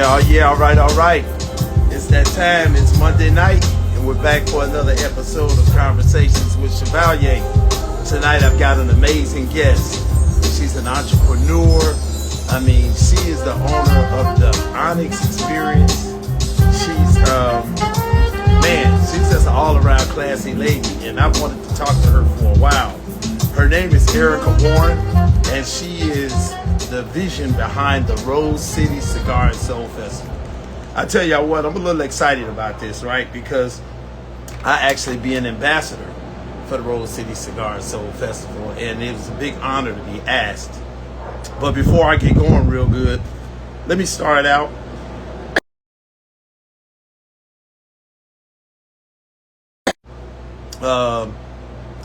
all right, all right. It's that time. It's Monday night, and we're back for another episode of Conversations with Chevalier. Tonight, I've got an amazing guest. She's an entrepreneur. I mean, she is the owner of the Onyx Experience. She's just an all-around classy lady, and I've wanted to talk to her for a while. Her name is Ericka Warren, and she is the vision behind the Rose City Cigar and Soul Festival. I tell y'all what, I'm a little excited about this, right? Because I actually be an ambassador for the Rose City Cigar and Soul Festival, and it was a big honor to be asked. But before I get going real good, let me start out.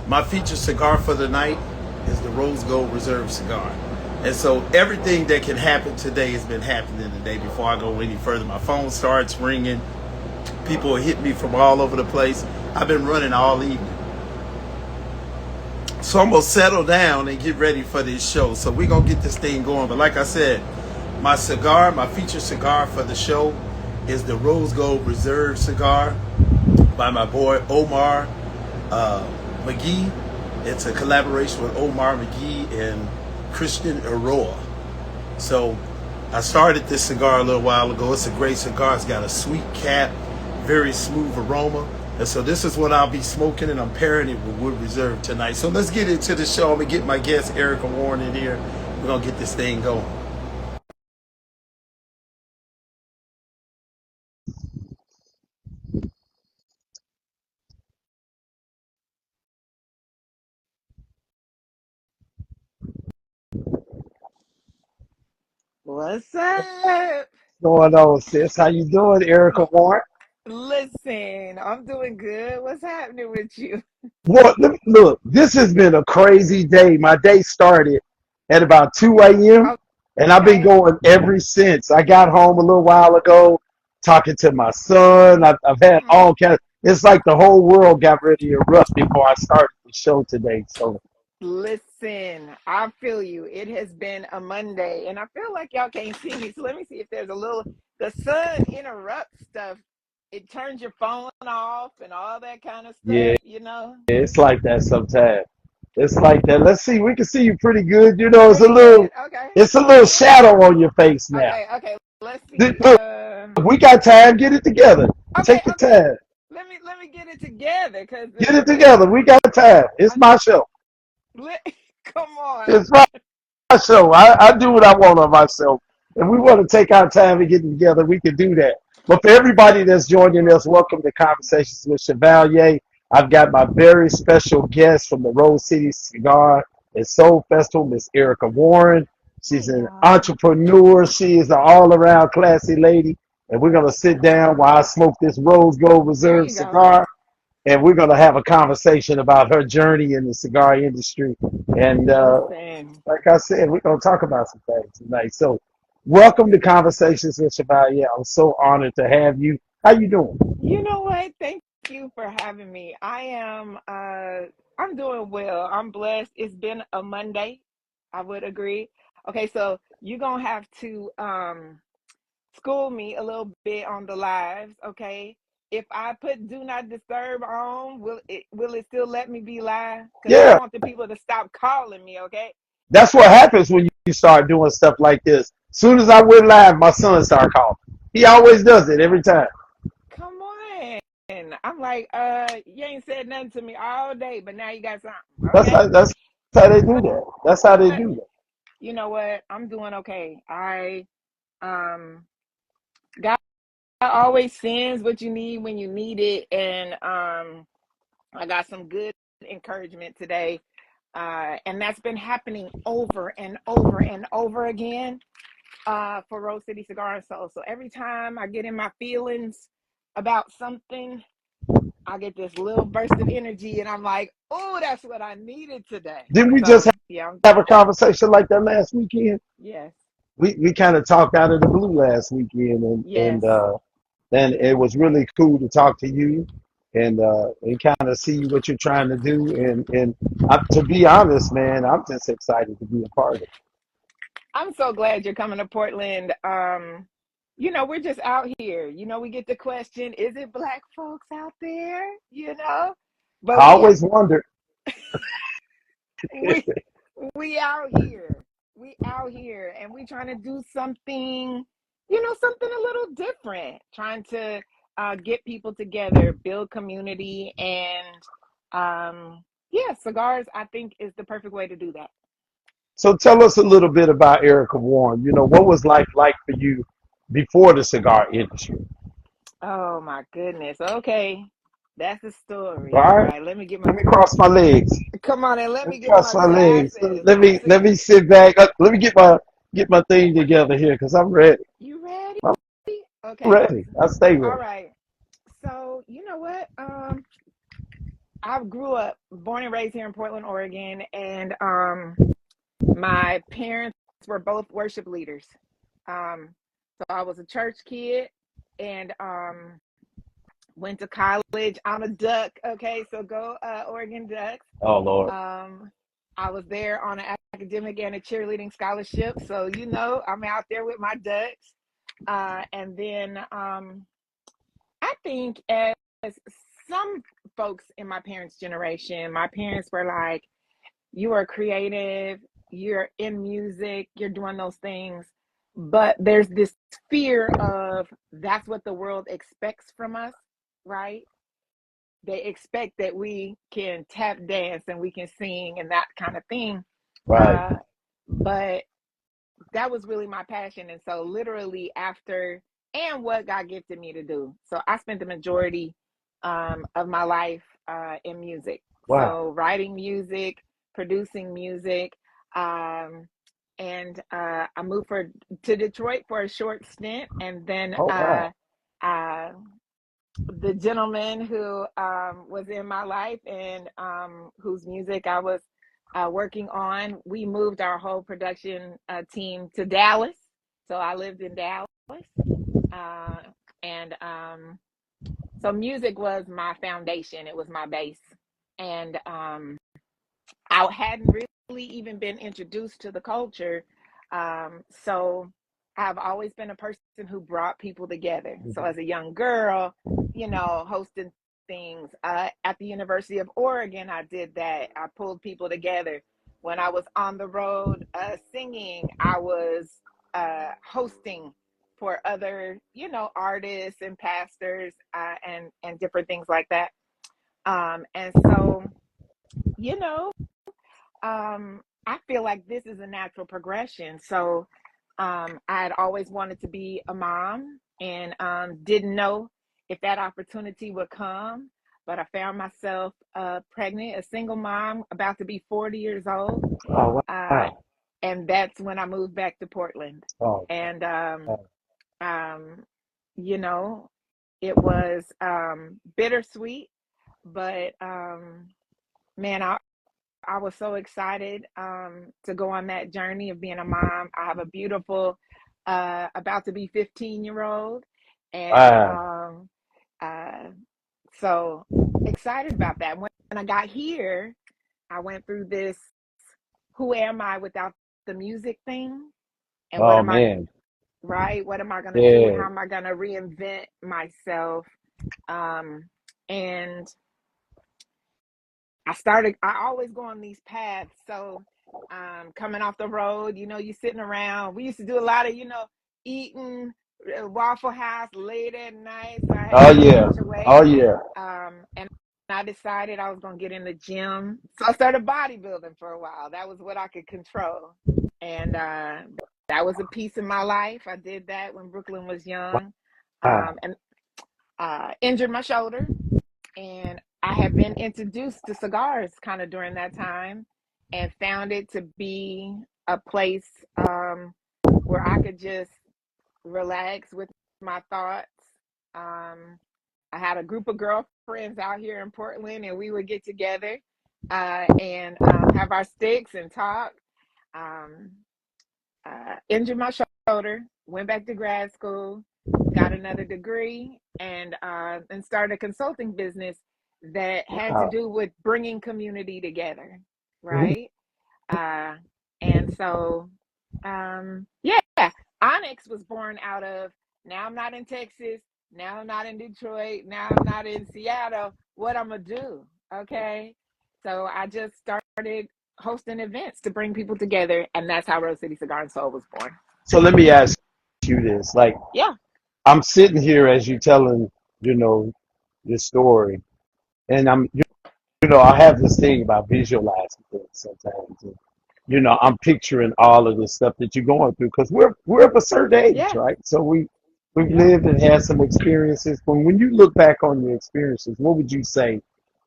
My featured cigar for the night is the Rose Gold Reserve cigar. And so everything that can happen today has been happening today. Before I go any further, my phone starts ringing. People hit me from all over the place. I've been running all evening. So I'm going to settle down and get ready for this show. So we're going to get this thing going. But like I said, my featured cigar for the show is the Rose Gold Reserve cigar by my boy Omar McGee. It's a collaboration with Omar McGee and Christian Aroa. So I started this cigar a little while ago. It's a great cigar. It's got a sweet cap, very smooth aroma. And so this is what I'll be smoking, and I'm pairing it with Wood Reserve tonight. So let's get into the show. I'm going to get my guest Ericka Warren in here. We're going to get this thing going. What's up? Going on, sis? How you doing, Ericka Warren? Listen, I'm doing good. What's happening with you? Well, look, this has been a crazy day. My day started at about 2 a.m., and I've been Okay. going ever since. I got home a little while ago, talking to my son. I've had Mm. all kinds. It's like the whole world got ready to erupt before I started the show today. So, Listen, I feel you. It has been a Monday, and I feel like y'all can't see me. So let me see if there's a little. The sun interrupts stuff. It turns your phone off and all that kind of yeah, stuff. it's like that sometimes. It's like that. Let's see. We can see you pretty good. You know, Pretty good. Okay. it's a little shadow on your face now. Okay. Let's see. Look, we got time. Get it together. Okay. Take your time. Let me get it together, cause Get it together. We got time. It's my show. come on. It's my show. I do what I want on myself. If we want to take our time and get together, we can do that. But for everybody that's joining us, welcome to Conversations with Chevalier. I've got my very special guest from the Rose City Cigar and Soul Festival, Miss Ericka Warren. Hey, She's an y'all. entrepreneur. She is an all-around classy lady. And we're going to sit down while I smoke this Rose Gold There Reserve you go. cigar, and we're going to have a conversation about her journey in the cigar industry. And Listen. like I said, we're going to talk about some things tonight. So welcome to Conversations with Chevalier. I'm so honored to have you. How you doing? You know what? Thank you for having me. I'm doing well. I'm blessed. It's been a Monday. I would agree. Okay, so you're gonna have to school me a little bit on the lives, okay? If I put do not disturb on, will it still let me be live? Because I don't Yeah, want the people to stop calling me, okay? that's what happens when you start doing stuff like this. Soon as I went live, my son started calling. He always does it every time. Come on. I'm like, you ain't said nothing to me all day, but now you got something, That's okay? how, that's how they do that. That's how they But do that. you know what? I'm doing okay. Um God always sends what you need when you need it, and I got some good encouragement today. And that's been happening over and over and over again for Rose City Cigar and Soul. So every time I get in my feelings about something, I get this little burst of energy, and I'm like, oh, that's what I needed today. Didn't we just So yeah, have a conversation like that last weekend? yes, We kind of talked out of the blue last weekend, yes. and it was really cool to talk to you and kind of see what you're trying to do. And to be honest, man, I'm just excited to be a part of it. I'm so glad you're coming to Portland. we're just out here. We get the question, is it Black folks out there? But I always wondered. we we out here. We out here and we trying to do something, something a little different. Trying to get people together, build community, and yeah, cigars I think is the perfect way to do that. So tell us a little bit about Ericka Warren. What was life like for you before the cigar industry? Oh my goodness. Okay. That's the All story. All right. right. Let me get Let my me cross my legs. come on and let Let me me get cross my my legs. glasses. Let me See, let me sit back. Let me get my thing together here because I'm ready. you ready? I'm Okay. ready. I stay All ready. right. So you know what? I grew up, born and raised here in Portland, Oregon, and my parents were both worship leaders. Um, so I was a church kid, and went to college. I'm a Duck. Okay, so go Oregon Ducks. Oh Lord. Um, I was there on an academic and a cheerleading scholarship, so I'm out there with my Ducks. And then I think as some folks in my parents' generation, my parents were like, "You are creative, you're in music, you're doing those things." But there's this fear of that's what the world expects from us, right? They expect that we can tap dance and we can sing and that kind of thing. Right. Uh, but that was really my passion. And so, literally, after and what God gifted me to do. So, I spent the majority of my life in music. Wow. So, writing music, producing music. Um, and I moved to Detroit for a short stint. And then Oh wow. uh, the gentleman who was in my life and whose music I was working on, we moved our whole production team to Dallas. So I lived in Dallas. Uh, and so music was my foundation, it was my base. And I hadn't really even been introduced to the culture. So I've always been a person who brought people together. So as a young girl, hosting things at the University of Oregon, I did that. I pulled people together. When I was on the road singing, I was hosting for other, artists and pastors and different things like that. And so, you know, I feel like this is a natural progression. So I had always wanted to be a mom and didn't know if that opportunity would come. But I found myself pregnant, a single mom, about to be 40 years old. Oh Uh, wow. and that's when I moved back to Portland. Oh, And, wow. um, you know, it was bittersweet, but man, I was so excited to go on that journey of being a mom. I have a beautiful, about to be 15-year-old. And Wow. uh, so excited about that. When I got here, I went through this who am I without the music thing? And what Oh am I, man. right? What am I going to do? Yeah. How am I going to reinvent myself? Um, and I always go on these paths. So, coming off the road, you sitting around. We used to do a lot of, eating Waffle House late at night. So I had Oh gained a yeah. bunch of Oh weight. yeah. And I decided I was going to get in the gym. So I started bodybuilding for a while. That was what I could control. And that was a piece of my life. I did that when Brooklyn was young, Wow. and injured my shoulder, and I had been introduced to cigars kind of during that time and found it to be a place where I could just relax with my thoughts. Um, I had a group of girlfriends out here in Portland, and we would get together and have our sticks and talk. Um, injured my shoulder, went back to grad school, got another degree, and started a consulting business that had to Wow. do with bringing community together, Mhm. right? Uh, and so, yeah, Onyx was born out of Now I'm not in Texas. Now I'm not in Detroit. Now I'm not in Seattle. What I'm going to do? Okay. So I just started hosting events to bring people together. And that's how Rose City Cigar and Soul was born. So let me ask you this. Like, Yeah. I'm sitting here as you telling, your story, and I have this thing about visualizing things sometimes. And, I'm picturing all of the stuff that you're going through because we're of a certain age, Yes. right? So we've Yep. lived and had some experiences. When you look back on your experiences, what would you say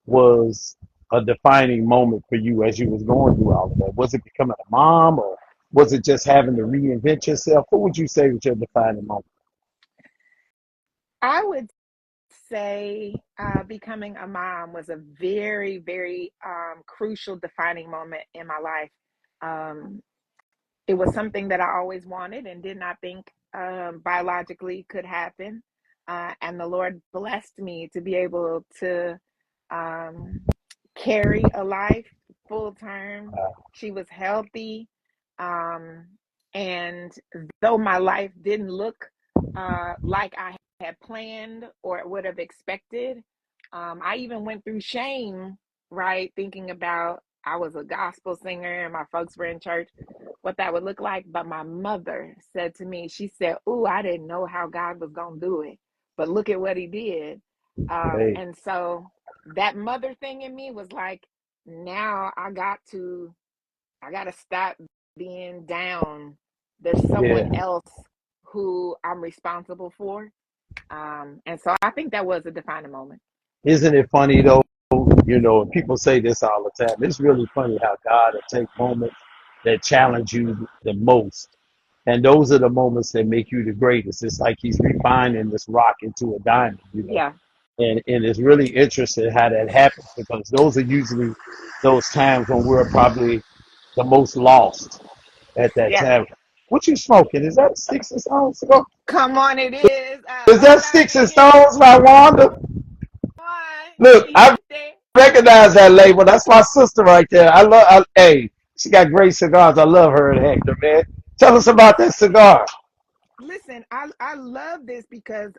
was a defining moment for you as you was going through all of that? Was it becoming a mom, or was it just having to reinvent yourself? What would you say was your defining moment? I would say becoming a mom was a very, very crucial defining moment in my life. Um, it was something that I always wanted and did not think biologically could happen. And the Lord blessed me to be able to um, carry a life full term. She was healthy. Um, and though my life didn't look like I had planned or would have expected, I even went through shame, right? Thinking about I was a gospel singer and my folks were in church, what that would look like. But my mother said to me, she said, "Ooh, I didn't know how God was going to do it, but look at what he did." Hey, And so that mother thing in me was like, now I got to stop being down. There's someone yeah. else who I'm responsible for. And so I think that was a defining moment. Isn't it funny though? People say this all the time. It's really funny how God will take moments that challenge you the most. And those are the moments that make you the greatest. It's like he's refining this rock into a diamond. Yeah. And it's really interesting how that happens because those are usually those times when we're probably the most lost at that Yeah. time. What you smoking? Is that Sticks and Stones cigar? Come on, it is. Is that Hola, Sticks mi and gente. Stones by Wanda? Look, Mi I gente. recognize that label. That's my sister right there. Hey, she got great cigars. I love her and Hector, man. Tell us about that cigar. Listen, I love this because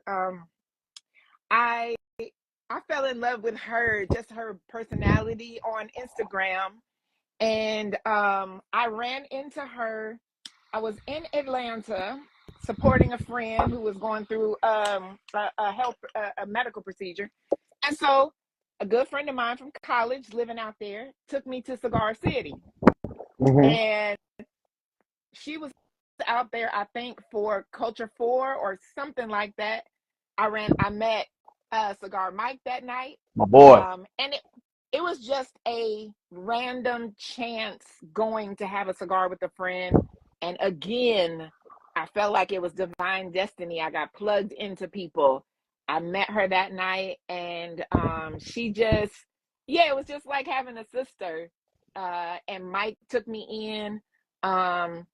I I fell in love with her, just her personality on Instagram. And I ran into her. I was in Atlanta supporting a friend who was going through a medical procedure. And so a good friend of mine from college living out there took me to Cigar City. Hmm. And she was out there, I think, for Culture 4 or something like that. I met Cigar Mike that night. My boy. And it was just a random chance going to have a cigar with a friend. And again, I felt like it was divine destiny. I got plugged into people. I met her that night, and she just, yeah, it was just like having a sister. And Mike took me in, um,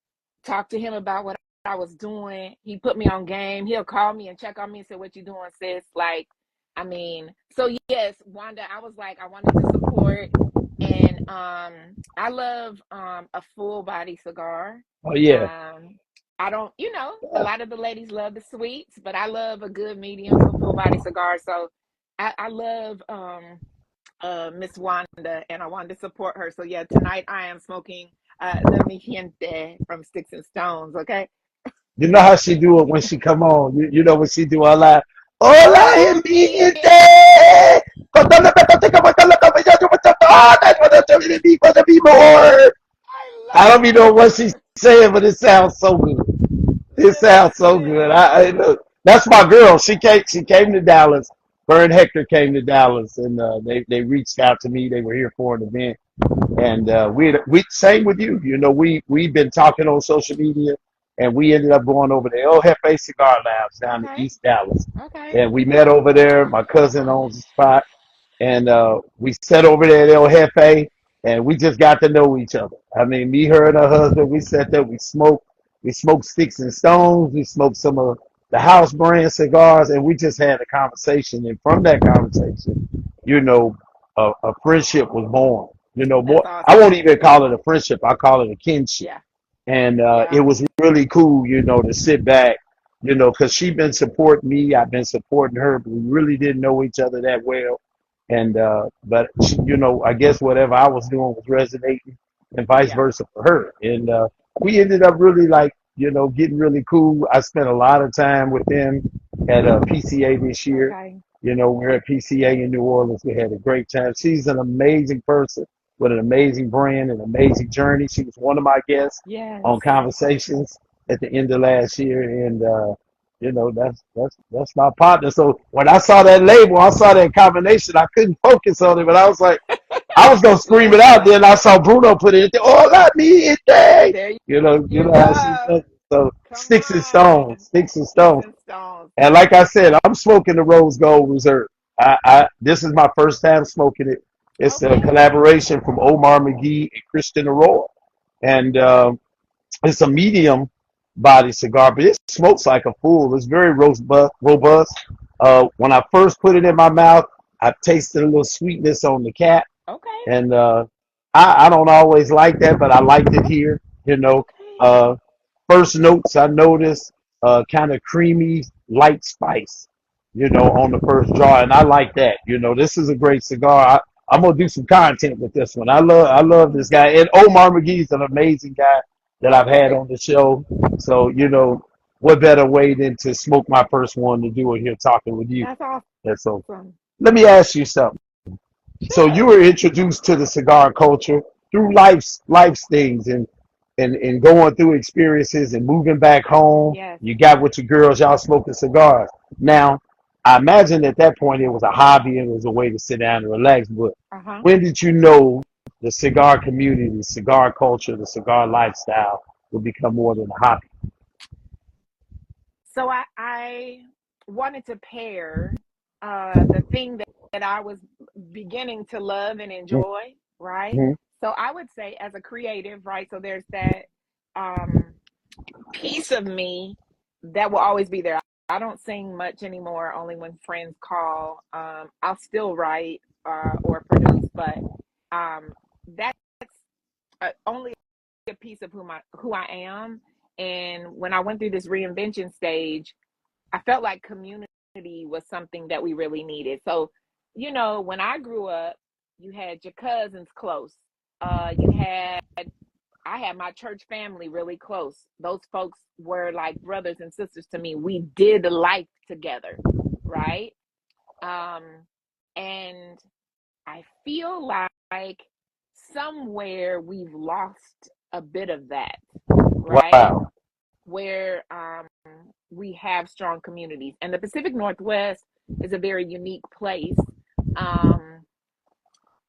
talked to him about what I was doing. He put me on game. He'll call me and check on me and say, "What you doing, sis?" Like, I mean, so yes, Wanda, I was like, I wanted to support, and I love a full body cigar. Oh yeah. Um I don't, a lot of the ladies love the sweets, but I love a good medium to full body cigar. So I love Miss Wanda, and I wanted to support her. So yeah, tonight I am smoking the Mi Gente from Sticks and Stones, okay? You know how she do it when she come on. You know when she do her live. Hola, Oh, gente. yeah. Oh, that's what I'm telling you, for the people. I I love don't even know what her. she's saying, but it sounds so good. It sounds so good. Listen. Look, that's my girl. She came to Dallas. Her and Hector came to Dallas, and they reached out to me. They were here for an event, and we same with you. We've been talking on social media, and we ended up going over to El Jefe Cigar Lounge down in Okay. East Dallas, Okay. and we met over there. My cousin owns the spot, and we sat over there at El Jefe, and we just got to know each other. I mean, me, her, and her husband, we sat there, we smoked Sticks and Stones, we smoked some of the house brand cigars, and we just had a conversation. And from that conversation, you know, a friendship was born. That's More, I awesome. won't even call it a friendship; I call it a kinship. Yeah. And it Yeah. was really cool, to sit back you know, because she been supporting me, I've been supporting her, but we really didn't know each other that well. And but she, you know, I guess whatever I was doing was resonating, and vice Yeah. versa for her. And we ended up really like, you know, getting really cool. I spent a lot of time with them at PCA this year. Okay. You know, we're at PCA in New Orleans. We had a great time. She's an amazing person with an amazing brand, an amazing journey. She was one of my guests Yes. on Conversations at the end of last year, and you know, that's my partner. So when I saw that label, I saw that combination, I couldn't focus on it, but I was like, I was gonna scream it out. Then Listen, I saw Bruno put it. Oh, let me hit that. there You you know how she go. does. So Come on. sticks and Sticks stones. and stones. And like I said, I'm smoking the Rose Gold Reserve. This is my first time smoking it. It's a Okay. collaboration from Omar McGee and Christian Aurora, and it's a medium body cigar, but it smokes like a fool. It's very robust. Robust. When I first put it in my mouth, I tasted a little sweetness on the cap, Okay. and I don't always like that, but I liked it here. You know, Okay. uh, first notes I noticed kind of creamy, light spice. You know, on the first draw, and I like that. You know, this is a great cigar. I'm gonna do some content with this one. I love this guy, and Omar McGee's an amazing guy that I've had Okay. on the show. So you know, what better way than to smoke my first one to do it here talking with you? That's And so awesome. let me ask you something. So you Sure. were introduced to the cigar culture through life's things and going through experiences and moving back home. Yes. You got with your girls, y'all smoking cigars. Now, I imagine at that point it was a hobby and it was a way to sit down and relax. But Uh-huh. when did you know the cigar community, the cigar culture, the cigar lifestyle would become more than a hobby? So I wanted to pair the thing that I was beginning to love and enjoy, right? Mm-hmm. So I would say as a creative, right? So there's that um piece of me that will always be there. I don't sing much anymore, only when friends call. I'll still write or produce, but that's only a piece of who I am. And when I went through this reinvention stage, I felt like community was something that we really needed. So, when I grew up, you had your cousins close. You had I had my church family really close. Those folks were like brothers and sisters to me. We did life together, right? Um, and I feel like somewhere we've lost a bit of that, right? Wow. Where we have strong communities. And the Pacific Northwest is a very unique place. Um,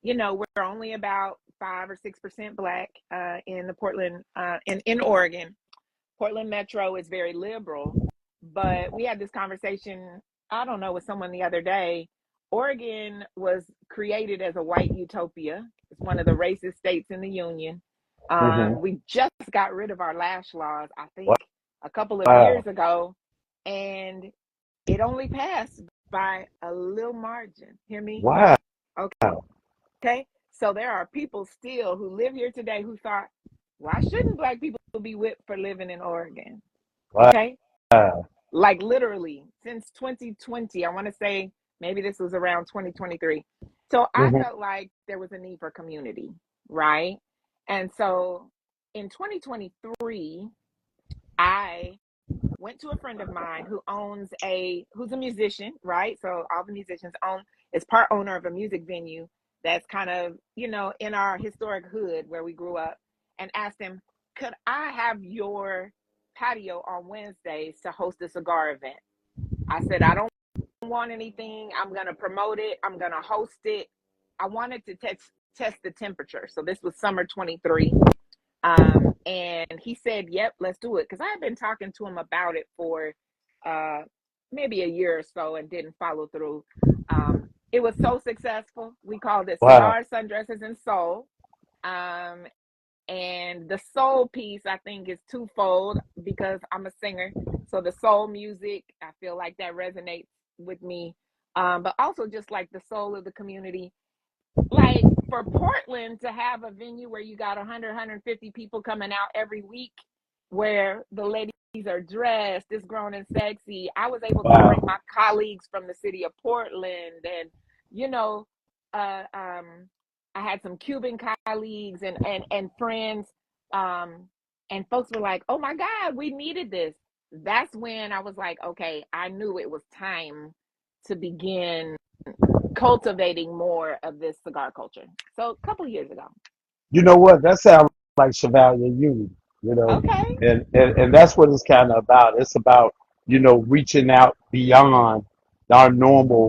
we're only about 5 or 6% black in the Portland in Oregon. Portland Metro is very liberal, but we had this conversation, I don't know, with someone the other day. Oregon was created as a white utopia. It's one of the racist states in the union. Mm-hmm. We just got rid of our lash laws, I think, a couple of Wow. years ago, and it only passed by a little margin. Hear me? Wow. Okay. So there are people still who live here today who thought, why shouldn't black people be whipped for living in Oregon? Okay. Wow. Like literally since 2020, I want to say maybe this was around 2023. So I Mm-hmm. felt like there was a need for community, right? And so in 2023, I went to a friend of mine who's a musician, right? So all the musicians is part owner of a music venue that's kind of, in our historic hood where we grew up, and asked him, could I have your patio on Wednesdays to host a cigar event? I said, I don't want anything. I'm going to promote it. I'm going to host it. I wanted to test the temperature. So this was summer 23. And he said, yep, let's do it. Because I had been talking to him about it for uh, maybe a year or so and didn't follow through. It was so successful. We called it Wow. Cigars, Sundresses, and Soul. Um, and the soul piece, I think, is twofold because I'm a singer. So the soul music, I feel like that resonates with me. But also just like the soul of the community, like for Portland to have a venue where you got 100, 150 people coming out every week, where the ladies are dressed, it's grown and sexy. I was able to bring Wow. my colleagues from the city of Portland, and you know, uh, um, I had some Cuban colleagues and friends, um, and folks were like, "Oh my God, we needed this." That's when I was like, "Okay, I knew it was time to begin cultivating more of this cigar culture." So a couple of years ago. You know what? That sounds like Chevalier unity, you know, Okay. and that's what it's kind of about. It's about, reaching out beyond Uh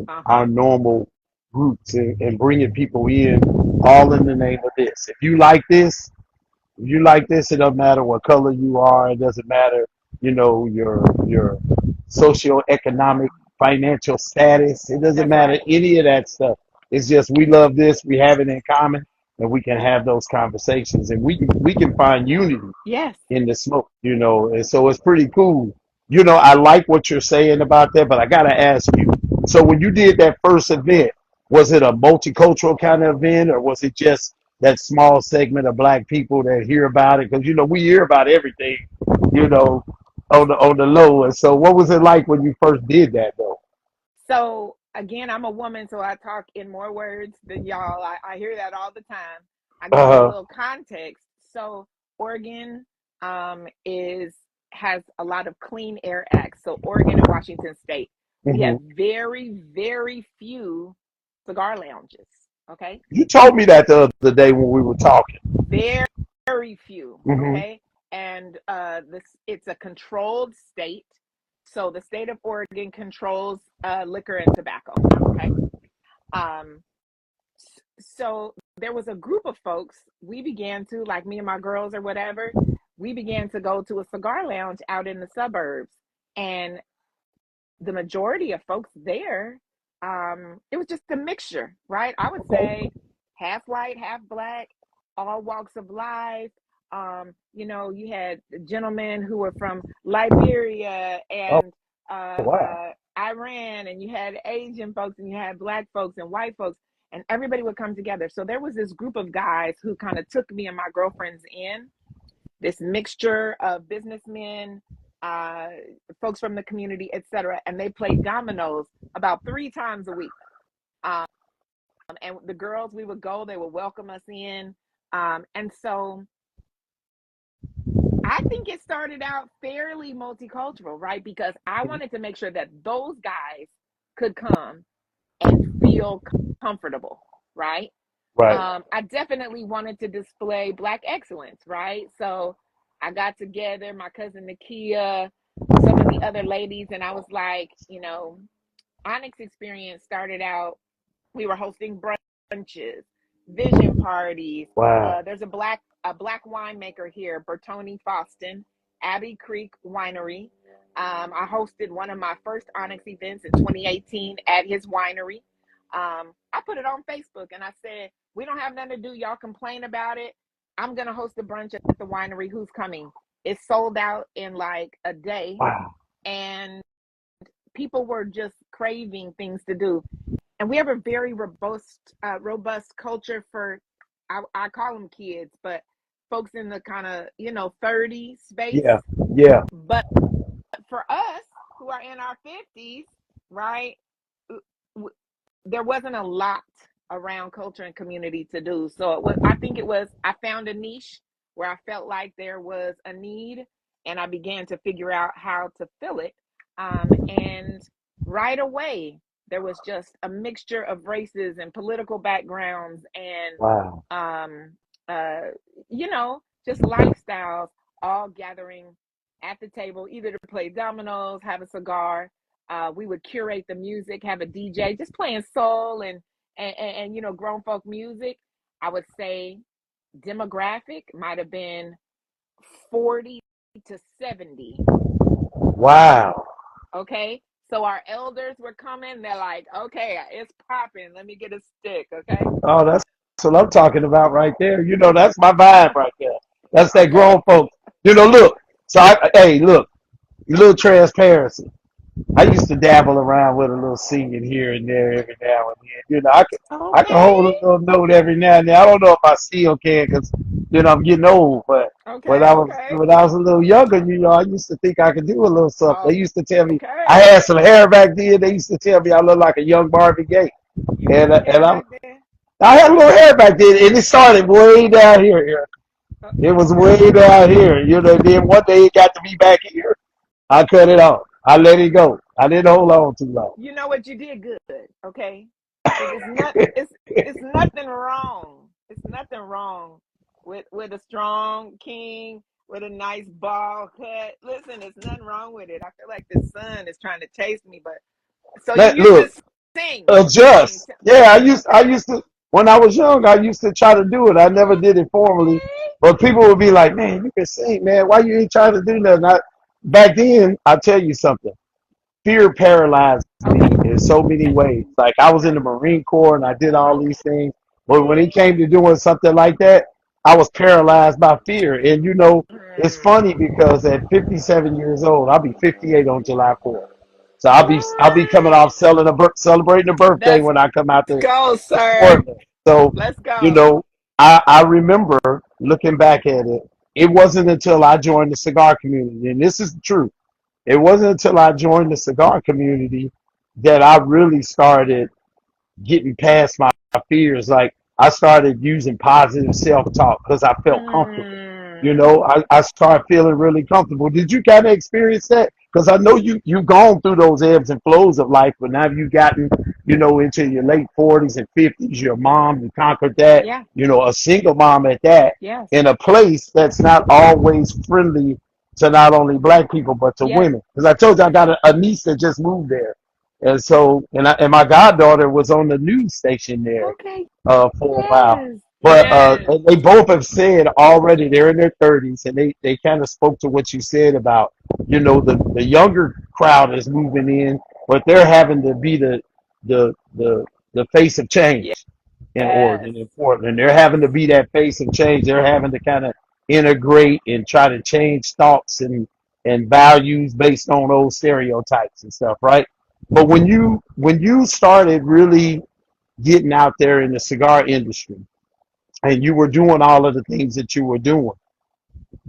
huh. our normal roots and bringing people in all in the name of this. If you like this, it doesn't matter what color you are. It doesn't matter, your socioeconomic, financial status. It doesn't That's matter right. any of that stuff. It's just we love this. We have it in common, and we can have those conversations, and we can find unity Yes. in the smoke, and so it's pretty cool. I like what you're saying about that, but I gotta ask you. So when you did that first event, was it a multicultural kind of event, or was it just that small segment of black people that hear about it? Because we hear about everything, you know, on the low. And so, what was it like when you first did that, though? So again, I'm a woman, so I talk in more words than y'all. I hear that all the time. I give you a Uh little context. So Oregon is has a lot of clean air acts. So Oregon and Washington State, we have hmm very, very few cigar lounges. Okay, You told me that the other day when we were talking. very, very few. hmm Okay, and this it's a controlled state. So the state of Oregon controls liquor and tobacco. Okay. Um, so there was a group of folks. We began to, like me and my girls or whatever, we began to go to a cigar lounge out in the suburbs. And the majority of folks there, it was just a mixture, right? I would Okay. say half white, half black, all walks of life. You had gentlemen who were from Liberia Oh and wow. Iran, and you had Asian folks, and you had black folks and white folks, and everybody would come together. So there was this group of guys who kind of took me and my girlfriends in, this mixture of businessmen, uh, folks from the community, etc. And they played dominoes about 3 times a week. Um, and the girls, we would go, they would welcome us in. And so I think it started out fairly multicultural, right? Because I wanted to make sure that those guys could come and feel comfortable, right? Right. I definitely wanted to display Black excellence, right? So I got together, my cousin Nakia, some of the other ladies, and I was like, Onyx Experience started out, we were hosting brunches, vision parties. Wow. There's a black winemaker here, Bertoni Foston, Abbey Creek Winery. I hosted one of my first Onyx events in 2018 at his winery. I put it on Facebook and I said, "We don't have nothing to do. Y'all complain about it. I'm gonna host a brunch at the winery. Who's coming?" It sold out in like a day, Wow. and people were just craving things to do. And we have a very robust culture for, I call them kids, but folks in the kind of 30 space. Yeah. Yeah. But for us who are in our 50s, right, there wasn't a lot around culture and community to do. So I think I found a niche where I felt like there was a need, and I began to figure out how to fill it. And right away, there was just a mixture of races and political backgrounds and, Wow. um, uh, just lifestyles all gathering at the table, either to play dominoes, have a cigar. We would curate the music, have a DJ just playing soul and grown folk music. I would say demographic might have been 40 to 70. Wow. Okay. So our elders were coming. They're like, "Okay, it's popping. Let me get a stick." Okay. Oh, that's what I'm talking about right there. That's my vibe right there. That's that Okay. grown folks. Look. So, hey, look, a little transparency. I used to dabble around with a little singing here and there every now and then. I can hold a Okay. little note every now and then. I don't know if I still can because I'm getting old, but when Okay, I was okay. when I was a little younger, I used to think I could do a little something. They Oh, used to tell me I okay. had some hair back then. They used to tell me I looked like a young Marvin Gaye, You had some and hair back then? I had a little hair back then, and it started way down here. It was way Okay. down here, Then one day it got to be back here. I cut it off. I let it go. I didn't hold on too long. You know what? You did good, okay? Because it's nothing wrong. It's nothing wrong with a strong king with a nice ball cut. Listen, it's nothing wrong with it. I feel like the sun is trying to chase me, but so you Let used to look. sing. Sing. Adjust. Yeah, I used to when I was young, I used to try to do it. I never did it formally. Okay. But people would be like, "Man, you can sing, man. Why you ain't trying to do nothing?" Back then, I'll tell you something. Fear paralyzed me Okay. in so many ways. Like I was in the Marine Corps and I did all these Okay. things. But when it came to doing something like that, I was paralyzed by fear. And it's funny Mm. because at 57 years old, I'll be 58 on July 4th. So I'll be coming What? off celebrating a birthday Let's when I come out to go, sir. Portland. So, Let's you go. know, I remember looking back at it. It wasn't until I joined the cigar community, and this is the truth. It wasn't until I joined the cigar community that I really started getting past my fears. Like I started using positive self-talk because I felt comfortable. Mm. I started feeling really comfortable. Did you kind of experience that? Because I know you've gone through those ebbs and flows of life, but now you've gotten, into your late 40s and 50s. Your mom, you conquered that. Yeah. A single mom at that, Yes. in a place that's not always friendly to not only black people but to Yes. women. Because I told you I got a niece that just moved there, and so and my goddaughter was on the news station there Okay. for a while. Yes. But Yes. they both have said already they're in their 30s, and they kind of spoke to what you said about the younger crowd is moving in, but they're having to be the the the face of change in Yes. Oregon and Portland. They're having to be that face of change. They're having to kind of integrate and try to change thoughts and values based on those stereotypes and stuff, right? But when you started really getting out there in the cigar industry and you were doing all of the things that you were doing,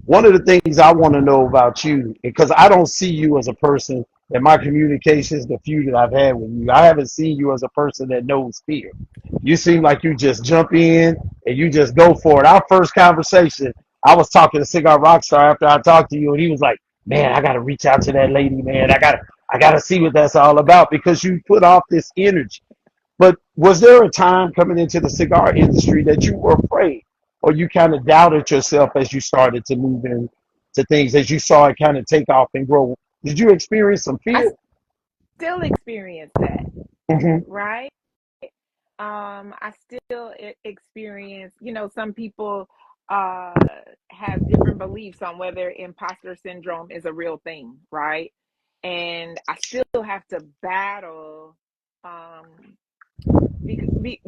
one of the things I want to know about you, because I don't see you as a person, in my communications, the few that I've had with you, I haven't seen you as a person that knows fear. You seem like you just jump in and you just go for it. Our first conversation, I was talking to Cigar Rockstar after I talked to you, and he was like, "Man, I got to reach out to that lady, man. I gotta see what that's all about," because you put off this energy. But was there a time coming into the cigar industry that you were afraid or you kind of doubted yourself as you started to move into things, as you saw it kind of take off and grow? Did you experience some I fear? still experience that, Hmm. right? I still experience, some people have different beliefs on whether imposter syndrome is a real thing, right? And I still have to battle um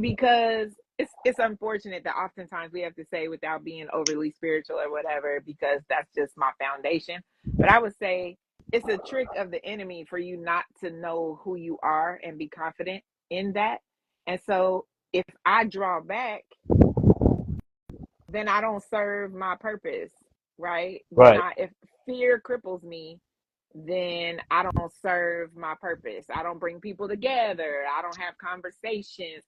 because it's unfortunate that oftentimes we have to say without being overly spiritual or whatever, because that's just my foundation. But I would say it's a trick of the enemy for you not to know who you are and be confident in that. And so if I draw back, then I don't serve my purpose, right? Then Right. I if fear cripples me, then I don't serve my purpose. I don't bring people together. I don't have conversations,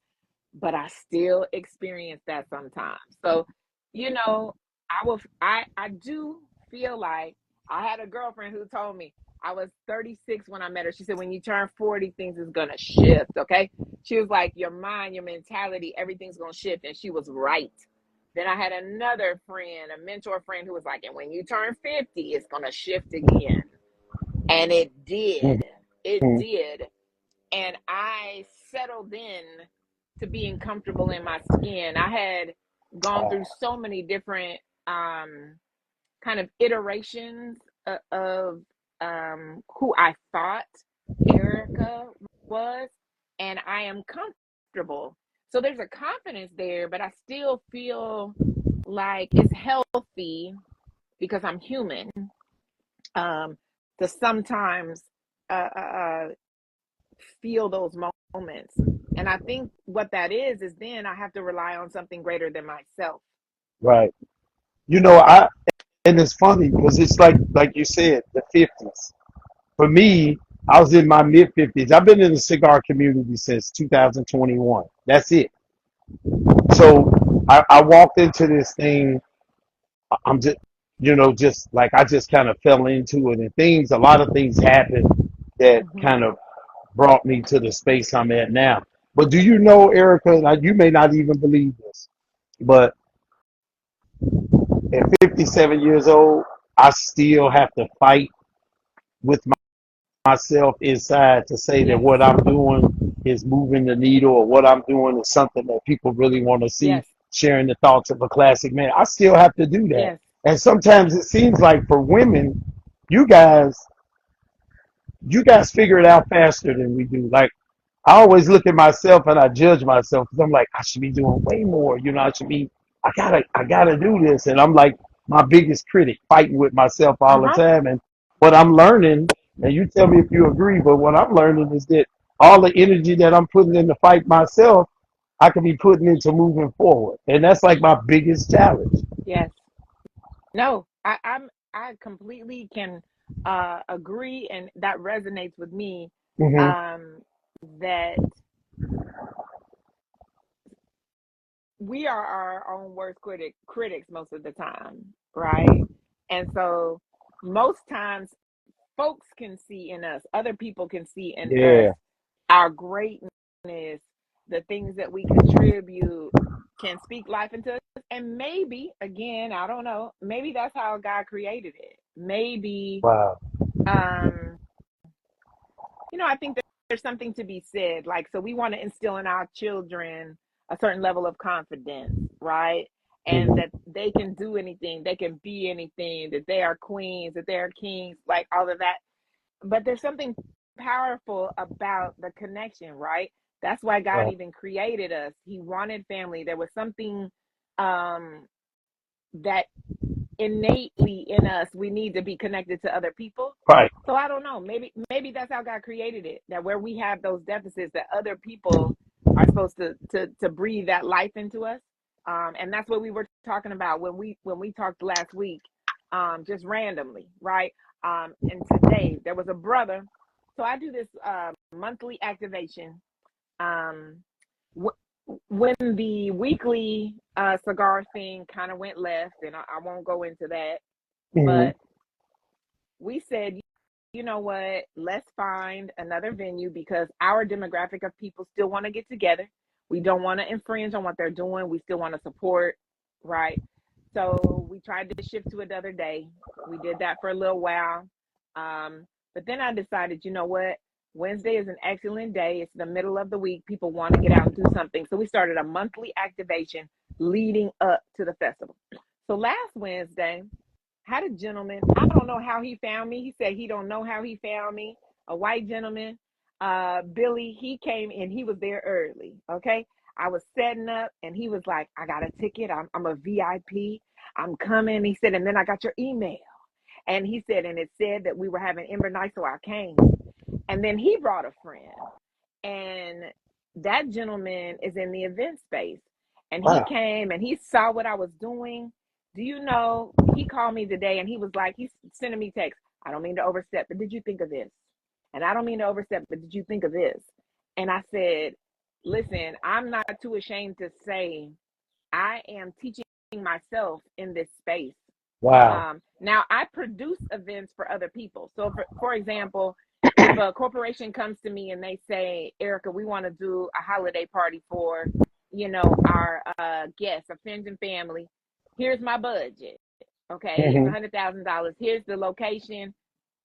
but I still experience that sometimes. So, I do feel like I had a girlfriend who told me I was 36 when I met her. She said, when you turn 40, things is gonna shift. Okay. She was like, your mind, your mentality, everything's gonna shift. And she was right. Then I had another friend, a mentor friend, who was like, and when you turn 50, it's gonna shift again. And it did. It Mhm. did. And I settled in to being comfortable in my skin. I had gone through so many different kind of iterations of who I thought Ericka was, and I am comfortable. So there's a confidence there, but I still feel like it's healthy because I'm human, um, to sometimes uh, feel those moments. And I think what that is then I have to rely on something greater than myself. Right. You know, and it's funny because it's like you said, the 50s. For me, I was in my mid 50s. I've been in the cigar community since 2021. That's it. So I walked into this thing. I'm just, just like I just kind of fell into it, and a lot of things happened that Hmm. kind of brought me to the space I'm at now. But do you know, Erica? You may not even believe this, but at 57 years old, I still have to fight with myself inside to say that Yes, what I'm doing is moving the needle, or what I'm doing is something that people really want to see, yes, sharing the thoughts of a classic man. I still have to do that. yes. And sometimes it seems like for women, you guys you guys figure it out faster than we do. Like I always look at myself and I judge myself because I'm like, I should be doing way more. I should be. I gotta do this, and I'm like my biggest critic, fighting with myself all the Uh-huh. time. And what I'm learning, and you tell me if you agree, but what I'm learning is that all the energy that I'm putting in to fight myself, I can be putting into moving forward, and that's like my biggest challenge. Yes. No, I completely can agree, and that resonates with me. Hmm. Um, that we are our own worst critics most of the time, right? And so most times folks can see in us, other people can see in us Yeah. our greatness, the things that we contribute, can speak life into us. And maybe, again, I don't know, maybe that's how God created it. Maybe, Wow. um, I think that there's something to be said. Like, so we want to instill in our children a certain level of confidence, right? And that Hmm. they can do anything, they can be anything, that they are queens, that they are kings, like all of that. But there's something powerful about the connection, right? That's why God Right. even created us. He wanted family. There was something um, that innately in us, we need to be connected to other people. Right. So I don't know. Maybe that's how God created it. That where we have those deficits, that other people are supposed to breathe that life into us. And that's what we were talking about when we talked last week, just randomly, right? And today there was a brother. So I do this monthly activation. Um, when the weekly cigar thing kind of went left, and I won't go into that, Hmm. but we said, you know what, let's find another venue because our demographic of people still want to get together. We don't want to infringe on what they're doing. We still want to support, right? So we tried to shift to another day. We did that for a little while. But then I decided, you know what? Wednesday is an excellent day. It's the middle of the week. People want to get out and do something. So we started a monthly activation leading up to the festival. So last Wednesday, had a gentleman. I don't know how he found me. He said he don't know how he found me. A white gentleman, Billy. He came and he was there early. Okay, I was setting up, and he was like, "I got a ticket. I'm a VIP. I'm coming." He said, and then I got your email, and he said, and it said that we were having Ember Night, so I came. And then he brought a friend, and that gentleman is in the event space, and he Wow. came and he saw what I was doing. Do you know, he called me today and he was like, he's sending me text, I don't mean to overstep, but did you think of this? And I don't mean to overstep, but did you think of this? And I said, listen, I'm not too ashamed to say I am teaching myself in this space. Wow. Now I produce events for other people. So for example, if a corporation comes to me and they say, Ericka, we want to do a holiday party for, our guests, of friends and family. Here's my budget. Okay, it's Hmm. $100,000. Here's the location.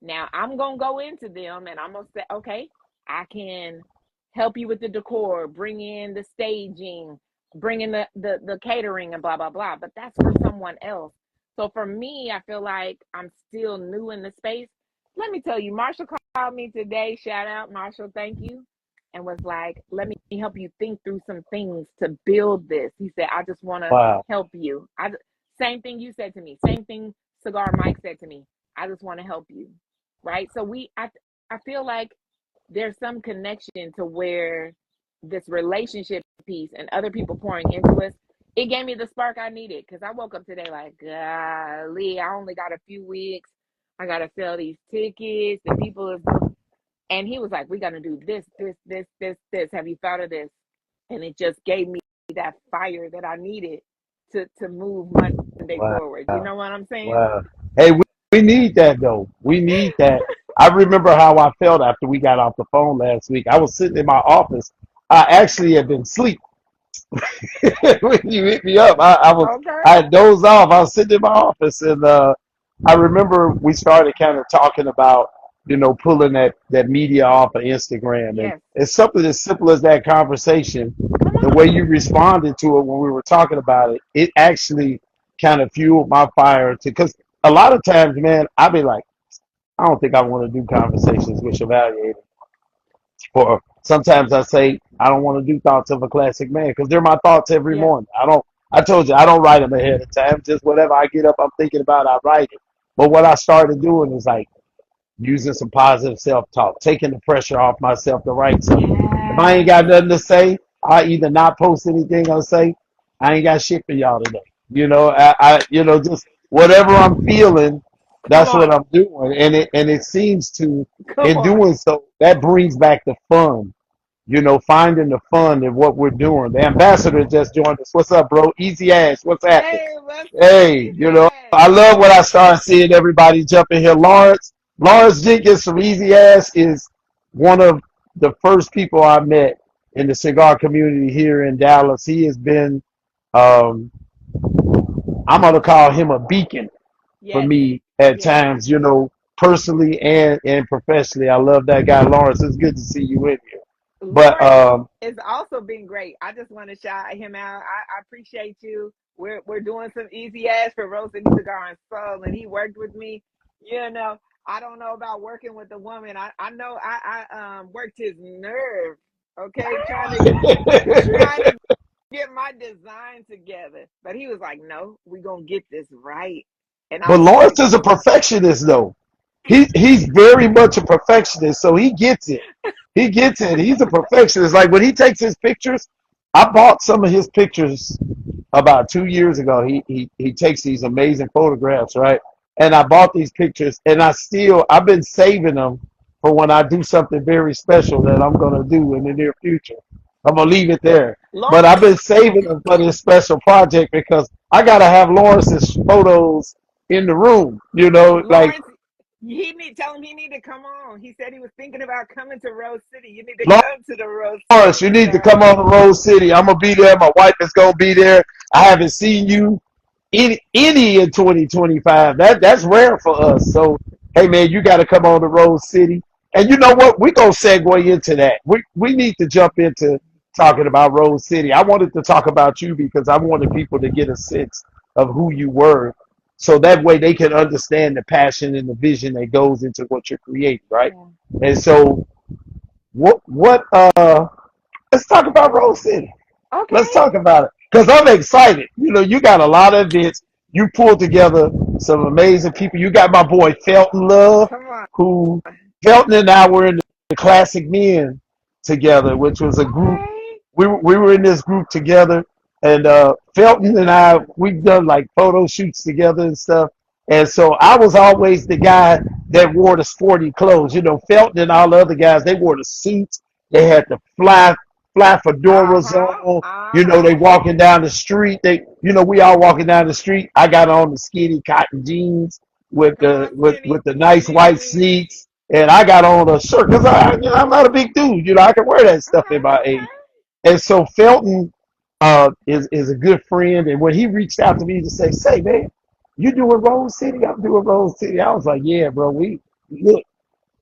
Now I'm gonna go into them and I'm gonna say, okay, I can help you with the decor, bring in the staging, bring in the catering and blah blah blah. But that's for someone else. So for me, I feel like I'm still new in the space. Let me tell you, Marshall called me today. Shout out, Marshall. Thank you. And was like, let me help you think through some things to build this. He said, I just want to Wow. help you. Same thing you said to me. Same thing Cigar Mike said to me. I just want to help you. Right. So I feel like there's some connection to where this relationship piece and other people pouring into us, it gave me the spark I needed because I woke up today like, golly, I only got a few weeks. I gotta sell these tickets. The people is going, and he was like, "We gotta do this, this, this, this, this. Have you thought of this?" And it just gave me that fire that I needed to move Monday Wow. forward. You know what I'm saying? Wow. Hey, we need that though. We need that. I remember how I felt after we got off the phone last week. I was sitting in my office. I actually had been asleep when you hit me up. Okay. I had dozed off. I was sitting in my office, and I remember we started kind of talking about pulling that media off of Instagram, and Yes. it's something as simple as that conversation. Come The on. way you responded to it when we were talking about it, it actually kind of fueled my fire to because a lot of times, man, I'd be like, I don't think I want to do conversations with Chevalier. Or sometimes I say I don't want to do thoughts of a classic man because they're my thoughts every Yeah. morning. I don't. I told you I don't write them ahead of time. Just whatever I get up, I'm thinking about, I write it. But what I started doing is like using some positive self-talk, taking the pressure off myself to write something. If I ain't Yes. got nothing to say, I either not post anything or say I ain't got shit for y'all today. Just whatever I'm feeling, Come that's what on. I'm doing, and it seems to, Come in on. doing so, that brings back the fun. Finding the fun in what we're doing. The ambassador just joined us. What's up, bro? Easy ass. What's happening? Hey, what's up, Hey, Easy Ass? I love when I start seeing everybody jump in here. Lawrence Jenkins from Easy Ass is one of the first people I met in the cigar community here in Dallas. He has been, um, I'm going to call him a beacon for Yes. me at Yes. times, personally and professionally. I love that guy, Lawrence. It's good to see you in here. But Lawrence is also been great. I just want to shout him out. I appreciate you. We're doing some easy ass for roasting cigar and soul, and he worked with me. You know, I don't know about working with a woman. I know I worked his nerve. Okay, trying to get my design together, but he was like, "No, we gonna get this right," and I But was like, Lawrence is a perfectionist, though. He's very much a perfectionist, so he gets it. He gets it. He's a perfectionist. Like when he takes his pictures, I bought some of his pictures about 2 years ago. He takes these amazing photographs, right? And I bought these pictures, and I've been saving them for when I do something very special that I'm gonna do in the near future. I'm gonna leave it there. But I've Lawrence. been saving them for this special project because I gotta have Lawrence's photos in the room. Like Lawrence, he need tell him he need to come on. He said he was thinking about coming to Rose City. You need to come to the Rose Lawrence, City you need to cigar. come on the road city. I'm gonna be there. My wife is gonna be there. I haven't seen you any in 2025. That's rare for us. So hey man, you got to come on the road city. And you know what? We're gonna segue into that. We need to jump into talking about Rose City. I wanted to talk about you because I wanted people to get a sense of who you were, so that way they can understand the passion and the vision that goes into what you're creating, right? Yeah. And so what let's talk about Rose City. Let's Okay. talk about it because I'm excited. You got a lot of events. You pulled together some amazing people. You got my boy Felton Love, Come on. who Felton and I were in the Classic Men together, which was a group. Okay. We were in this group together, and Felton and I, we've done like photo shoots together and stuff. And so I was always the guy that wore the sporty clothes. Felton and all the other guys, they wore the suits. They had the fly fedoras Uh-huh. on. They Uh-huh. walking down the street. We all walking down the street. I got on the skinny cotton jeans with Come the on, with skinny with the nice white jeans. sneaks, and I got on a shirt because I'm not a big dude. I can wear that stuff in Okay. my age. Okay. And so Felton is a good friend, and when he reached out to me to say, man, you doing Rose City? I'm doing Rose City. I was like, yeah, bro. We look.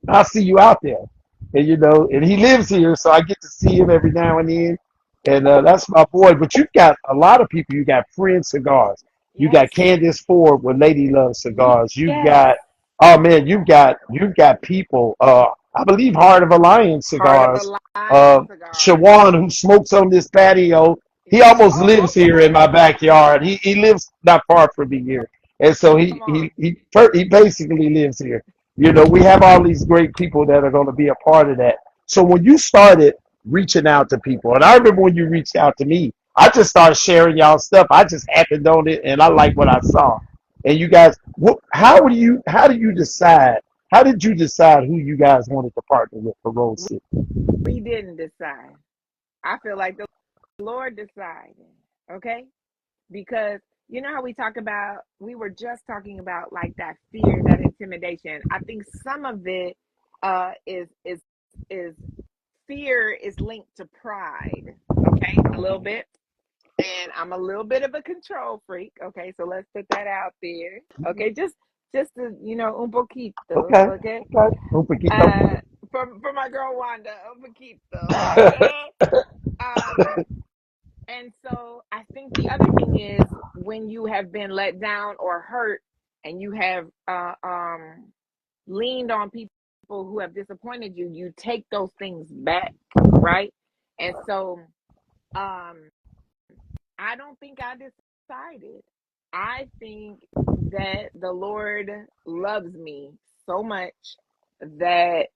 I'll see you out there. And he lives here, so I get to see him every now and then. And that's my boy. But you've got a lot of people. You got Friend Cigars. You got Yes. Candice Ford with Lady Love Cigars. You've Yes. got, oh man, you've got people. I believe Heart of a Lion Heart of Cigars. a Lion cigars. Shawan, who smokes on this patio, he almost Oh, lives here in okay. my backyard. He lives not far from me here, and so Come on. he basically lives here. We have all these great people that are going to be a part of that. So when you started reaching out to people, and I remember when you reached out to me, I just started sharing y'all stuff. I just happened on it, and I like what I saw. And you guys, how do you decide? How did you decide who you guys wanted to partner with for Rose City? We didn't decide. I feel like the Lord decided. Okay, because you know how we were just talking about like that fear, that intimidation. I think some of it is fear is linked to pride. Okay, a little bit. And I'm a little bit of a control freak. Okay, so let's put that out there. Okay, just to, un poquito. Okay, Okay, okay. Un poquito. uh, for my girl Wanda, un poquito. Okay. Um, and so I think the other thing is when you have been let down or hurt, and you have leaned on people who have disappointed you, you take those things back, right? And so um I don't think I decided. I think that the Lord loves me so much that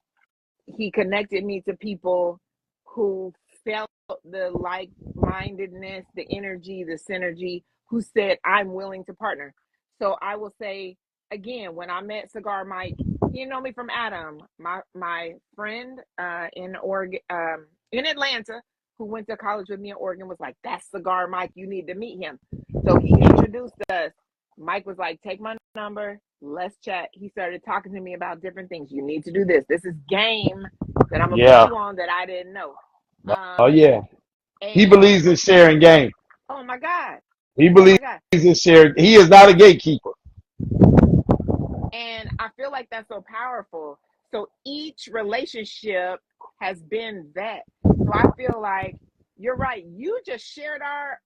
he connected me to people who felt the like-mindedness, the energy, the synergy, who said, I'm willing to partner. So I will say again, when I met Cigar Mike, he know me from Adam, my friend in Oregon, in Atlanta, who went to college with me in Oregon, was like, that's Cigar Mike, you need to meet him. So he introduced us. Mike was like, take my number, let's chat. He started talking to me about different things. You need to do this. This is game that I'm gonna put Yeah. you on that I didn't know. Oh yeah. He And believes in sharing game. oh my God, He oh my believes God. in sharing. He is not a gatekeeper. And I feel like that's so powerful. So each relationship has been that. So I feel like you're right. You just shared our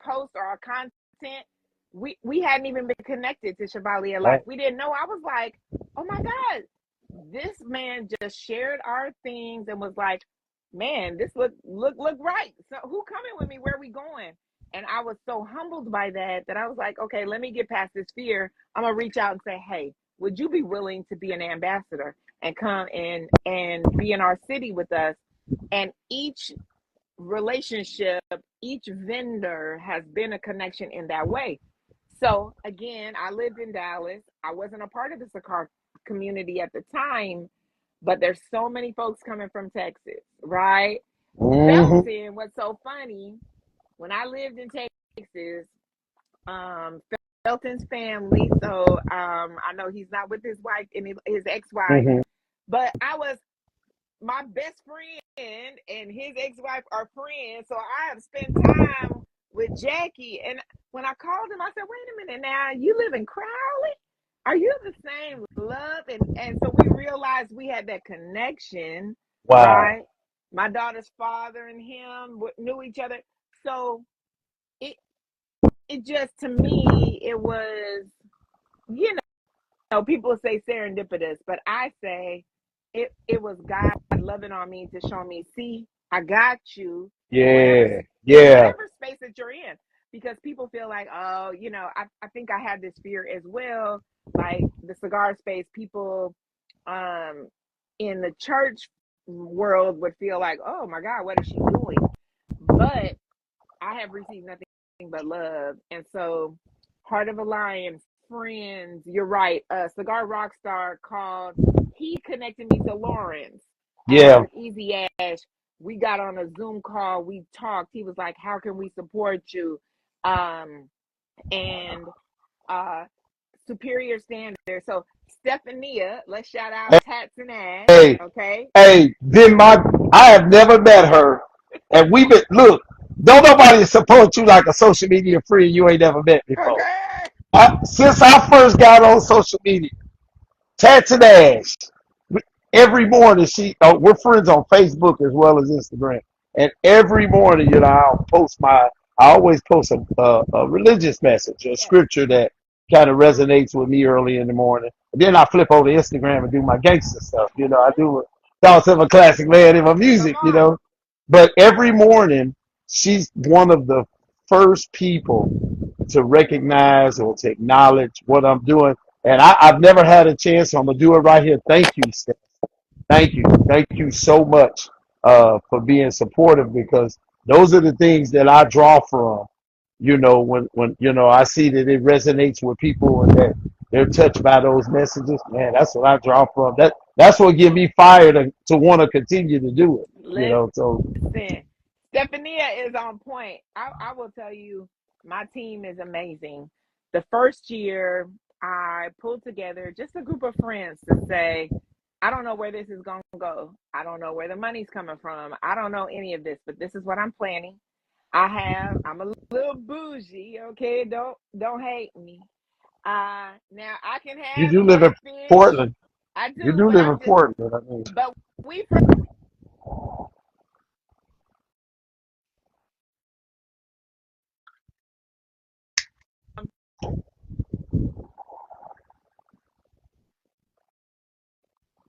post or our content. We hadn't even been connected to Chevalier Life. Right. We didn't know. I was like, oh my God, this man just shared our things and was like, man, this look right. So who coming with me? Where are we going? And I was so humbled by that I was like, okay, let me get past this fear. I'm gonna reach out and say, hey, would you be willing to be an ambassador and come and be in our city with us? And each relationship, each vendor has been a connection in that way. So again, I lived in Dallas. I wasn't a part of the Cigar community at the time, but there's so many folks coming from Texas, right? Mm-hmm. Felton, what's so funny, when I lived in Texas, um, Felton's family, so I know he's not with his wife and his ex-wife, Mm-hmm. but I was my best friend and his ex-wife are friends, so I have spent time with Jackie. And when I called him, I said, wait a minute now, you live in Crowley? Are you the same love? And so we realized we had that connection, Wow. right? My daughter's father and him knew each other. So it it just, to me, it was, you people say serendipitous, but I say it was God loving on me to show me, see, I got you in whatever Yeah. Yeah. space that you're in. Because people feel like, oh, I think I had this fear as well. Like the cigar space, people in the church world would feel like, oh my God, what is she doing? But I have received nothing but love. And so, Heart of a Lion, friends, you're right. Cigar Rockstar called, he connected me to Lawrence Yeah. with Easy Ash. We got on a Zoom call, we talked. He was like, how can we support you? And uh, Superior Standard. So, Stephania, let's shout out Tats and Ash, Hey, okay? hey, I have never met her. And we've been, look, don't nobody support you like a social media friend you ain't never met before. Okay. Since I first got on social media, Tats and Ash, every morning we're friends on Facebook as well as Instagram. And every morning, I always post a religious message, a Yes. scripture that kind of resonates with me early in the morning. And then I flip over to Instagram and do my gangster stuff. I Mm-hmm. do thoughts of a classic man in my Come music. on. But every morning, she's one of the first people to recognize or to acknowledge what I'm doing. And I've never had a chance, so I'm going to do it right here. Thank you, Steph. Thank you. Thank you so much for being supportive because Those are the things that I draw from. When I see that it resonates with people and that they're touched by those messages, man, that's what I draw from. That's what give me fire to want to continue to do it. So Listen, Stephania is on point. I will tell you, my team is amazing. The first year, I pulled together just a group of friends to say, I don't know where this is going to go. I don't know where the money's coming from. I don't know any of this, but this is what I'm planning. I'm a little bougie, okay? Don't hate me. Now I can you have do live in catfish. Portland. I You do, do but live in Portland. I mean, but we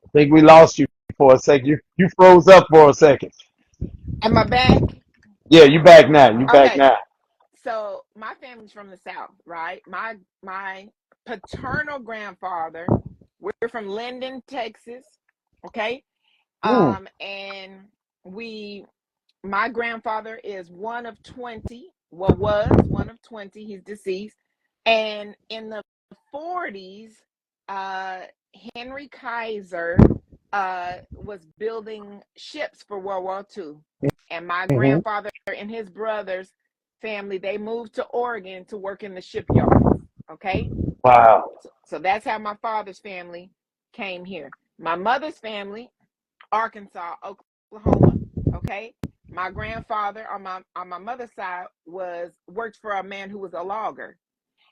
I think we lost you for a second. You froze up for a second. am I back? Yeah, you back now. You back Okay. now. So my family's from the South, right? My paternal grandfather, we're from Linden, Texas. Okay. Mm, And we my grandfather is one of 20, well, was one of 20, he's deceased. And in the 40s, uh, Henry Kaiser was building ships for World War II. And my hmm. grandfather and his brothers' family, they moved to Oregon to work in the shipyards. Okay. Wow. So that's how my father's family came here. My mother's family, Arkansas, Oklahoma. Okay. My grandfather on my mother's side worked for a man who was a logger.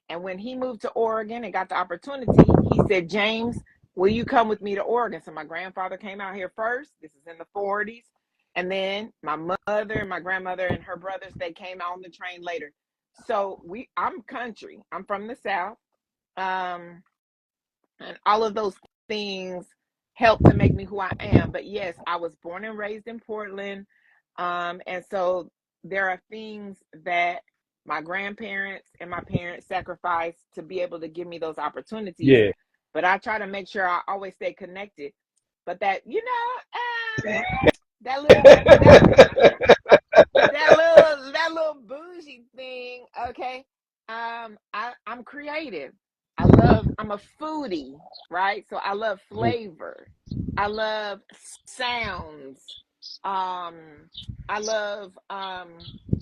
And when he moved to Oregon and got the opportunity, he said, James, will you come with me to Oregon? So my grandfather came out here first. This is in the 40s. And then my mother and my grandmother and her brothers, they came out on the train later. So I'm country. I'm from the South. Um, and all of those things help to make me who I am. But yes, I was born and raised in Portland. And so there are things that my grandparents and my parents sacrificed to be able to give me those opportunities. Yeah. But I try to make sure I always stay connected. But that, that little that little bougie thing, okay. I'm creative. I'm a foodie, right? So I love flavor. I love sounds. um I love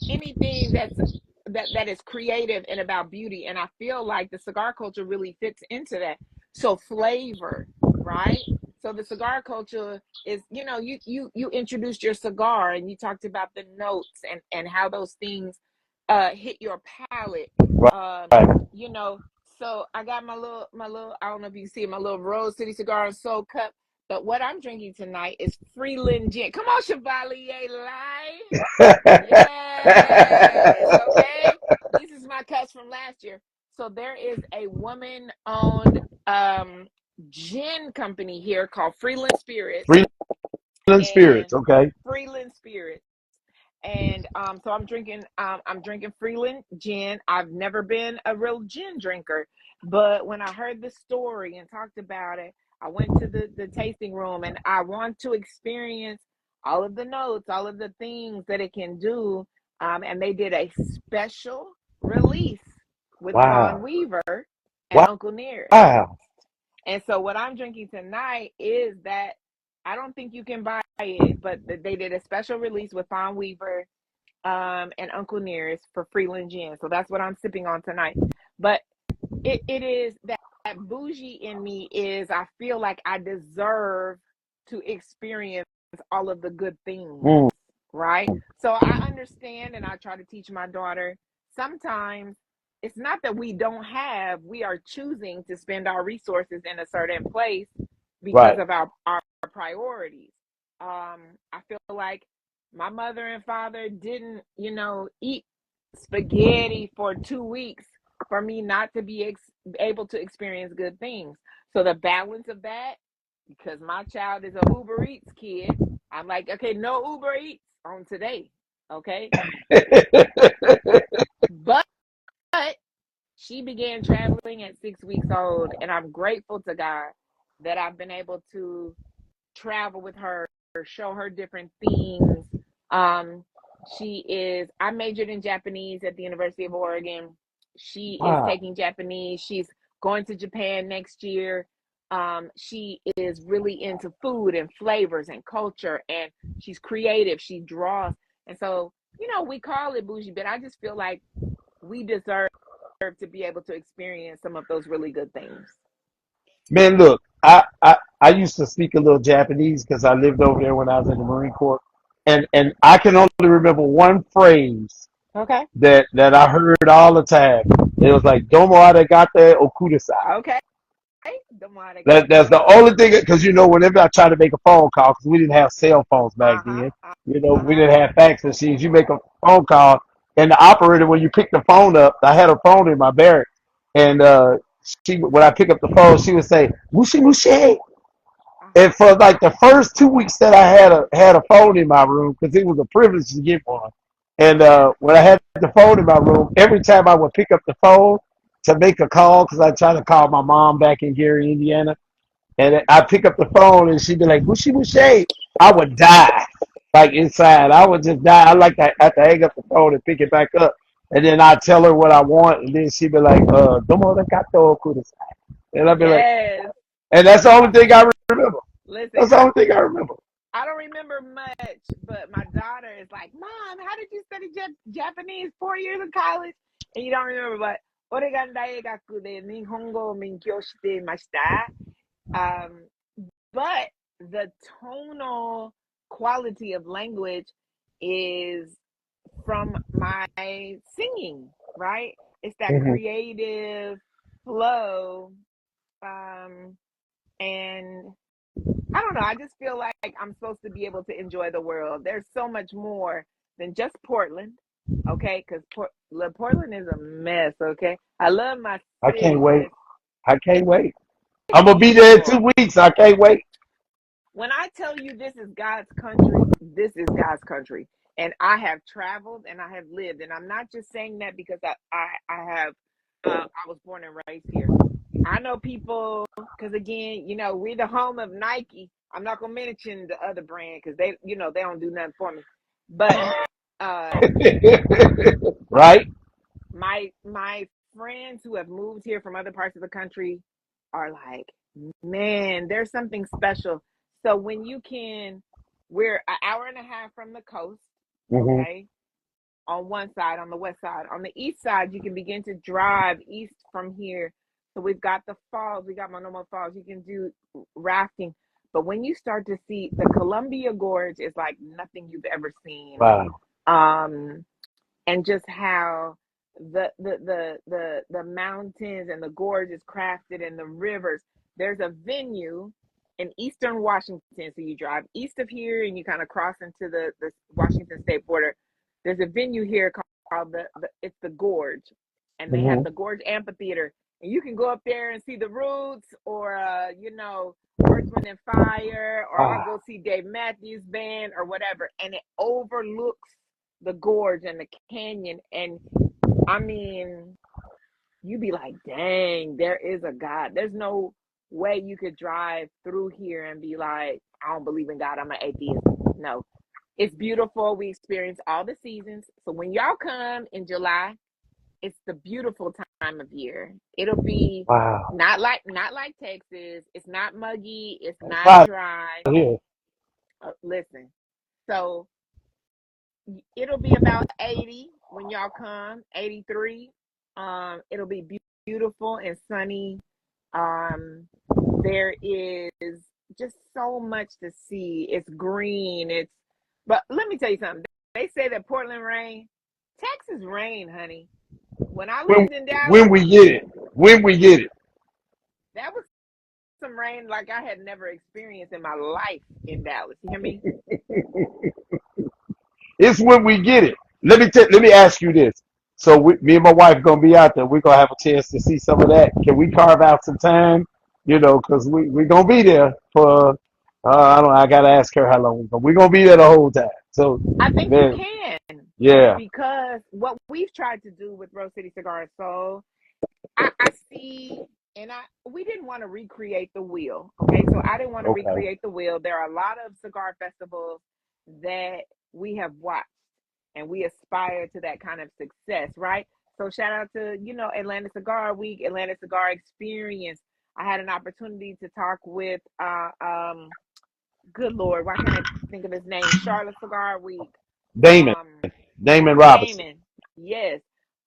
anything that is creative and about beauty, and I feel like the cigar culture really fits into that. So flavor, right? So the cigar culture is, you introduced your cigar and you talked about the notes and how those things hit your palate. um Right. you know so I got my little, I don't know if you see it, my little Rose City Cigar and Soul cup. But what I'm drinking tonight is Freeland gin. Come on, Chevalier Live. Yes, okay. This is my cuts from last year. So there is a woman-owned gin company here called Freeland Spirits, Freeland and spirits. Okay. Freeland Spirits. And so I'm drinking Freeland gin. I've never been a real gin drinker, but when I heard the story and talked about it, I went to the tasting room, and I want to experience all of the notes, all of the things that it can do. And they did a special release with Von Wow. Weaver and Wow. Uncle Nearest. Wow. And so what I'm drinking tonight is that, I don't think you can buy it, but they did a special release with Fawn Weaver and Uncle Nearest for Freeland Gin. So that's what I'm sipping on tonight. But it is that bougie in me is, I feel like I deserve to experience all of the good things, Mm, right? So I understand, and I try to teach my daughter, sometimes it's not that we don't have, we are choosing to spend our resources in a certain place because right. of our priorities. I feel like my mother and father didn't, eat spaghetti for 2 weeks for me not to be able to experience good things. So the balance of that, because my child is a Uber Eats kid, I'm like, okay, no Uber Eats on today, okay? But she began traveling at 6 weeks old, and I'm grateful to God that I've been able to travel with her, show her different things. Um, I majored in Japanese at the University of Oregon. She is Wow. taking Japanese. She's going to Japan next year. She is really into food and flavors and culture, and she's creative. She draws. And so, we call it bougie, but I just feel like we deserve to be able to experience some of those really good things. Man, look, I used to speak a little Japanese because I lived over there when I was in the Marine Corps, and I can only remember one phrase Okay. that I heard all the time. It was like "Domo arigato okudasai." Okay. The one I got That's the only thing because whenever I try to make a phone call because we didn't have cell phones back uh-huh. then, we Uh-huh. didn't have fax machines. You make a phone call, and the operator when you pick the phone up, I had a phone in my barracks, and she when I pick up the phone, she would say "mushi mushi." Uh-huh. And for like the first 2 weeks that I had a phone in my room because it was a privilege to get one. And when I had the phone in my room, every time I would pick up the phone to make a call, because I tried to call my mom back in Gary, Indiana, and I pick up the phone and she'd be like, "Bushy Bushy," I would die like inside. I would just die. I like to have to hang up the phone and pick it back up, and then I tell her what I want, and then she'd be like, "Domo de gato kudasai," and I'd be like, Yes. and that's the only thing I remember. Listen, That's the only thing I remember. I don't remember much, but my daughter is like, "Mom, how did you study Japanese 4 years in college?" And you don't remember, but Oregon Daigaku de Nihongo o Minkyou shite mashita. Um, but the tonal quality of language is from my singing, right? It's that Hmm. creative flow. Um, and I don't know. I just feel like I'm supposed to be able to enjoy the world. There's so much more than just Portland, okay? Because Portland is a mess, okay? I love my I can't city, wait. but I can't wait. it's I'm gonna be there in beautiful. 2 weeks. I can't wait. When I tell you this is God's country, this is God's country. And I have traveled and I have lived. And I'm not just saying that because I was born and raised here. I know people, because again, we're the home of Nike. I'm not gonna mention the other brand because they don't do nothing for me. But uh, Right? my friends who have moved here from other parts of the country are like, man, there's something special. So we're an hour and a half from the coast, Hmm. okay? On one side, on the west side. On the east side, you can begin to drive east from here. So we've got the falls, we got Monomo Falls. You can do rafting. But when you start to see the Columbia Gorge is like nothing you've ever seen. Wow. Um, and just how the mountains and the gorge is crafted and the rivers. There's a venue in eastern Washington. So you drive east of here and you kind of cross into the Washington state border. There's a venue here called it's the Gorge, and they have Hmm. the Gorge Amphitheater, and you can go up there and see the Roots or Earth, Wind and Fire, or I'll Wow. go see Dave Matthews Band or whatever, and it overlooks the gorge and the canyon. And I mean, you be like, dang, there is a God. There's no way you could drive through here and be like, I don't believe in God, I'm an atheist. No, it's beautiful. We experience all the seasons. So when y'all come in July, it's the beautiful time of year. It'll be Wow. not like Texas. It's not muggy. It's It's not hot dry. here. Listen, so it'll be about 80 when y'all come, 83. It'll be beautiful and sunny. There is just so much to see. It's green. But let me tell you something. They say that Portland rain, Texas rain, honey. When I When lived in when Dallas, we get it. When we get it. that was some rain like I had never experienced in my life in Dallas. You hear me? It's when we get it. Let me ask you this. So me and my wife gonna be out there. We're gonna have a chance to see some of that. Can we carve out some time? Because we gonna be there for. I don't. I gotta ask her how long. But we're gonna be there the whole time. So I think you man, can yeah. because what we've tried to do with Rose City Cigar and Soul, I see, and we didn't want to recreate the wheel. Okay, so I didn't want to Okay. recreate the wheel. There are a lot of cigar festivals that we have watched, and we aspire to that kind of success, right? So shout out to, Atlanta Cigar Week, Atlanta Cigar Experience. I had an opportunity to talk with good Lord, why can't I think of his name? Charlotte Cigar Week. Damon. Um Damon Robinson. Damon. Yes.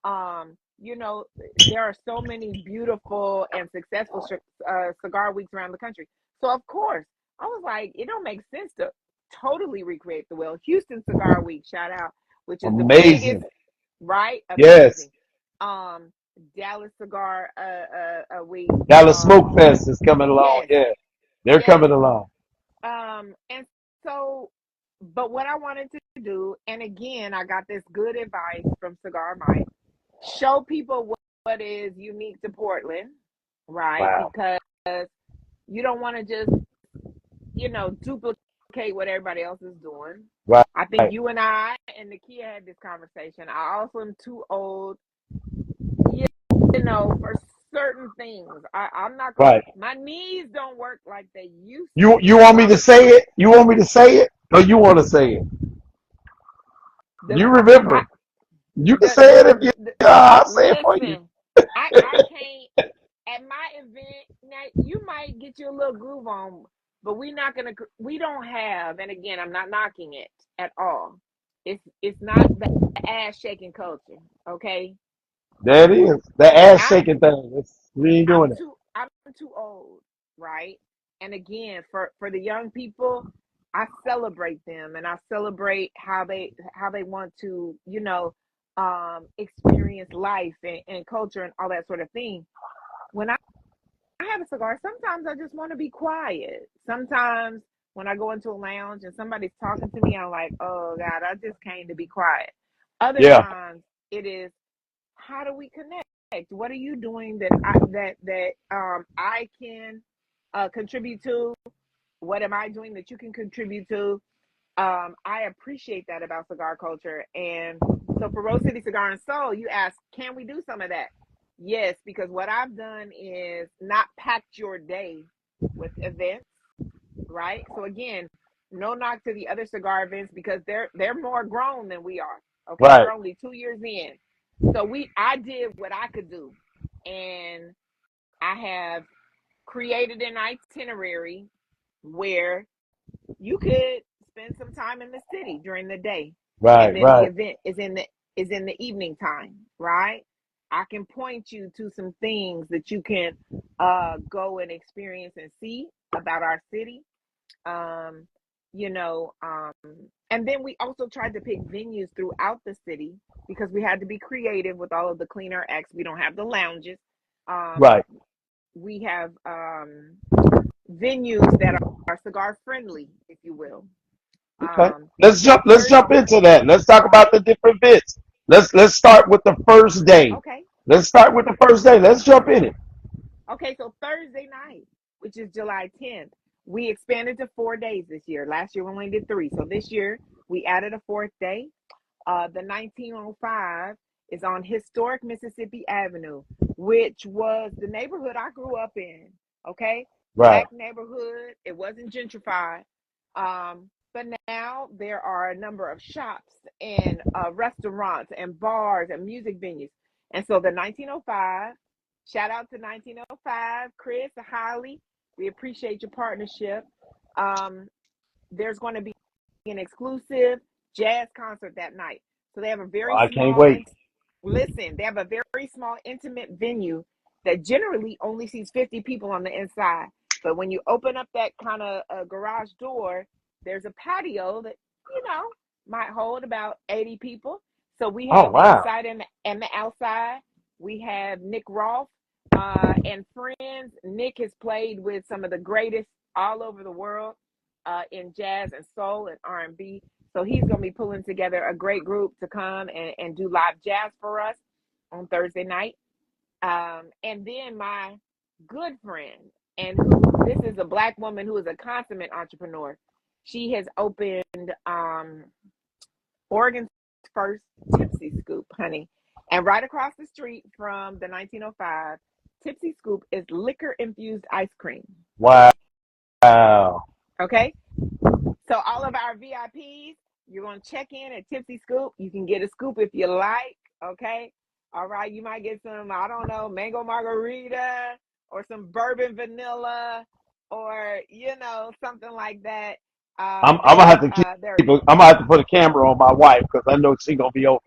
Um, you know, there are so many beautiful and successful cigar weeks around the country. So of course, I was like, it don't make sense to totally recreate the wheel. Houston Cigar Week, shout out, which is the Amazing. biggest, right? Yes. Amazing. Um, Dallas Cigar Week. Dallas Smoke Fest is coming along. Yes, Yeah. They're yes. coming along. And so, but what I wanted to do, and again, I got this good advice from Cigar Mike, show people what is unique to Portland, right? Wow. Because you don't want to just, duplicate what everybody else is doing. Right. I think you and I and Nakia had this conversation. I also am too old, for certain things. I'm not going to, Right. my knees don't work like they used You to. want So me I'm to say it? You want me to say it? Or you want to say it? the, You I, remember. You can the, say it if you the, I'll say it for you. listen, I can't at my event now. You might get you a little groove on, but we don't have, and again, I'm not knocking it at all. It's not the ass shaking culture, okay? There it is. The ass I'm shaking thing. We ain't doing it. I'm too old, right? And again, for the young people, I celebrate them, and I celebrate how they want to, experience life and culture and all that sort of thing. When I have a cigar, sometimes I just want to be quiet. Sometimes when I go into a lounge and somebody's talking to me, I'm like, oh God, I just came to be quiet. Other Yeah. times it is, how do we connect? What are you doing that I can contribute to? What am I doing that you can contribute to? I appreciate that about cigar culture. And so for Rose City Cigar and Soul, you ask, can we do some of that? Yes, because what I've done is not packed your day with events, right? So again, no knock to the other cigar events because they're more grown than we are. Okay, Right. we're only 2 years in. So I did what I could do. And I have created an itinerary where you could spend some time in the city during the day, and Right. then the Right. event is in the evening time, right? I can point you to some things that you can go and experience and see about our city. um you know um and then we also tried to pick venues throughout the city because we had to be creative with all of the clean air acts. We don't have the lounges. um Right. we have venues that are cigar friendly, if you will. Okay. um Let's Thursday. jump into that. Let's talk about the different bits. Let's start with the first day. Okay. Let's start with the first day. Let's jump in it. Okay, so Thursday night, which is July 10th, we expanded to 4 days this year. Last year we only did three, so this year we added a fourth day. The 1905 is on historic Mississippi Avenue, which was the neighborhood I grew up in. Okay, Right. black neighborhood. It wasn't gentrified, but now there are a number of shops and restaurants and bars and music venues. And so the 1905. Shout out to 1905, Chris, Holly. We appreciate your partnership. Um, there's going to be an exclusive jazz concert that night. So they have a very I can't small, wait. listen, they have a very small, intimate venue that generally only seats 50 people on the inside. But when you open up that kind of garage door, there's a patio that, might hold about 80 people. So we Oh have the wow. inside and the outside. We have Nick Rolfe and friends. Nick has played with some of the greatest all over the world in jazz and soul and R&B. So he's going to be pulling together a great group to come and do live jazz for us on Thursday night. And then my good friend, and this is a black woman who is a consummate entrepreneur. She has opened Oregon's first Tipsy Scoop, honey. And right across the street from the 1905, Tipsy Scoop is liquor infused ice cream. Wow. Okay. So all of our VIPs, You're going to check in at Tipsy Scoop. You can get a scoop if you like. Okay. All right. You might get some, I don't know, mango margarita or some bourbon vanilla or, something like that. I'm gonna have to They're I'm gonna have to put a camera on my wife because I know she gonna be over.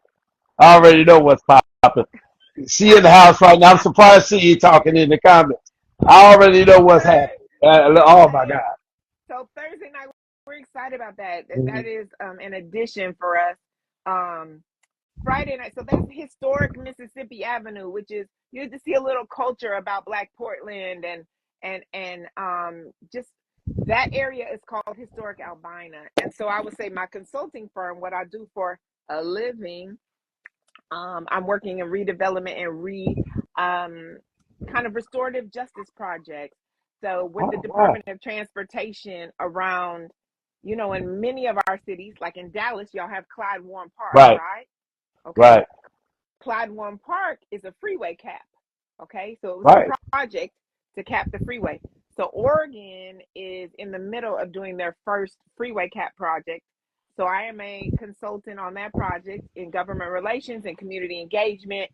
I already know what's popping. She in the house right now. I'm surprised she ain't talking in the comments. I already know what's happening. Oh my okay. God. So Thursday night, we're excited about that. That Mhm. is an addition for us. Um, Friday night, so that's historic Mississippi Avenue, which is you get to see a little culture about Black Portland and just that area is called Historic Albina. And so I would say my consulting firm, what I do for a living, I'm working in redevelopment and kind of restorative justice projects. So with the Oh wow. Department of Transportation around, in many of our cities, like in Dallas, y'all have Clyde Warren Park, Right. right? Okay. Right. Clyde Warren Park is a freeway cap. Okay. So it was Right. a project to cap the freeway. So Oregon is in the middle of doing their first freeway cap project. So I am a consultant on that project in government relations and community engagement.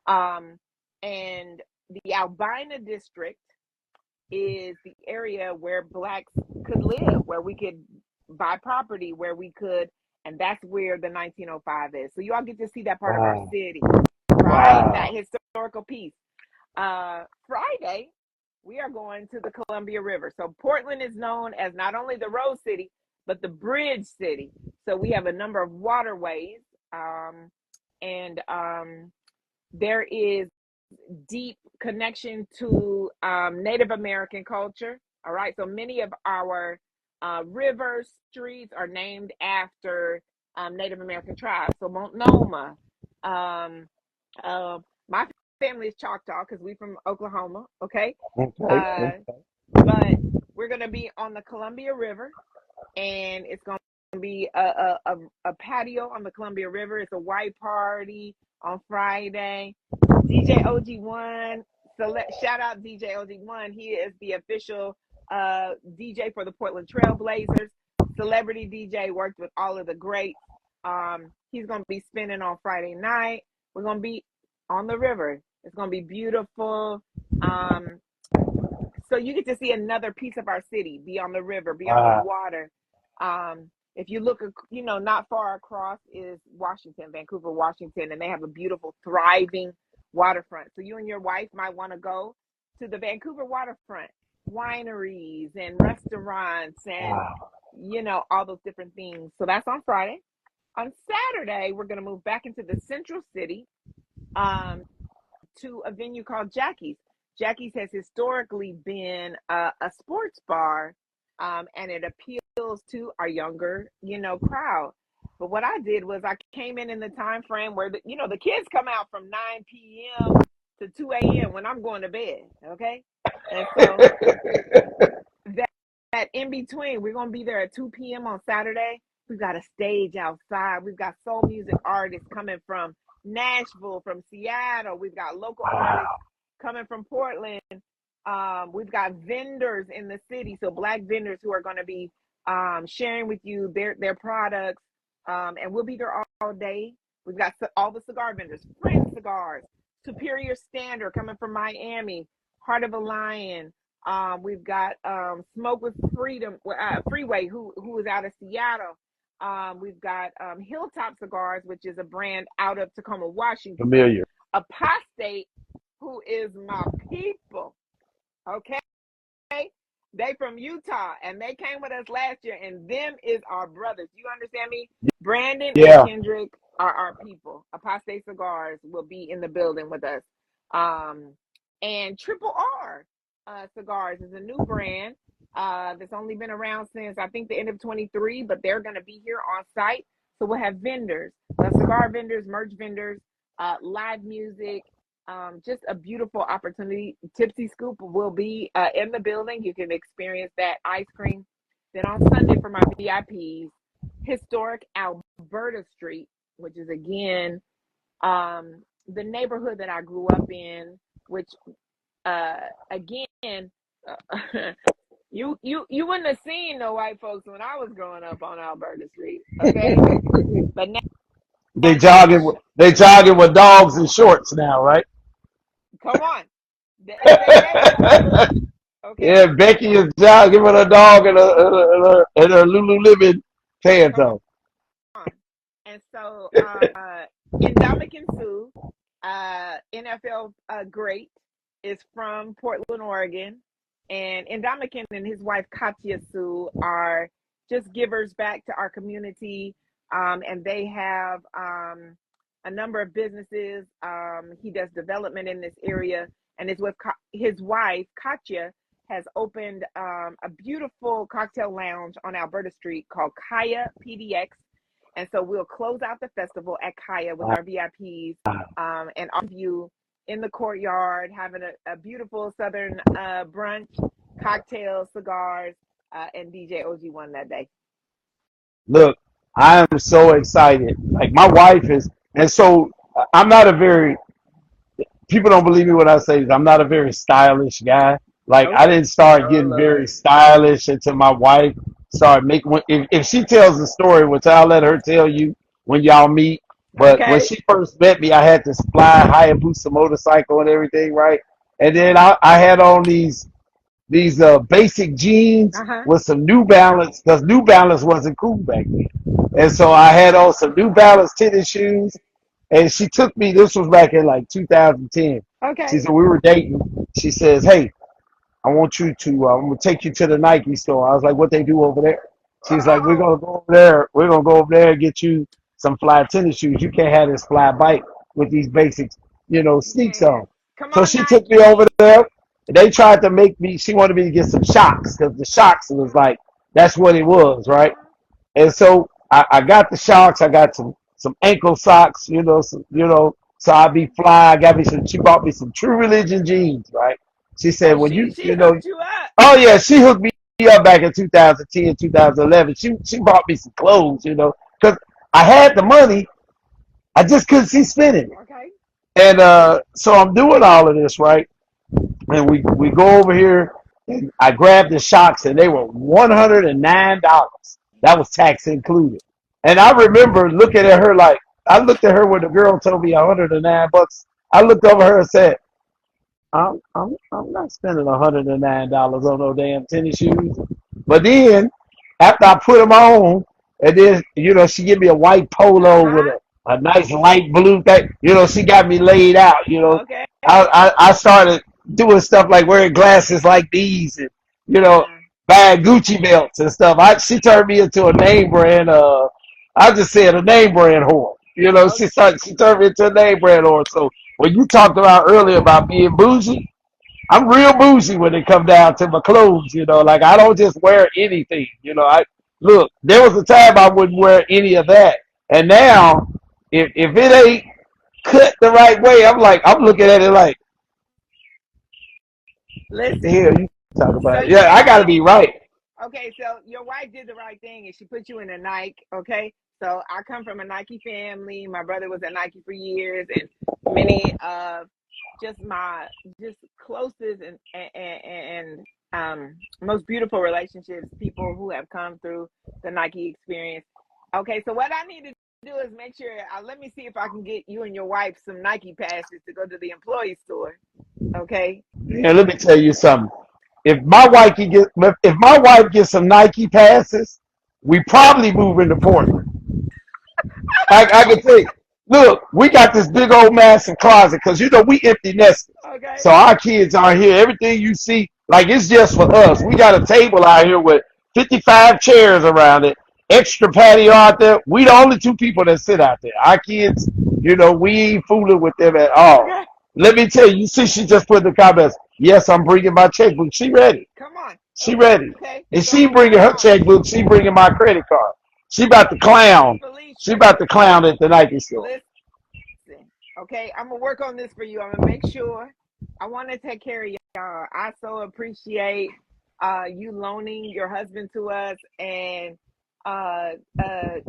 Um, and the Albina district is the area where Blacks could live, where we could buy property, where we could, and that's where the 1905 is. So you all get to see that part of our Wow. city, right? That Wow. historical piece. Friday, we are going to the Columbia River. So Portland is known as not only the road city, but the bridge city. So we have a number of waterways, and there is deep connection to Native American culture. All right, so many of our rivers, streets are named after Native American tribes. So Multnomah, um, my family is Choctaw because we from Oklahoma. Okay, Okay. uh, Okay. but we're gonna be on the Columbia River, and it's gonna be a patio on the Columbia River. It's a white party on Friday. DJ OG1, shout out DJ OG1. He is the official DJ for the Portland Trailblazers. Celebrity DJ, worked with all of the greats. He's gonna be spinning on Friday night. We're gonna be on the river. It's gonna be beautiful. Um, so you get to see another piece of our city, be on the river, be on the Wow. water. If you look, not far across is Washington, Vancouver, Washington, and they have a beautiful, thriving waterfront. So you and your wife might want to go to the Vancouver waterfront, wineries and restaurants and, Wow. all those different things. So that's on Friday. On Saturday, we're going to move back into the central city. To a venue called Jackie's. Jackie's has historically been a sports bar, and it appeals to our younger, crowd. But what I did was I came in the time frame where the kids come out from 9 p.m. to 2 a.m. when I'm going to bed. Okay, and so that in between, we're gonna be there at 2 p.m. on Saturday. We've got a stage outside. We've got soul music artists coming from Nashville, from Seattle. We've got local artists Wow. coming from Portland. We've got vendors in the city, so Black vendors who are going to be sharing with you their products, and we'll be there all day. We've got all the cigar vendors, Friend Cigars, Superior Standard coming from Miami, Heart of a Lion. We've got Smoke with Freedom, Freeway, who is out of Seattle. We've got Hilltop Cigars, which is a brand out of Tacoma, Washington. Familiar. Apostate, who is my people. Okay, they from Utah, and they came with us last year, and them is our brothers. You understand me? Brandon and Yeah. Kendrick are our people. Apostate Cigars will be in the building with us. And Triple R Cigars is a new brand that's only been around since I think the end of 23, but they're going to be here on site. So we'll have vendors, cigar vendors, merch vendors, live music, just a beautiful opportunity. Tipsy Scoop will be in the building. You can experience that ice cream. Then on Sunday for my VIPs, historic Alberta Street, which is again the neighborhood that I grew up in, which again, You wouldn't have seen no white folks when I was growing up on Alberta Street, okay? But now They jogging with dogs and shorts now, right? come on. As they ready for it, Yeah, okay? Becky is jogging with a dog and her Lululemon pants Come on. on. And so Indomitian Sue, NFL great, is from Portland, Oregon. And Indomitian and his wife Katya Sue are just givers back to our community. And they have a number of businesses. He does development in this area, and his wife Katya has opened a beautiful cocktail lounge on Alberta Street called Kaya PDX. And so we'll close out the festival at Kaya with our VIPs and our view in the courtyard, having a beautiful Southern brunch, cocktails, cigars, and DJ OG1 that day. Look, I am so excited. Like my wife is, and so I'm not a very people don't believe me when I say this. I'm not a very stylish guy. Like I Okay. didn't start Oh, getting very Lord. stylish until my wife started making. If she tells the story, which I'll let her tell you when y'all meet. But when Okay. she first met me, I had this fly Hayabusa motorcycle and everything, right? And then I had on these basic jeans Uh-huh. with some New Balance because New Balance wasn't cool back then. And so I had on some New Balance tennis shoes. And she took me, this was back in like 2010. She Okay. said, we were dating. She says, hey, I want you to, I'm going to take you to the Nike store. I was like, what they do over there? She's like, we're Oh, going to go over there. We're going to go over there and get you some fly tennis shoes. You can't have this fly bike with these basic, sneaks yes. on. Come So on, she took me over Nike. there. They tried to make me, she wanted me to get some shocks because the shocks was like, that's what it was, right? Uh-huh. And so I got the shocks. I got some ankle socks, so I be fly. I got me some. She bought me some True Religion jeans, right? She said, Oh, when she hooked you up. oh yeah, she hooked me up back in 2010, 2011. She bought me some clothes, because I had the money. I just couldn't see spending it. Okay. And so I'm doing all of this, right? And we go over here and I grabbed the shocks and they were $109. That was tax included. And I remember looking at her like I looked at her when the girl told me $109. I looked over her and said, I'm not spending $109 on no damn tennis shoes. But then after I put them on, and then she gave me a white polo with Uh-huh. a nice light blue thing. She got me laid out. Okay. I started doing stuff like wearing glasses like these, and you know Uh, buying Gucci belts and stuff. She turned me into a name brand. I just said a name brand whore. okay. She turned me into a name brand whore. So when you talked about earlier about being bougie, I'm real bougie when it come down to my clothes. Like I don't just wear anything. I look. There was a time I wouldn't wear any of that, and now if it ain't cut the right way, I'm looking at it like, what the Listen. hell you talking So about? your Yeah, I gotta wife, be right. okay, so your wife did the right thing and she put you in a Nike, okay? So I come from a Nike family. My brother was at Nike for years, and many of just my just closest and most beautiful relationships, people who have come through the Nike experience. Okay, so what I need to do is make sure, let me see if I can get you and your wife some Nike passes to go to the employee store. Okay. And let me tell you something. If my wife gets some Nike passes, we probably move into Portland. I can tell you, look, we got this big old massive closet because we empty nesters. Okay. So our kids are here. Everything you see, like it's just for us. We got a table out here with 55 chairs around it, extra patio out there. We the only two people that sit out there. Our kids, we ain't fooling with them at all. Okay. Let me tell you, see, she just put in the comments, yes, I'm bringing my checkbook. She ready. Come on. She ready. Okay. And So she bringing hold her on. checkbook. She bringing my credit card. She about to clown. She Felicia, about to clown at the Nike store. listen. Okay. I'm going to work on this for you. I'm going to make sure. I want to take care of y'all. I so appreciate you loaning your husband to us and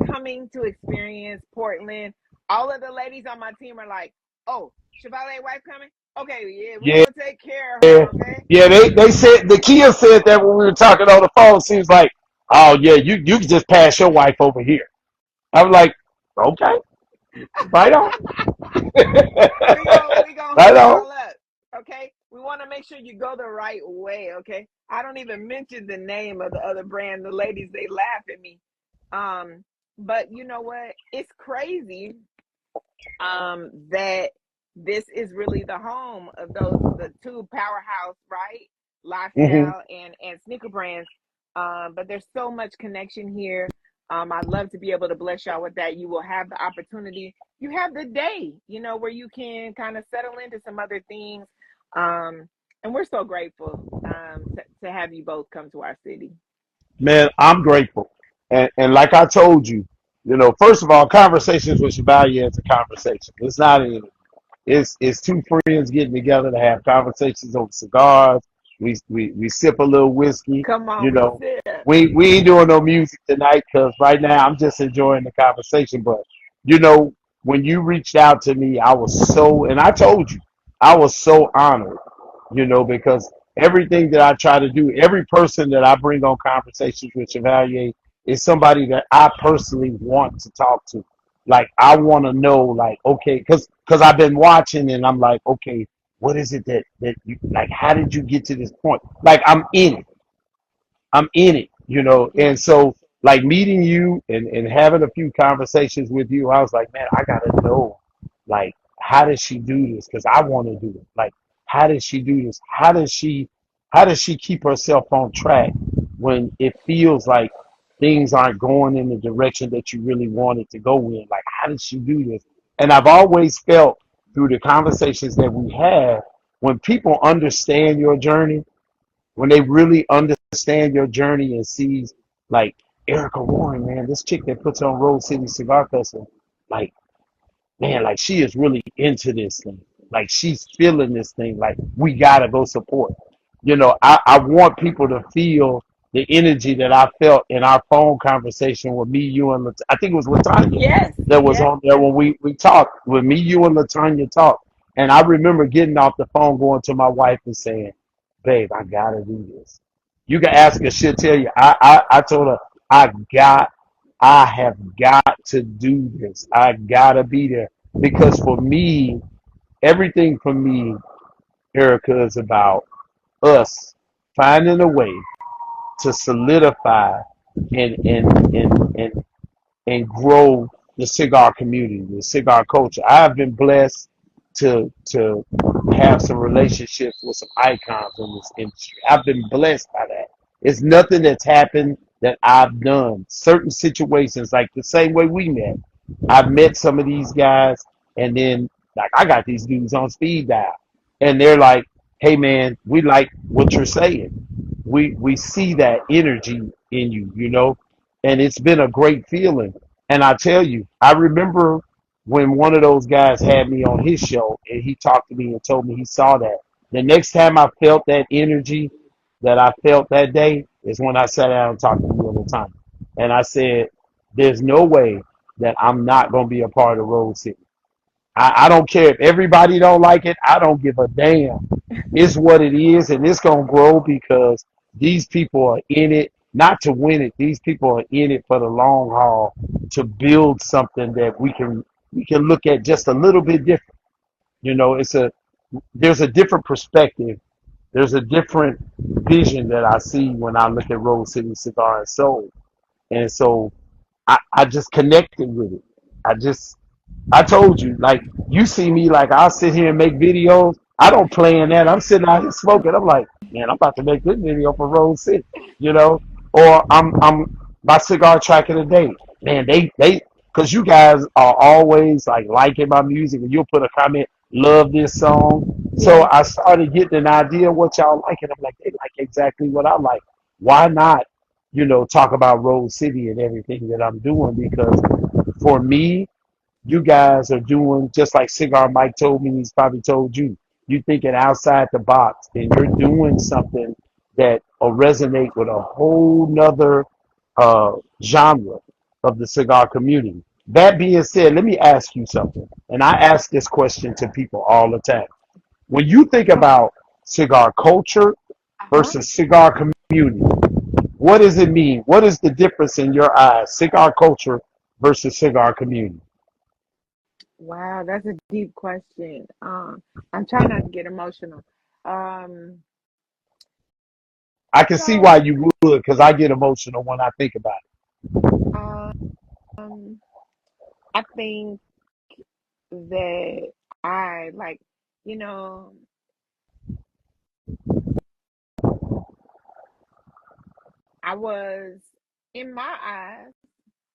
coming to experience Portland. All of the ladies on my team are like, oh, Chevalier wife coming? Okay, yeah, we Yeah, gonna take care of her. Okay. yeah. They said the Kia said that when we were talking on the phone. She was like, "Oh yeah, you can just pass your wife over here." I was like, "Okay, right on, We gonna right hook on." y'all up. Okay. We want to make sure you go the right way. Okay. I don't even mention the name of the other brand. The ladies, they laugh at me. Um, but you know what? It's crazy that this is really the home of the two powerhouse, right? Hmm. Lifestyle and sneaker brands. But there's so much connection here. I'd love to be able to bless y'all with that. You will have the opportunity. You have the day, where you can kind of settle into some other things. Um, and we're so grateful to have you both come to our city. Man, I'm grateful, and like I told you, first of all, conversations with Chevalier is a conversation. It's not any. It's two friends getting together to have conversations over cigars. We sip a little whiskey. Come on, You we know, said. we ain't doing no music tonight because right now I'm just enjoying the conversation. But you know, when you reached out to me, I was so, and I told you, I was so honored. Because everything that I try to do, every person that I bring on conversations with Chevalier is somebody that I personally want to talk to. Like I want to know, like, okay, because I've been watching and I'm like, okay, what is it that you like? How did you get to this point? Like I'm in it. Yeah. And so like meeting you and having a few conversations with you, I was like, man, I gotta know, like, how does she do this? Because I want to do it. Like, how does she do this? How does she keep herself on track when it feels like things aren't going in the direction that you really want it to go in? Like, how does she do this? And I've always felt through the conversations that we have, when people understand your journey, when they really understand your journey and sees like Ericka Warren, man, this chick that puts on Road City Cigar Festival, like, man, like she is really into this thing. Like she's feeling this thing. Like we gotta go support. I want people to feel the energy that I felt in our phone conversation with me, you, and I think it was Latanya Yes. that was Yes. on there when we talked. When me, you, and Latanya talked. And I remember getting off the phone, going to my wife and saying, babe, I gotta do this. You can ask her, she'll tell you. I told her, I got I have got to do this. I gotta be there. Because for me, everything for me, Erica, is about us finding a way to solidify and and grow the cigar community, the cigar culture. I have been blessed to have some relationships with some icons in this industry. I've been blessed by that. It's nothing that's happened that I've done. Certain situations, like the same way we met, I've met some of these guys, and then like I got these dudes on speed dial, and they're like, "Hey man, we like what you're saying. We see that energy in you, and it's been a great feeling." And I tell you, I remember when one of those guys had me on his show and he talked to me and told me he saw that. The next time I felt that energy that I felt that day is when I sat down and talked to you all the time. And I said, there's no way that I'm not going to be a part of Road City. I don't care if everybody don't like it. I don't give a damn. It's what it is, and it's gonna grow because these people are in it not to win it. These people are in it for the long haul to build something that we can look at just a little bit different. There's a different perspective. There's a different vision that I see when I look at Road City Cigar and Soul, and so I just connected with it. I told you, like, you see me, like, I'll sit here and make videos. I don't plan that. I'm sitting out here smoking. I'm like, man, I'm about to make this video for Road City, you know? Or I'm my cigar track of the day. Man, because you guys are always, like, liking my music, and you'll put a comment, love this song. So Yes. I started getting an idea of what y'all like, and I'm like, they like exactly what I like. Why not, talk about Road City and everything that I'm doing? Because for me, you guys are doing just like Cigar Mike told me, he's probably told you. You thinking outside the box, and you're doing something that will resonate with a whole nother genre of the cigar community. That being said, let me ask you something. And I ask this question to people all the time. When you think about cigar culture Uh-huh. versus cigar community, what does it mean? What is the difference in your eyes? Cigar culture versus cigar community. Wow, that's a deep question. I'm trying not to get emotional. Um, I can see why so, you would, because I get emotional when I think about um, I think that I like, you know, I was in my eyes,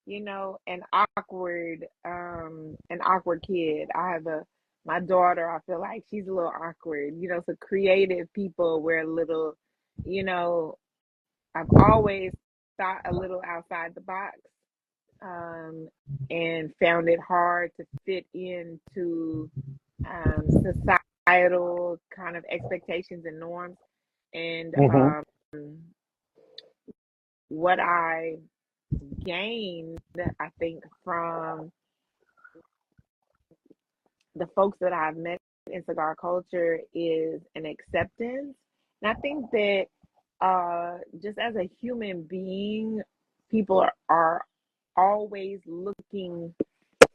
an awkward kid. I have my daughter, I feel like she's a little awkward. So creative people were a little, you know, I've always thought a little outside the box, um, and found it hard to fit into societal kind of expectations and norms. And it. Hmm. what I gained, I think, from the folks that I've met in cigar culture is an acceptance. And I think that just as a human being, people are always looking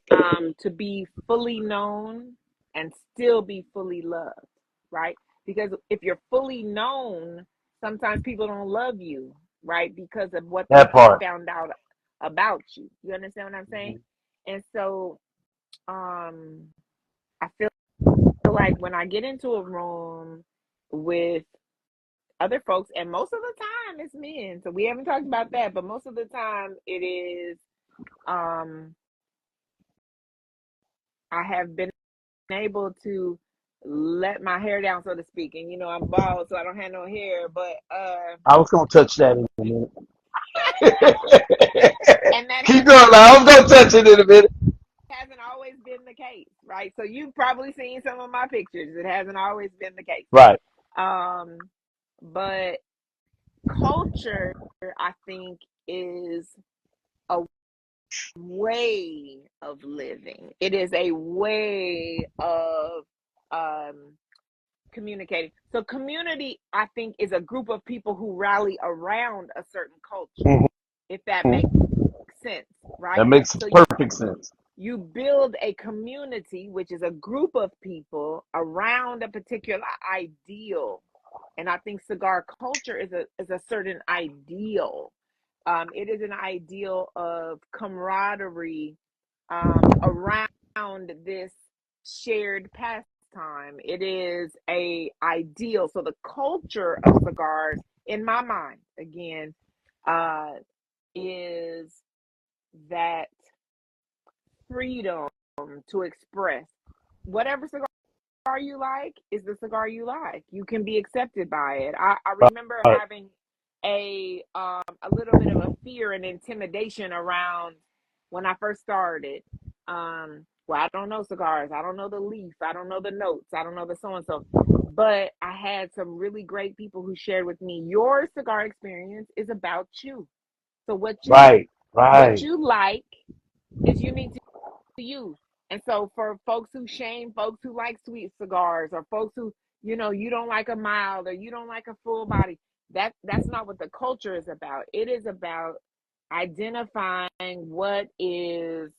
to be fully known and still be fully loved, right? Because if you're fully known, sometimes people don't love you, right? Because of what they That just part. found out about you. You understand what I'm saying? And so um, I feel like when I get into a room with other folks, and most of the time it's men, so we haven't talked about that, but most of the time it is, um, I have been able to let my hair down, so to speak. And I'm bald, so I don't have no hair, but I was gonna touch that in a minute. and that Keep going. I was gonna touch it in a minute. hasn't always been the case, right? So you've probably seen some of my pictures. It hasn't always been the case. Right. Um, but culture, I think, is a way of living. It is a way of um communicating. So community, I think, is a group of people who rally around a certain culture, Hmm. if that makes sense, That right? makes So perfect sense. you build a community, which is a group of people around a particular ideal. And I think cigar culture is a certain ideal. It is an ideal of camaraderie around this shared pastime. It is a ideal. So the culture of cigars, in my mind, again, uh, is that freedom to express whatever cigar you like is the cigar you like. You can be accepted by it. I remember Right. having a little bit of a fear and intimidation around when I first started. Well, I don't know cigars. I don't know the leaf. I don't know the notes. I don't know the so and so. But I had some really great people who shared with me, your cigar experience is about you. So Right. what Right. you like is unique to you. And so for folks who shame folks who like sweet cigars, or folks who, you don't like a mild, or you don't like a full body, that's not what the culture is about. It is about identifying what is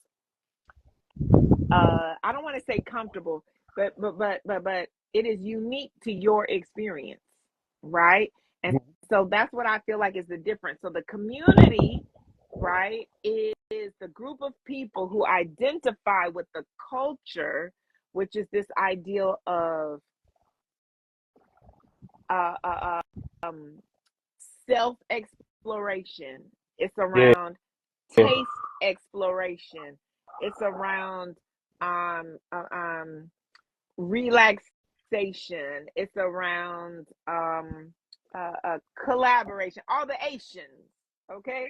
I don't want to say comfortable, but it is unique to your experience, right? And so that's what I feel like is the difference. So the community, right, is the group of people who identify with the culture, which is this ideal of uh, uh, um, self exploration. It's Yeah. around taste exploration. It's around um, uh, um, relaxation. It's around collaboration. All the Asians, okay?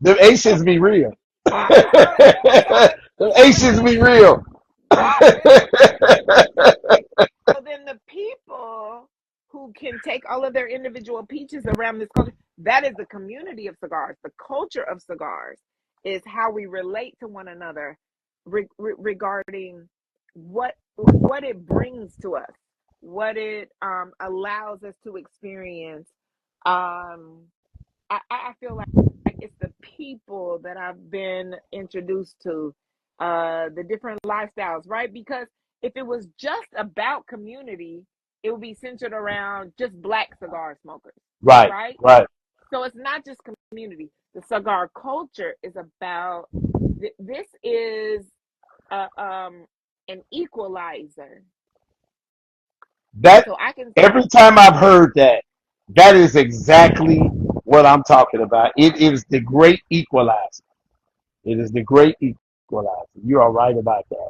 Them Asians be real. And so the Them so then Asians be real. they really so then the people who can take all of their individual peaches around this culture, that is the community of cigars. The culture of cigars is how we relate to one another regarding what what it brings to us, what it allows us to experience. Um, I feel like it's the people that I've been introduced to, the different lifestyles, right? Because if it was just about community, it would be centered around just black cigar smokers, Right, right? right. So it's not just community. The cigar culture is about this is a, an equalizer. That So I can every time I've heard that, that is exactly what I'm talking about. It is the great equalizer. It is the great equalizer. You are right about that.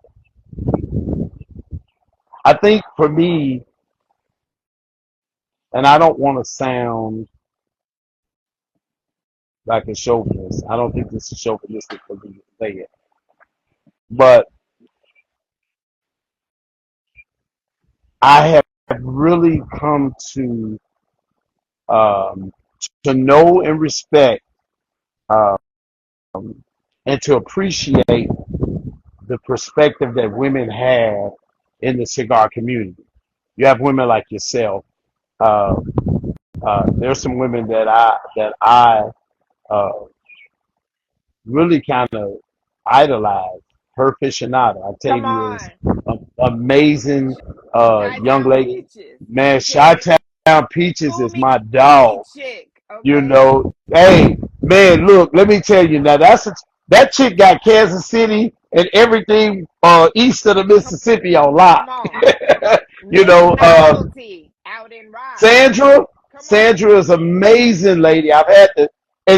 I think for me, and I don't want to sound like a chauvinist. I don't think this is chauvinistic for me to say it, but I have really come um, to know and respect um, and to appreciate the perspective that women have in the cigar community. You have women like yourself. Uh, there's some women that I uh, really kind of idolize. Her aficionado, I tell come you, is on, an amazing young Chi-Town lady. Peaches. Man, Okay, Chi-Town Peaches is Fumi my dog. chick. You Okay, know, hey, man, look, let me tell you now. That chick got Kansas City and everything east of the Mississippi on lock. come on, You Miss know, Novelty out in Rye. Sandra, Come on, Sandra is amazing lady. I've had to,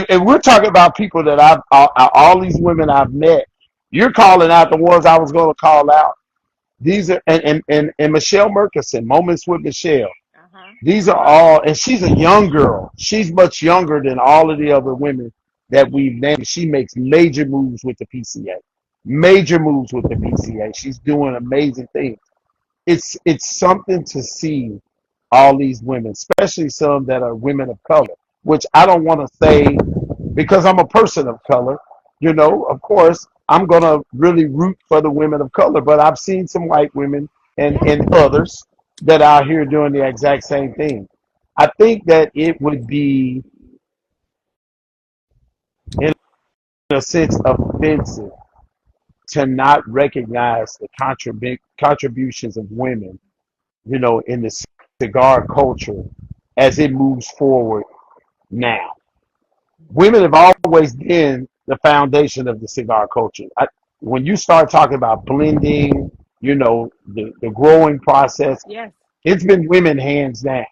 and we're talking about people that all these women I've met. You're calling out the ones I was going to call out. These are and Michelle Murkison, Moments with Michelle. uh huh, These uh are huh. all, and she's a young girl. She's much younger than all of the other women that we've named. She makes major moves with the PCA, major moves with the PCA. She's doing amazing things. It's something to see all these women, especially some that are women of color, which I don't want to say because I'm a person of color. You know, of course, I'm gonna really root for the women of color, but I've seen some white women Yeah, and others that are out here doing the exact same thing. I think that it would be, in a sense, offensive to not recognize the contributions of women, you know, in the cigar culture as it moves forward now. Women have always been the foundation of the cigar culture. When you start talking about blending, you know, the growing process, yes, it's been women hands down.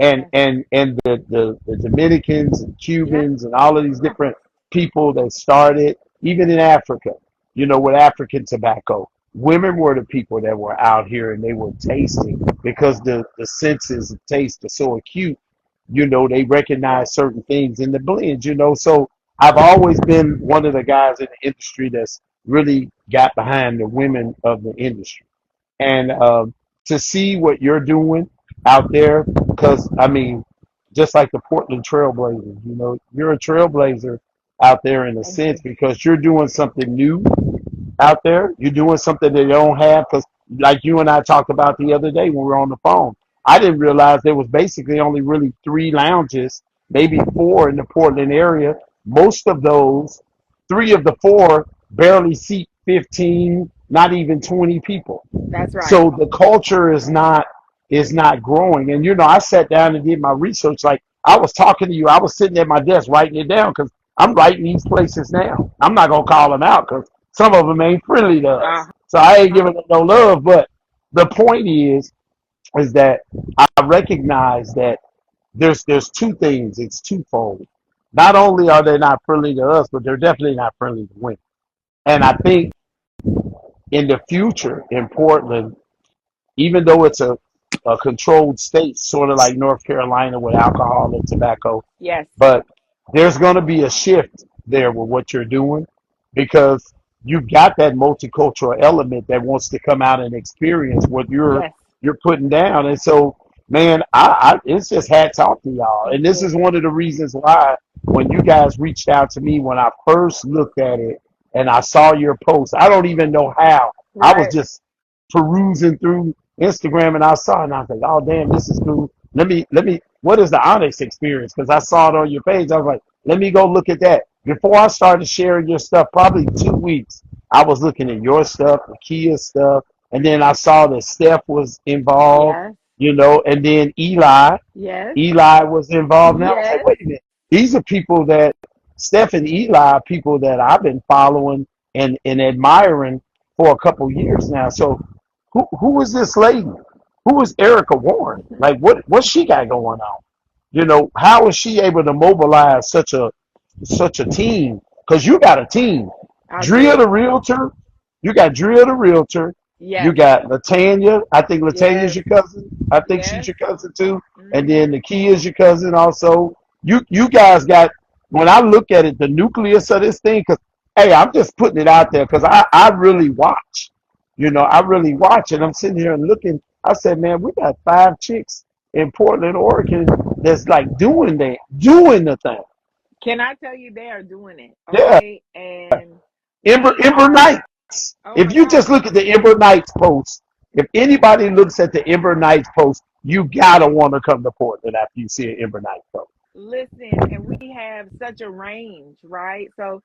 yes, And the Dominicans and yeah, Cubans and all of these yeah. different people that started, even in Africa, you know, with African tobacco, women were the people that were out here and they were tasting because the senses of taste are so acute. You know, they recognize certain things in the blends. You know, so I've always been one of the guys in the industry that's really got behind the women of the industry and to see what you're doing out there, because I mean, just like the Portland Trailblazers, you know, you're a trailblazer out there in a Thank sense you. because you're doing something new out there. You're doing something they don't have because, like you and I talked about the other day when we were on the phone, I didn't realize there was basically only really 3 lounges, maybe 4 in the Portland area. Most of those, 3 of the 4 barely seat 15, not even 20 people. That's right. So the culture is not growing. And you know, I sat down and did my research. Like I was talking to you, I was sitting at my desk writing it down because I'm writing these places down. I'm not gonna call them out because some of them ain't friendly to Uh us. So I ain't huh. giving them no love. But the point is that I recognize that there's 2 things. It's twofold. Not only are they not friendly to us, but they're definitely not friendly to women. And I think in the future in Portland, even though it's a controlled state, sort of like North Carolina with alcohol and tobacco, Yes, but there's going to be a shift there with what you're doing because you've got that multicultural element that wants to come out and experience what you're yes. you're putting down. And so, man, it's just hats off to y'all. Thank And this you. is one of the reasons why when you guys reached out to me when I first looked at it and I saw your post, I don't even know how. I was Right. just perusing through Instagram and I saw it and I was like, oh damn, this is cool. Let me what is the Onyx experience? Because I saw it on your page. I was like, let me go look at that. Before I started sharing your stuff, probably 2 weeks, I was looking at your stuff, Kia's stuff, and then I saw that Steph was involved, Yes. and then Eli. Yes. Eli was involved. Now I was like, Yes. wait a minute. These are people that Steph and Eli are people that I've been following and admiring for a couple years now. So who is this lady? Who is Ericka Warren? Like what she got going on? How is she able to mobilize such a team? Because you got a team. I Drea do. the realtor, you got Drea the realtor, you Yes. got Latanya. I think Latanya's Yes. your cousin. I think she's Yes. your cousin too. And Mhm. then the key is your cousin also. You guys got, when I look at it, the nucleus of this thing, because hey, I'm just putting it out there because I really watch. I really watch and I'm sitting here and looking. I said, man, we got 5 chicks in Portland, Oregon that's like doing the thing. Can I tell you they are doing it? Yeah. Okay. And Ember we Ember are, Knights. oh If my you just God. look at the Ember Knights post, if anybody looks at the Ember Knights post, you gotta want to come to Portland after you see an Ember Knights post. Listen, and we have such a range, right? So,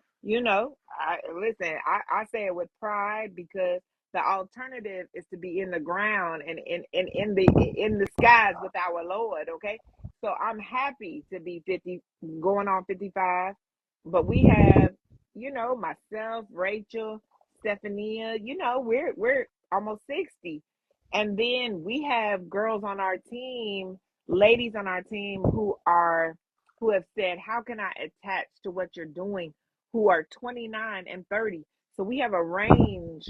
I say it with pride because the alternative is to be in the ground and in the skies with our Lord, okay? So I'm happy to be 50 going on 55, but we have, myself, Rachel, Stephania, we're almost 60. And then we have girls on our team, ladies on our team who have said, how can I attach to what you're doing, who are 29 and 30. So we have a range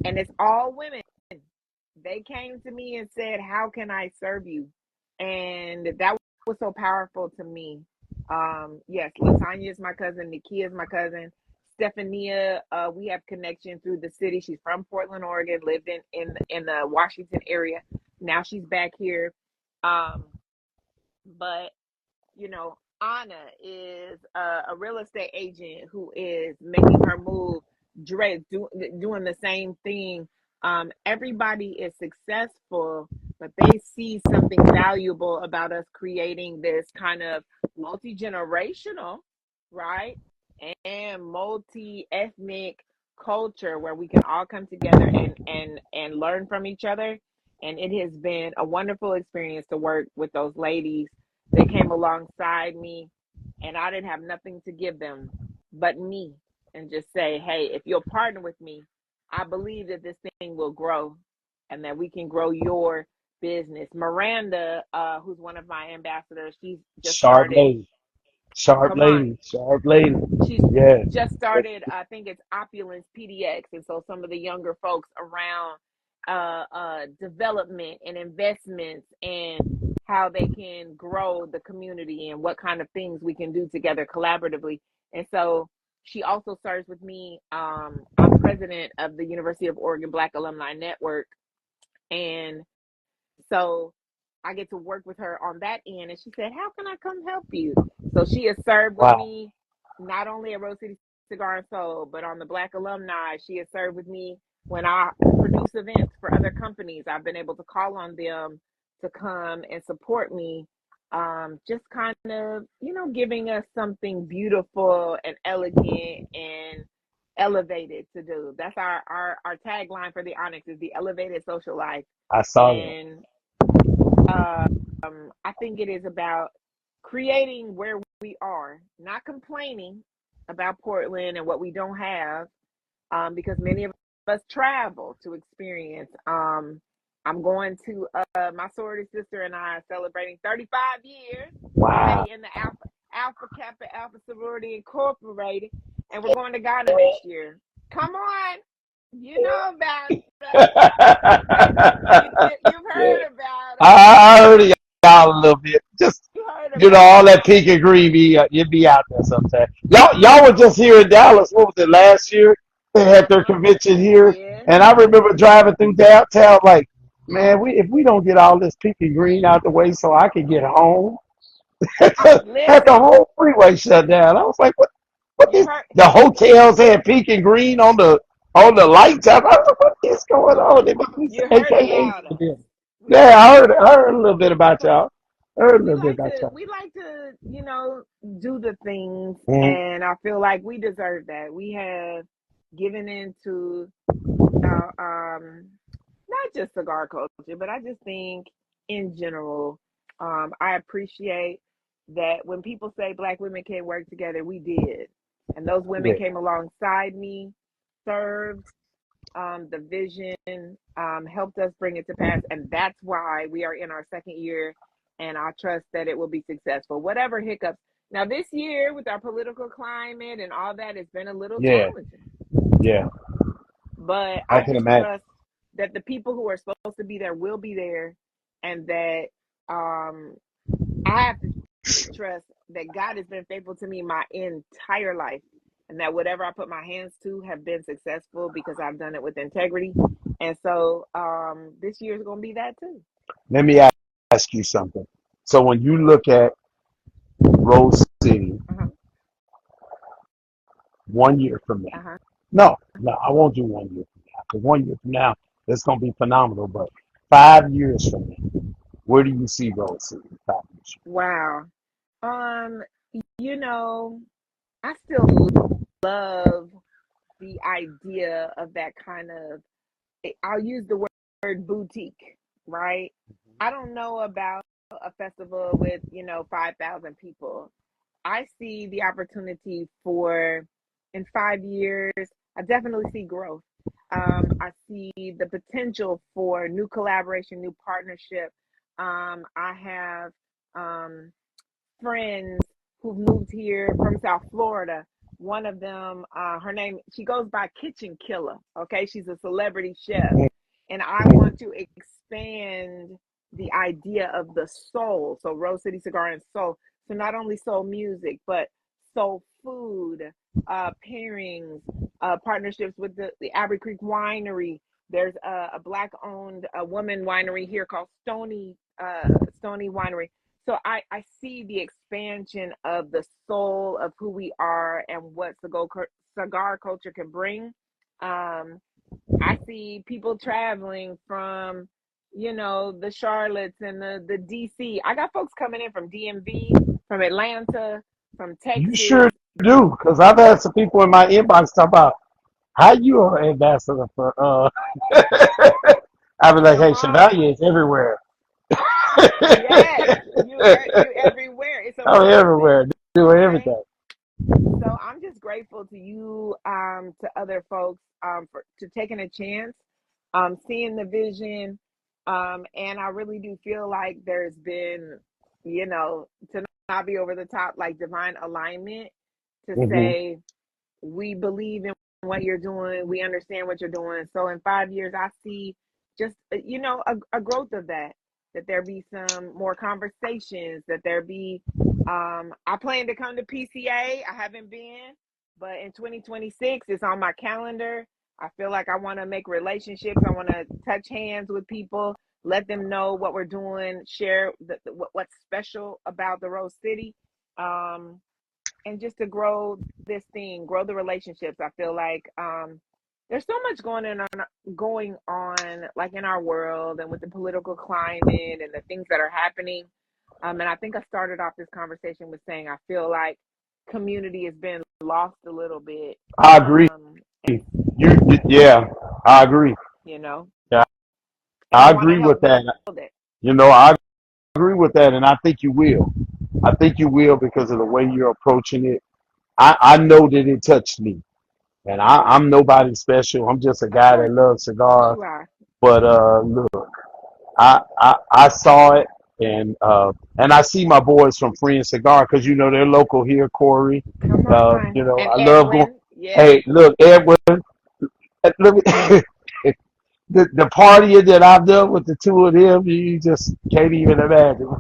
and it's all women. They came to me and said, how can I serve you? And that was so powerful to me. Yes, Latanya is my cousin, Nikia is my cousin. Stephania, we have connection through the city. She's from Portland, Oregon, lived in the Washington area. Now she's back here. Um, but Anna is a real estate agent who is making her move, doing the same thing. Everybody is successful, but they see something valuable about us creating this kind of multi-generational, right? And multi-ethnic culture where we can all come together and learn from each other. And it has been a wonderful experience to work with those ladies. They came alongside me, and I didn't have nothing to give them but me, and just say, hey, if you'll partner with me, I believe that this thing will grow and that we can grow your business. Miranda, who's one of my ambassadors, she's just Sharp started. lady. Sharp Come on. lady. Sharp lady. She's Yeah. just started, I think it's Opulence PDX. And so some of the younger folks around development and investments and how they can grow the community and what kind of things we can do together collaboratively. And so she also serves with me. I'm president of the University of Oregon Black Alumni Network. And so I get to work with her on that end. And she said, how can I come help you? So she has served with Wow. me not only at Rose City Cigar and Soul, but on the Black Alumni. She has served with me when I produce events for other companies. I've been able to call on them to come and support me. Just kind of, giving us something beautiful and elegant and elevated to do. That's our tagline for the Onyx is the elevated social life. I saw that. And I think it is about creating where we are, not complaining about Portland and what we don't have, because many of us travel to experience. I'm going to my sorority sister and I are celebrating 35 years, Wow. okay, in the Alpha Kappa Alpha Sorority Incorporated, and we're going to Ghana next year. Come on, you know about you've heard about us. I heard of y'all a little bit. Just You heard about all us. that pink and green you'd be out there sometime. Y'all were just here in Dallas. What was it last year? They had their Uh-huh. convention here, Yes. and I remember driving through downtown like, man, if we don't get all this pink and green out the way so I can get home, had the Listen, whole freeway shut down. I was like, what you this? heard The hotels had pink and green on the on the lights. I don't know what is going on. They must be some You heard AKAs about in us. there. We Yeah, heard about I us. heard a little bit about y'all. I heard a little bit about y'all. We like to, do the things, Mhm. and I feel like we deserve that. We have given into not just cigar culture, but I just think in general, I appreciate that when people say Black women can't work together, we did, and those women Yeah, came alongside me, served the vision, helped us bring it to pass, and that's why we are in our second year, and I trust that it will be successful. Whatever hiccups. Now, this year with our political climate and all that, it's been a little yeah, challenging, yeah. but I I can imagine. trust that the people who are supposed to be there will be there, and that um, I have to trust that God has been faithful to me my entire life, and that whatever I put my hands to have been successful because I've done it with integrity. And so this year is going to be that too. Let me ask you something. So when you look at Rose City Uh-huh. 1 year from now, Uh-huh. no, I won't do 1 year from now. Because 1 year from now, it's going to be phenomenal. But 5 years from now, where do you see Rose City in 5 years? Wow. Um, you know, I still love the idea of that kind of, I'll use the word boutique, right? I don't know about a festival with, 5,000 people. I see the opportunity for, in 5 years, I definitely see growth. I see the potential for new collaboration, new partnership. I have um, friends who've moved here from South Florida. One of them, her name, she goes by Kitchen Killer. Okay, she's a celebrity chef, and I want to expand the idea of the soul. So Rose City Cigar and Soul. So not only soul music, but soul food, pairings, partnerships with the Abbey Creek Winery. There's a black-owned woman winery here called Stony Winery. So I see the expansion of the soul of who we are and what cigar culture can bring. Um, I see people traveling from, the Charlottes and the DC. I got folks coming in from DMV, from Atlanta, from You Texas. sure do, because I've had some people in my inbox talk about how you are ambassador for. I was like, Come hey, on. Chevalier is everywhere. Yes, you everywhere. It's a I'm movement, everywhere, doing okay? everything. So I'm just grateful to you, to other folks, for to taking a chance, seeing the vision, and I really do feel like there's been, to not be over the top, like divine alignment to Hmm. say we believe in what you're doing, we understand what you're doing. So in 5 years, I see just a growth of that. That there be some more conversations. That there be. I plan to come to PCA. I haven't been, but in 2026, it's on my calendar. I feel like I want to make relationships. I want to touch hands with people, let them know what we're doing, share what's special about the Rose City. Um, and just to grow this thing, grow the relationships. I feel like there's so much going on like in our world and with the political climate and the things that are happening. And I think I started off this conversation with saying I feel like community has been lost a little bit. I agree. And Yeah, I agree. you know, Yeah, and I I want to agree with help build that. it. I agree with that, and I think you will. I think you will because of the way you're approaching it. I know that it touched me, and I'm nobody special. I'm just a Of guy course that loves cigars. you are. But look, I saw it, and I see my boys from Free and Cigar because they're local here, Corey. Come on. And I love going. Edwin, yes. Hey, look, Edwin. Let me, the partying that I've done with the two of them, you just can't even imagine.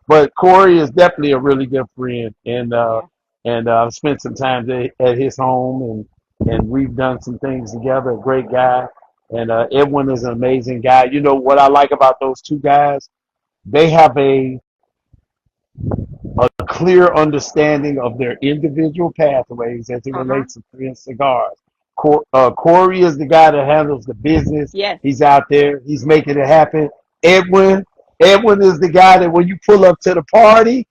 but Corey is definitely a really good friend, Yeah. and I've spent some time at his home, and we've done some things together. A great guy, and Edwin is an amazing guy. You know what I like about those two guys? They have a clear understanding of their individual pathways as it Uh-huh. relates to Free and Cigars. Corey is the guy that handles the business. Yes. He's out there. He's making it happen. Edwin, Edwin is the guy that when you pull up to the party,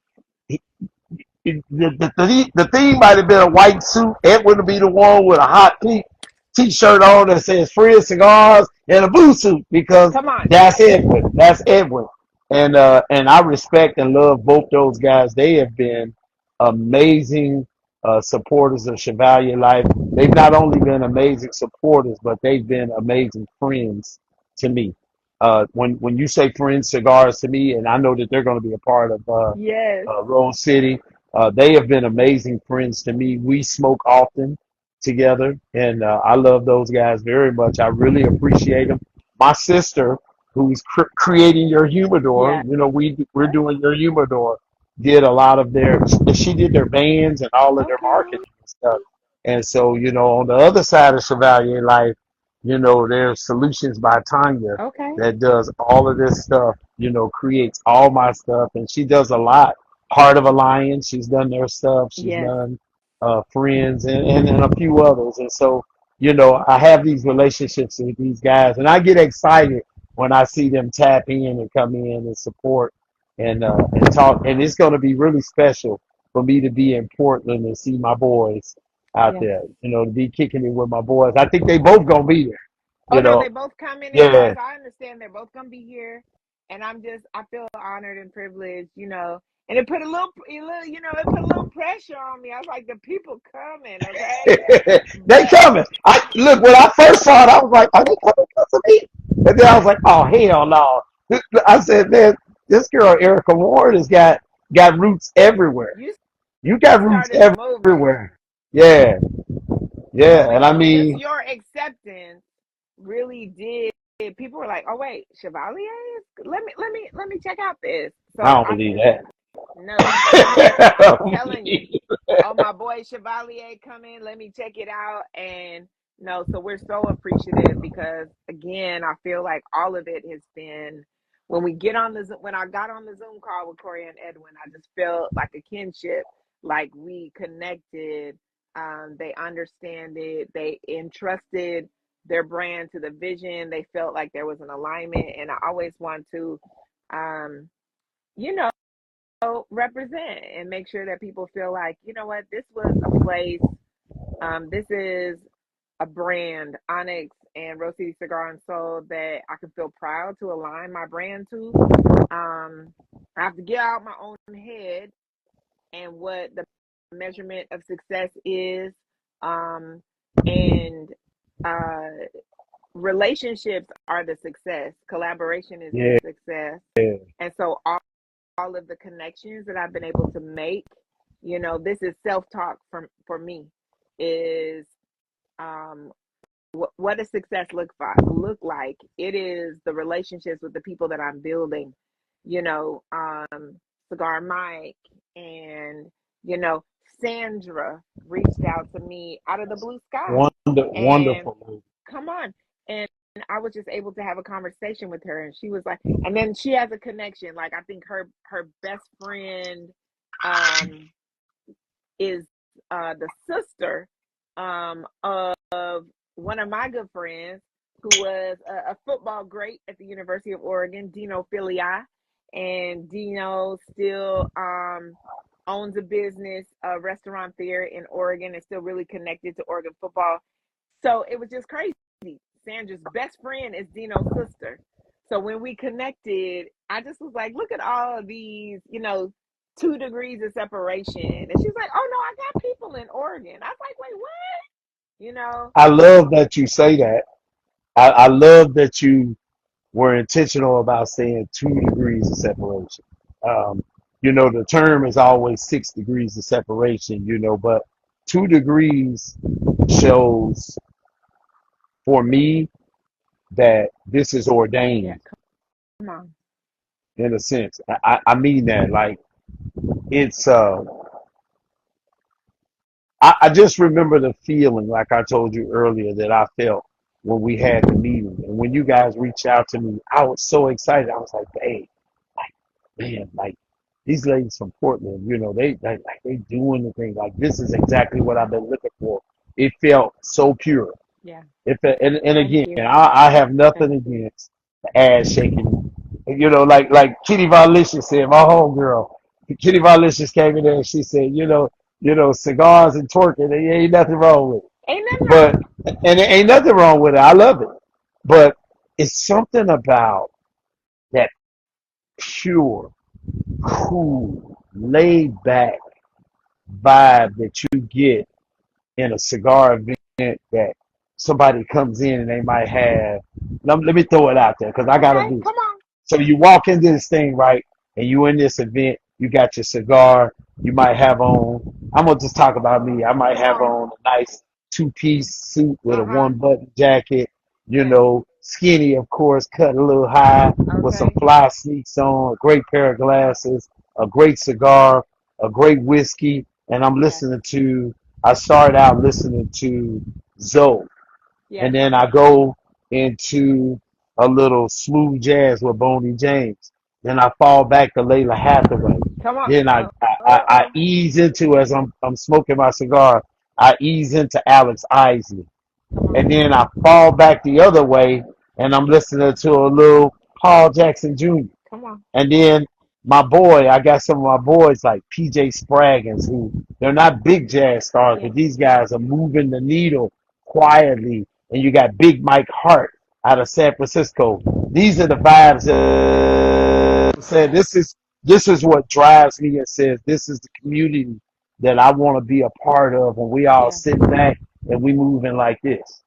the theme might have been a white suit. Edwin would be the one with a hot pink t-shirt on that says "Free Cigars" and a blue suit because Come on. that's Edwin. That's Edwin. And I respect and love both those guys. They have been amazing supporters of Chevalier Life. They've not only been amazing supporters, but they've been amazing friends to me. When you say friends cigars to me, and I know that they're going to be a part of Yes. Rose City. They have been amazing friends to me. We smoke often together, and I love those guys very much. I really appreciate them. My sister, who's creating your humidor, Yeah. we're doing your humidor, did a lot of she did their bands and all of their Okay. marketing and stuff. And so, on the other side of Chevalier Life, there's Solutions by Tanya Okay. that does all of this stuff, creates all my stuff, and she does a lot. Heart of Alliance, she's done their stuff. She's Yes. done Friends and a few others. And so, I have these relationships with these guys, and I get excited when I see them tap in and come in and support and talk. And it's going to be really special for me to be in Portland and see my boys out Yes. there, to be kicking it with my boys. I think they both going to be there, Oh you no, know. they both coming, and Yeah. as I understand, they're both gonna be here, and I feel honored and privileged, and it put it put a little pressure on me. I was like, the people coming, okay, They but coming. I look when I first saw it, I was like, "Are they coming because of me?" And then I was like, "Oh hell no!" I said, "Man, this girl Ericka Ward has got roots everywhere. you You got roots started a movement, everywhere." Yeah, yeah, and I just mean, your acceptance really did. People were like, oh wait, Chevalier, let me check out this. I So don't I believe no, that. I I'm don't telling you. believe Oh, my boy Chevalier coming. Let me check it out. And no, so we're so appreciative because again, I feel like all of it has been when I got on the Zoom call with Corey and Edwin, I just felt like a kinship, like we connected. They understand it. They entrusted their brand to the vision. They felt like there was an alignment, and I always want to, um, you know represent and make sure that people feel like, you know what, this was a place, this is a brand, Onyx and Rose City Cigar and Soul, that I can feel proud to align my brand to. I have to get out my own head and what the measurement of success is. And uh, relationships are the success, collaboration is the that. success. Yeah, And so all of the connections that I've been able to make, this is self-talk for me, is um what does success look like? It is the relationships with the people that I'm building, Cigar Mike and Sandra reached out to me out of the blue sky, and wonderful. come on, and I was just able to have a conversation with her, and she was like, and then she has a connection. Like, I think her best friend um is the sister of one of my good friends who was a football great at the University of Oregon, Dino Filii. And Dino still owns a business, a restaurant there in Oregon, and still really connected to Oregon football. So it was just crazy. Sandra's best friend is Dino's sister. So when we connected, I just was like, look at all of these, 2 degrees of separation. And she's like, oh no, I got people in Oregon. I was like, wait, what? You know? I love that you say that. I love that you were intentional about saying 2 degrees of separation. Um, the term is always 6 degrees of separation, but 2 degrees shows for me that this is Yeah, ordained come on. in a sense. I mean that. Like, it's, I just remember the feeling, like I told you earlier, that I felt when we had the meeting. And when you guys reached out to me, I was so excited. I was like, hey, like, man, like these ladies from Portland, they doing the thing. Like, this is exactly what I've been looking for it felt so pure. Yeah. And Thank again, you. I have Thank nothing against the ass shaking. You know, like Kitty Valicious said, my homegirl, Kitty Valicious came in there and she said, cigars and twerking, there ain't nothing wrong with it. Ain't nothing wrong. But and there ain't nothing wrong with it. I love it. But it's something about that pure, cool, laid back vibe that you get in a cigar event that somebody comes in and they might have. Let me throw it out there because I gotta Okay, do. come on. So you walk into this thing, right, and you in this event, you got your cigar, you might have on, I'm going to just talk about me. I might Come have on. on a nice two-piece suit with a Uh-huh. one-button jacket, Yes. skinny, of course, cut a little high, with some Okay. fly sneaks on, a great pair of glasses, a great cigar, a great whiskey, and Yes. I started out listening to Zoe. And Yes. then I go into a little smooth jazz with Boney James. Then I fall back to Layla Hathaway. Come on. Then I Oh. ease into as I'm smoking my cigar. I ease into Alex Isley, Come on. and then I fall back the other way, and I'm listening to a little Paul Jackson Jr. Come on. And then I got some of my boys like PJ Spraggins, who they're not big jazz stars, Yeah. but these guys are moving the needle quietly. And you got Big Mike Hart out of San Francisco. These are the vibes that said this is what drives me and says this is the community that I want to be a part of when we all Yeah. sit back and we moving like this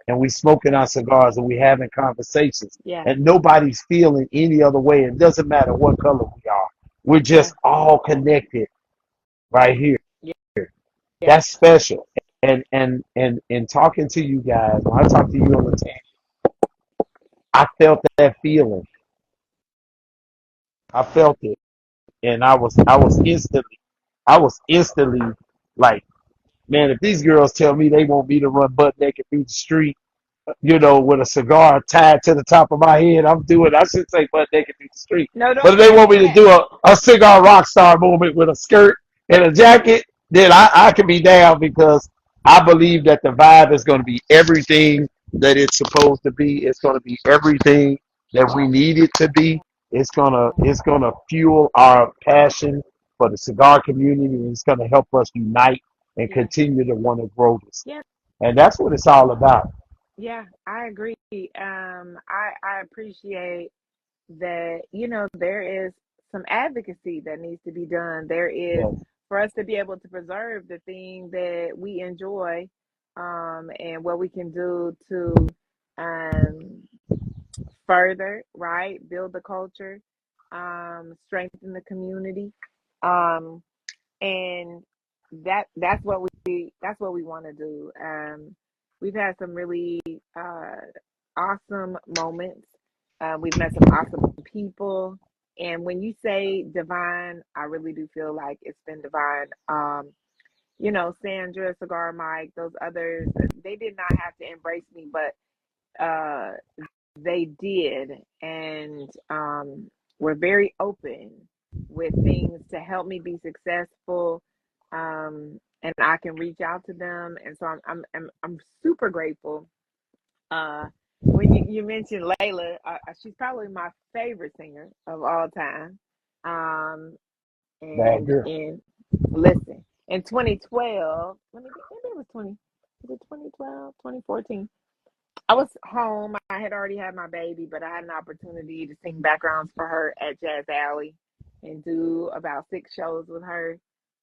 and we smoking our cigars and we having conversations Yeah. and nobody's feeling any other way. It doesn't matter what color we are. We're Yeah. just all connected right here. Yeah. Yeah. That's special. And talking to you guys, when I talk to you on the team, I felt that feeling. I felt it. And I was instantly like, man, if these girls tell me they want me to run butt naked through the street, with a cigar tied to the top of my head, I should say butt naked through the street. No, But don't if they want say me to that. do a cigar rock star movement with a skirt and a jacket, then I can be down because I believe that the vibe is going to be everything that it's supposed to be. It's going to be everything that we need it to be. It's gonna fuel our passion for the cigar community, and it's gonna help us unite and Yeah. continue to want to grow this. Yeah. And that's what it's all about. Yeah. I agree. I appreciate that, there is some advocacy that needs to be done. There is Yes. for us to be able to preserve the thing that we enjoy, and what we can do to um, further, right, build the culture, strengthen the community, um, and that's what we want to do. We've had some really awesome moments. We've met some awesome people. And when you say divine, I really do feel like it's been divine. Sandra, Cigar Mike, those others, they did not have to embrace me, but uh, they did. And were very open with things to help me be successful. And I can reach out to them. And so I'm super grateful. uh, when you mentioned Layla, she's probably my favorite singer of all time. Um, Bad and girl. in listen, in 2012, maybe it was 2012, 2014. I was home. I had already had my baby, but I had an opportunity to sing backgrounds for her at Jazz Alley and do about 6 shows with her.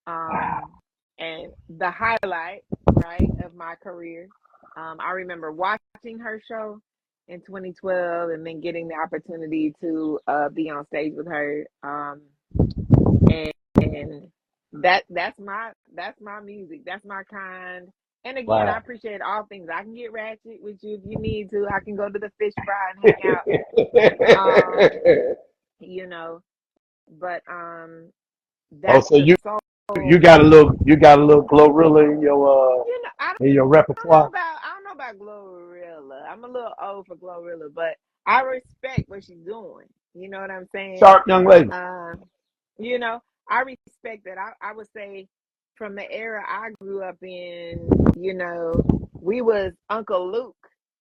Um, and the highlight, right, of my career, I remember watching her show in 2012 and then getting the opportunity to be on stage with her. And that's my music. That's my kind. And again, I Wow. appreciate all things. I can get ratchet with you if you need to. I can go to the fish fry and hang out. Um, you know, but Oh, that's so the you soul. you got a little Glorilla in your repertoire. I don't know about Glorilla. I'm a little old for Glorilla, but I respect what she's doing. You know what I'm saying? Sharp young lady. Um, I respect that. I would say from the era I grew up in, you know, we was Uncle Luke,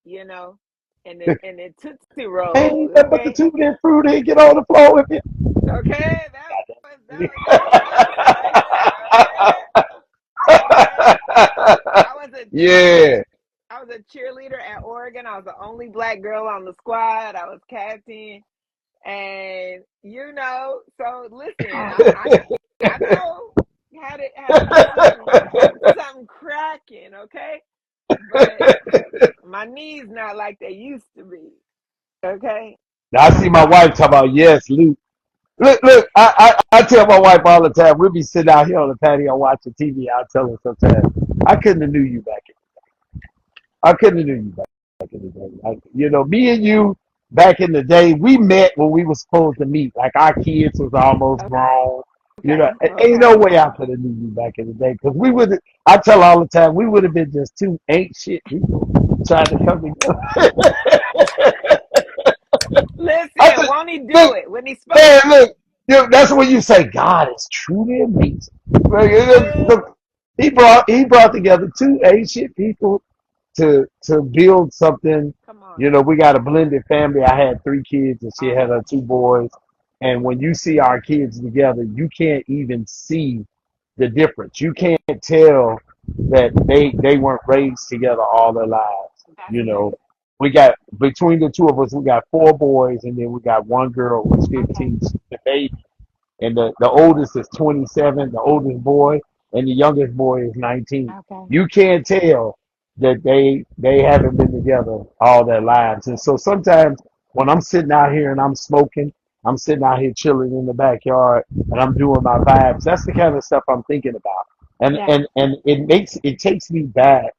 you know, and the Tootsie Roll, Ain't nothing but the okay? tutti frutti. Get on the floor with it. Okay, that was exciting, okay? I was a Yeah. I was a cheerleader at Oregon. I was the only black girl on the squad. I was captain, and you know, so listen, I know how to get something cracking, okay? But my knees not like they used to be, okay? Now I see my wife talk about yes, Luke. Look. I tell my wife all the time. We'll be sitting out here on the patio watching TV. I tell her sometimes, I couldn't have knew you back. I couldn't have knew you back in the day. Like, me and you back in the day, we met when we were supposed to meet. Like our kids was almost grown. Ain't no Okay. way I could have knew you back in the day because we would. I tell all the time we would have been just two ain't shit people trying to come together. I Listen, just won't he do look, it when he spoke? man, look. That's when you say God is truly amazing. Like, Uh, he brought together two ancient people to build something. Come on. We got a blended family. I had three kids and she had her two boys. And when you see our kids together, you can't even see the difference. You can't tell that they weren't raised together all their lives. That's You know, good. we got between the two of us, we got four boys, and then we got one girl who's Okay. 15, she's the baby, and the oldest is 27, the oldest boy, and the youngest boy is 19. Okay. You can't tell that they haven't been together all their lives. And so sometimes when I'm sitting out here and I'm smoking, I'm sitting out here chilling in the backyard and I'm doing my vibes. That's the kind of stuff I'm thinking about. And Yeah. and and it takes me back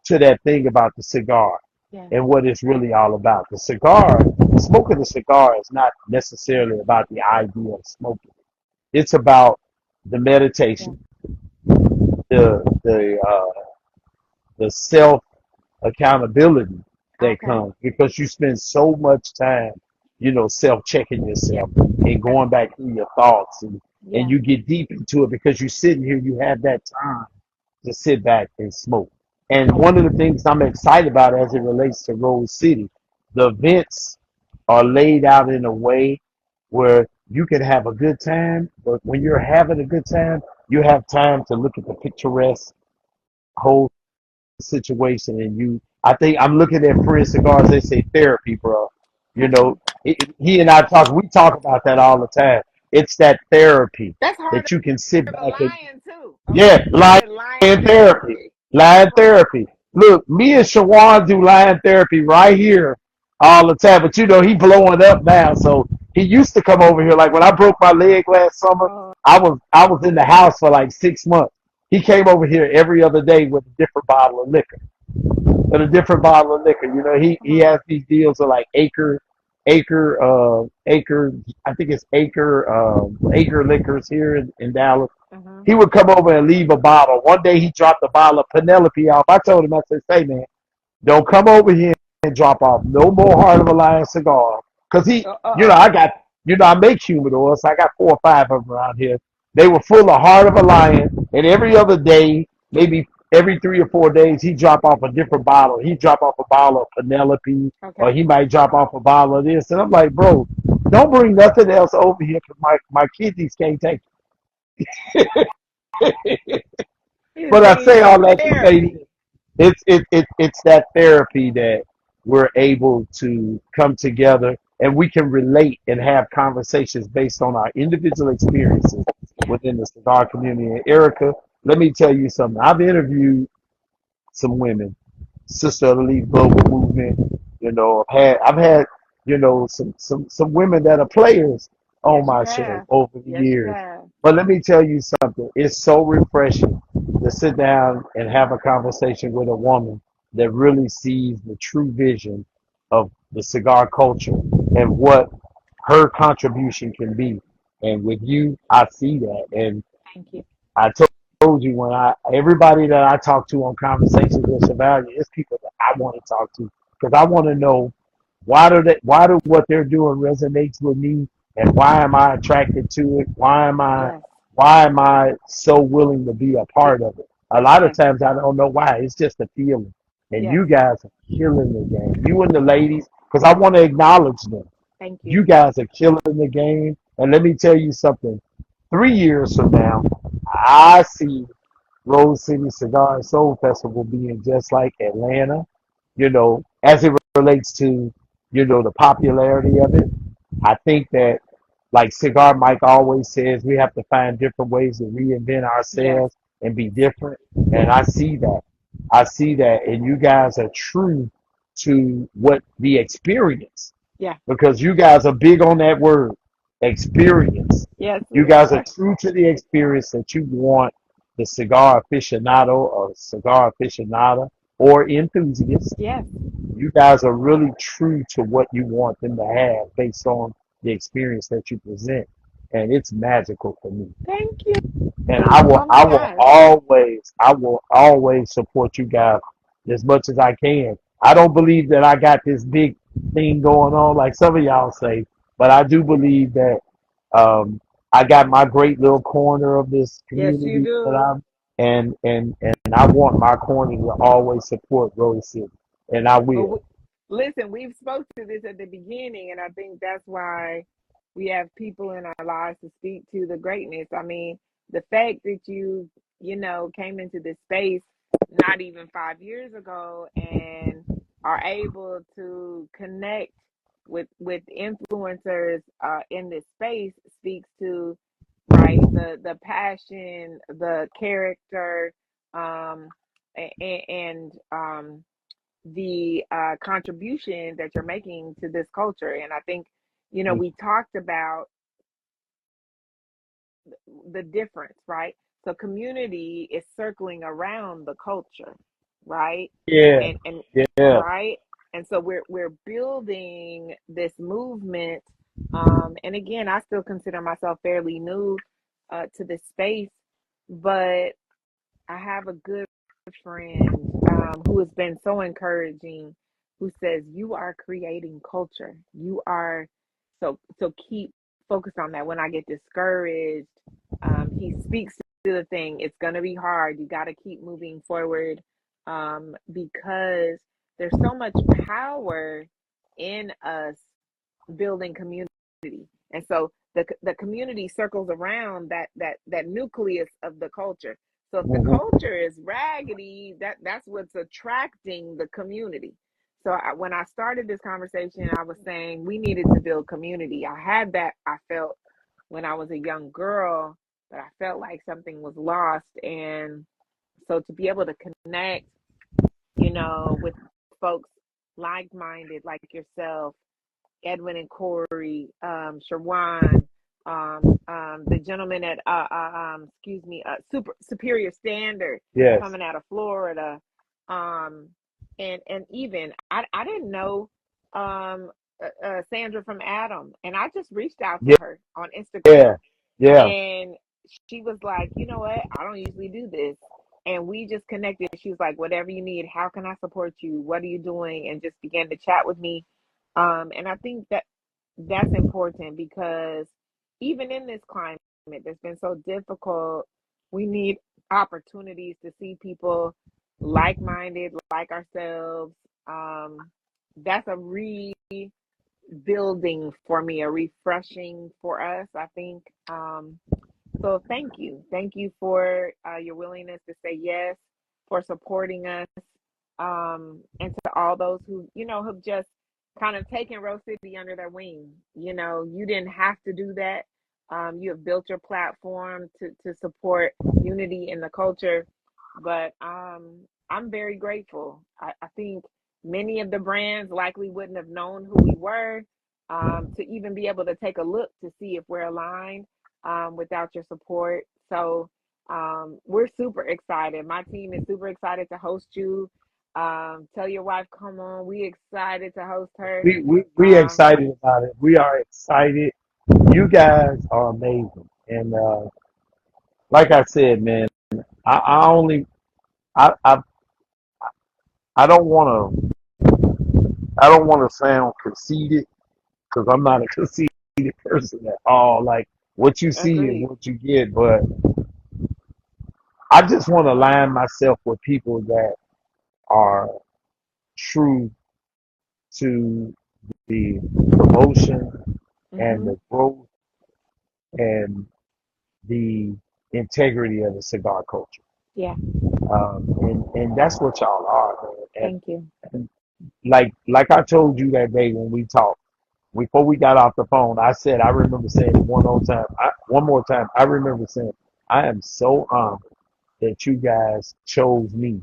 to that thing about the cigar Yeah. and what it's really all about. The cigar, smoking a cigar is not necessarily about the idea of smoking. It's about the Yeah. meditation, the self accountability that Okay. comes because you spend so much time, self checking yourself and That's, going back through your thoughts and yeah. you get deep into it because you're sitting here, you have that time to sit back and smoke. And one of the things I'm excited about as it relates to Rose City, the events are laid out in a way where you can have a good time, but when you're having a good time, you have time to look at the picturesque whole situation. And I think I'm looking at Free Cigars, they say therapy, bro. You know, Okay. he and I we talk about that all the time. It's that therapy That's part that you can sit of a back and lion too. yeah, Okay. You lion said lion therapy. therapy. Lion Come on. therapy. Look, me and Shawan do lion therapy right here all the time. But he blowing up now. So he used to come over here. Like when I broke my leg last summer, Oh, I was in the house for like 6 months. He came over here every other day with a different bottle of liquor. With a different bottle of liquor. come He on. has these deals of like acre, I think it's acre liquors here in Dallas. Uh-huh. He would come over and leave a bottle. One day he dropped a bottle of Penelope off. I told him, I said, "Hey man, don't come over here and drop off no more Heart of a Lion cigar." Cause Oh. I make humidors. I got 4 or 5 of them around here. They were full of Heart of a Lion, and every other day, maybe every 3 or 4 days, he drop off a different bottle. He drop off a bottle of Penelope, or Okay. he might drop off a bottle of this. And I'm like, bro, don't bring nothing else over here because my kidneys can't take it. He's But I bringing say you all that to say therapy. it's that therapy that we're able to come together and we can relate and have conversations based on our individual experiences Yeah. within the cigar community. And Erica, let me tell you something. I've interviewed some women, Sister of the Leaf Global Movement. I've had some women that are players on Yes, you my show have. over the Yes, you years. have. But let me tell you something. It's so refreshing to sit down and have a conversation with a woman that really sees the true vision of the cigar culture and what her contribution can be. And with you, I see that. And Thank you. I told you when everybody that I talk to on conversations with Chevalier, it's people that I want to talk to because I want to know why do what they're doing resonates with me and why am I attracted to it? Why am I Yes. why am I so willing to be a part of it? A lot of Yes. times I don't know why. It's just a feeling. And Yes. you guys are killing the game. You and the ladies, because I want to acknowledge them. Thank you. You guys are killing the game. And let me tell you something. 3 years from now, I see Rose City Cigar and Soul Festival being just like Atlanta, as it relates to, the popularity of it. I think that, like Cigar Mike always says, we have to find different ways to reinvent Yes. ourselves and be different. And I see that. I see that. And you guys are true to what the experience, Yeah. because you guys are big on that word, experience. Yes, You we guys are are. true to the experience that you want the cigar aficionado or cigar aficionada or enthusiast. Yes. You guys are really true to what you want them to have based on the experience that you present. And it's magical for me. Thank you. And I will Oh my I will gosh. always I will always support you guys as much as I can. I don't believe that I got this big thing going on like some of y'all say, but I do believe that um, I got my great little corner of this Yes, you community that do. I'm and I want my corner to always support Rose City. And I But will. listen, we've spoke to this at the beginning, and I think that's why we have people in our lives to speak to the greatness. I mean, the fact that you came into this space not even 5 years ago and are able to connect with influencers in this space speaks to right the passion, the character, um, and the contribution that you're making to this culture. And I think, we talked about the difference, right? So community is circling around the culture, right? Yeah, And yeah. right. And so we're building this movement. And again, I still consider myself fairly new to this space, but I have a good friend who has been so encouraging, who says you are creating culture. You are so keep focused on that. When I get discouraged, he speaks to the thing. It's gonna be hard. You got to keep moving forward because there's so much power in us building community. And so the community circles around that nucleus of the culture. So if the Hmm. culture is raggedy, that's what's attracting the community. So when I started this conversation, I was saying we needed to build community. I had that I felt when I was a young girl, but I felt like something was lost. And so to be able to connect, with folks like-minded like yourself, Edwin and Corey, Sherwan, the gentleman at excuse me, Super Superior Standard Yes. coming out of Florida, um, and even I didn't know Sandra from Adam, and I just reached out to Yeah. her on Instagram, Yeah. Yeah. and she was like, you know what, I don't usually do this. And we just connected. She was like, whatever you need, how can I support you? What are you doing? And just began to chat with me. And I think that's important because even in this climate that's been so difficult, we need opportunities to see people like minded, like ourselves. That's a rebuilding for me, a refreshing for us, I think. So thank you. Thank you for your willingness to say yes, for supporting us, and to all those who, have just kind of taken Rose City under their wing. You didn't have to do that. You have built your platform to support unity in the culture. But I'm very grateful. I think many of the brands likely wouldn't have known who we were to even be able to take a look to see if we're aligned without your support. So we're super excited. My team is super excited to host you. Tell your wife, come on. We excited to host her. We Um, excited about it. We are excited. You guys are amazing. And like I said, man, I only I I don't want to sound conceited because I'm not a conceited person at all. Like what you see is agreed. what you get. But I just want to align myself with people that are true to the promotion and Mm-hmm. the growth and the integrity of the cigar culture. Yeah. And that's what y'all are, man. Thank you. And like I told you that day when we talked, before we got off the phone, I said I remember saying it one more time. I remember saying I am so honored that you guys chose me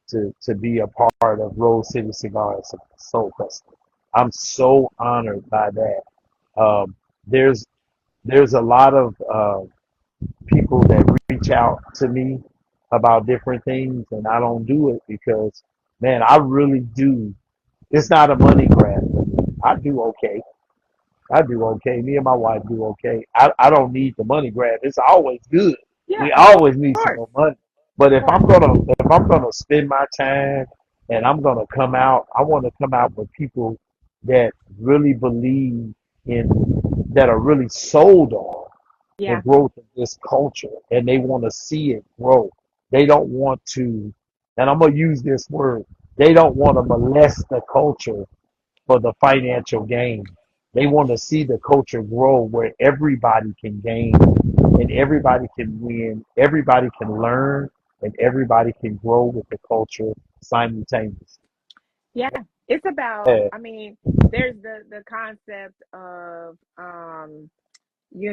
to be a part of Rose City Cigars Soul Festival. I'm so honored by that. Um, there's there's a lot of people that reach out to me about different things, and I don't do it because, man, I really do. It's not a money grab for me. I do okay. I do okay. Me and my wife do okay. I don't need the money grab. It's always good. Yeah, We of always need some course. more money. But Of course. if I'm gonna spend my time and I'm gonna come out, I want to come out with people that really believe in that are really sold on the Yeah. growth of this culture and they want to see it grow. They don't want to, and I'm gonna use this word. They don't want to molest the culture for the financial gain. They want to see the culture grow where everybody can gain and everybody can win, everybody can learn, and everybody can grow with the culture simultaneously. Yeah. It's about, Yeah, I mean, there's the concept of you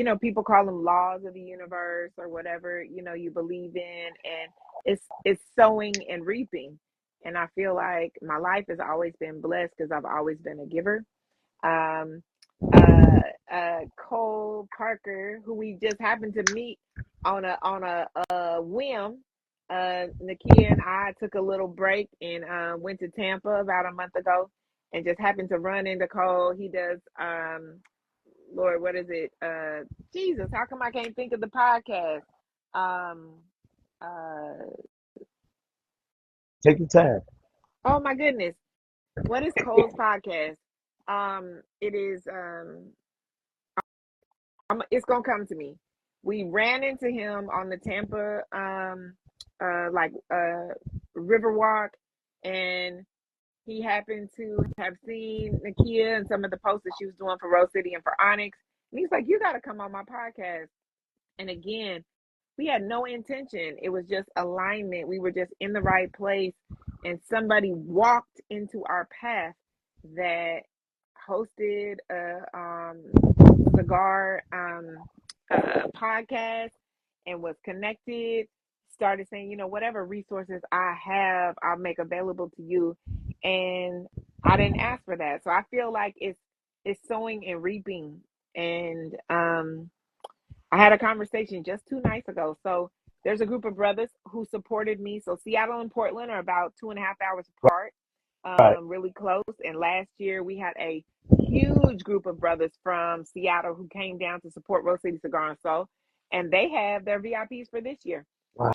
know, people call them laws of the universe or whatever, you believe in, and it's sowing and reaping. And I feel like my life has always been blessed because I've always been a giver. Um, Cole Parker, who we just happened to meet on a whim. Nakia and I took a little break and went to Tampa about a month ago, and just happened to run into Cole. He does Lord, what is it? Jesus, how come I can't think of the podcast? Um, uh, take your time. oh my goodness, what is Cole's podcast? It is it's gonna come to me. We ran into him on the Tampa like Riverwalk, and he happened to have seen Nakia and some of the posts that she was doing for Rose City and for Onyx. And he's like, "You got to come on my podcast." And again, we had no intention. It was just alignment. We were just in the right place. And somebody walked into our path that hosted a cigar podcast and was connected, started saying, whatever resources I have, I'll make available to you. And I didn't ask for that. So I feel like it's sowing and reaping. And I had a conversation just 2 nights ago. So there's a group of brothers who supported me. So Seattle and Portland are about 2.5 hours apart, Right. really close. And last year we had a huge group of brothers from Seattle who came down to support Rose City Cigar and Soul, and they have their VIPs for this year.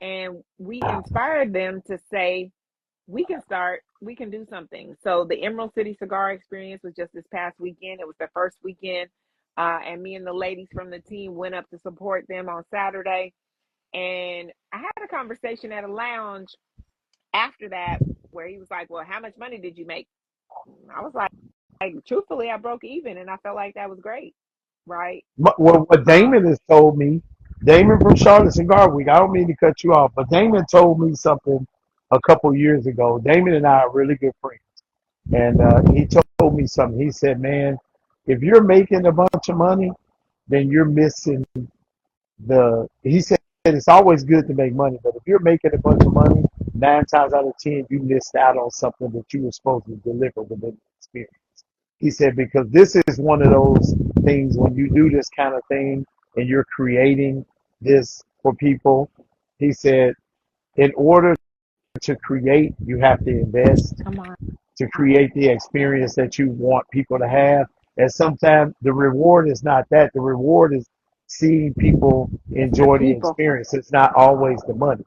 And we inspired them to say, we can start, we can do something. So the Emerald City Cigar Experience was just this past weekend. It was the first weekend. And me and the ladies from the team went up to support them on Saturday. And I had a conversation at a lounge after that where he was like, "Well, how much money did you make?" I was like, truthfully, I broke even, and I felt like that was great, right? Well, what Um, Damon has told me, Damon from Charlotte Cigar Week, I don't mean to cut you off, but Damon told me something a couple years ago. Damon and I are really good friends. And he told me something. He said, man, if you're making a bunch of money, then you're missing he said it's always good to make money, but if you're making a bunch of money, 9 times out of 10, you missed out on something that you were supposed to deliver within the experience. He said, because this is one of those things when you do this kind of thing and you're creating this for people, he said, in order to create, you have to invest come on, to create the experience that you want people to have. And sometimes the reward is not that. The reward is seeing people it's the enjoy the people. experience. It's not always the money.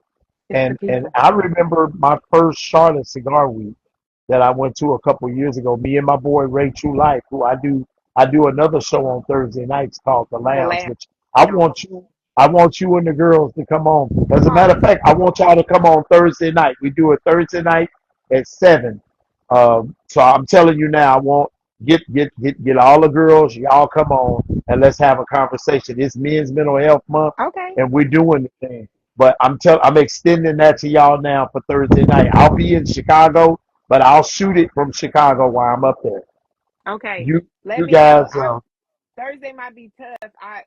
It's the And people. I remember my first Charlotte Cigar Week that I went to a couple of years ago. Me and my boy Ray True Life, who I do another show on Thursday nights called The The Lounge, lounge. which I want you. I want you and the girls to come on. As Come a matter on. of fact, I want y'all to come on Thursday night. We do it Thursday night at 7. So I'm telling you now, I want get all the girls. Y'all come on and let's have a conversation. It's Men's Mental Health Month, Okay. and we're doing the thing. But I'm extending that to y'all now for Thursday night. I'll be in Chicago, but I'll shoot it from Chicago while I'm up there. Okay. You Let you me know. guys, Thursday might be tough. I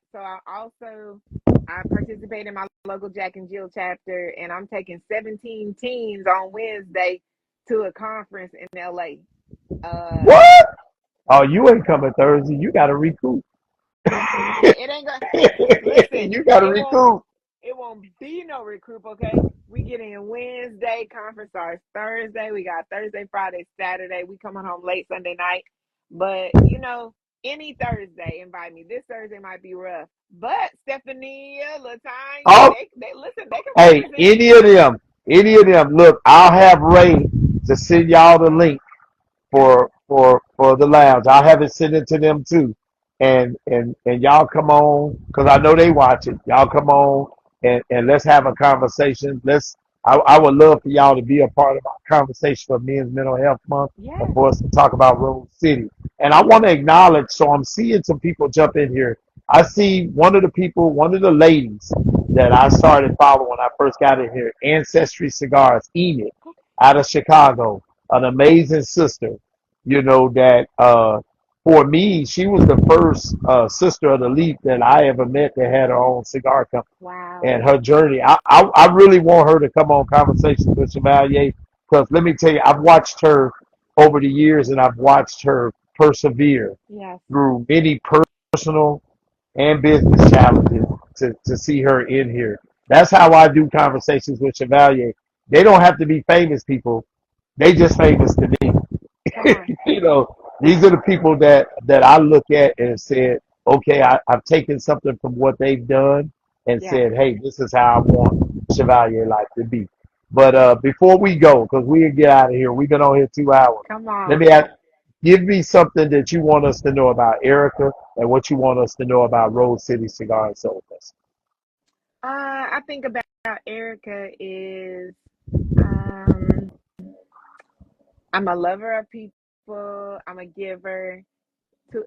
participate in my local Jack and Jill chapter, and I'm taking 17 teens on Wednesday to a conference in LA. Uh, what? Oh, you ain't coming Thursday. You got to recoup. yeah, it ain't gonna listen. You got to It won't. recoup. It won't be no recruit. Okay, we get in Wednesday. Conference starts Thursday. We got Thursday, Friday, Saturday. We coming home late Sunday night. But any Thursday, invite me. This Thursday might be rough. But Stephanie, Latanya, Oh, they listen. They can hey, represent. any of them. Look, I'll have Ray to send y'all the link for the lounge. I'll have it sent it to them too, and y'all come on because I know they watch it. Y'all come on and let's have a conversation. I would love for y'all to be a part of our conversation for Men's Mental Health Month and Yes. for us to talk about Rose City. And I want to acknowledge. So I'm seeing some people jump in here. I see one of the ladies that I started following when I first got in here, Ancestry Cigars, Enid, out of Chicago, an amazing sister that for me, she was the first sister of the Leaf that I ever met that had her own cigar company. And Wow. her journey, I really want her to come on Conversations with Chevalier because let me tell you, I've watched her over the years and I've watched her persevere Yes. through many personal and business challenges to see her in here. That's how I do Conversations with Chevalier. They don't have to be famous people. They just famous to me. Come on. These are the people that I look at and said, okay, I've taken something from what they've done and Yes. said, hey, this is how I want Chevalier life to be. But before we go, because we can get out of here, we've been on here 2 hours. Come Let on. me ask, give me something that you want us to know about Ericka and what you want us to know about Rose City Cigar and Soul Fest. I think about Erica is um I'm a lover of people. I'm a giver to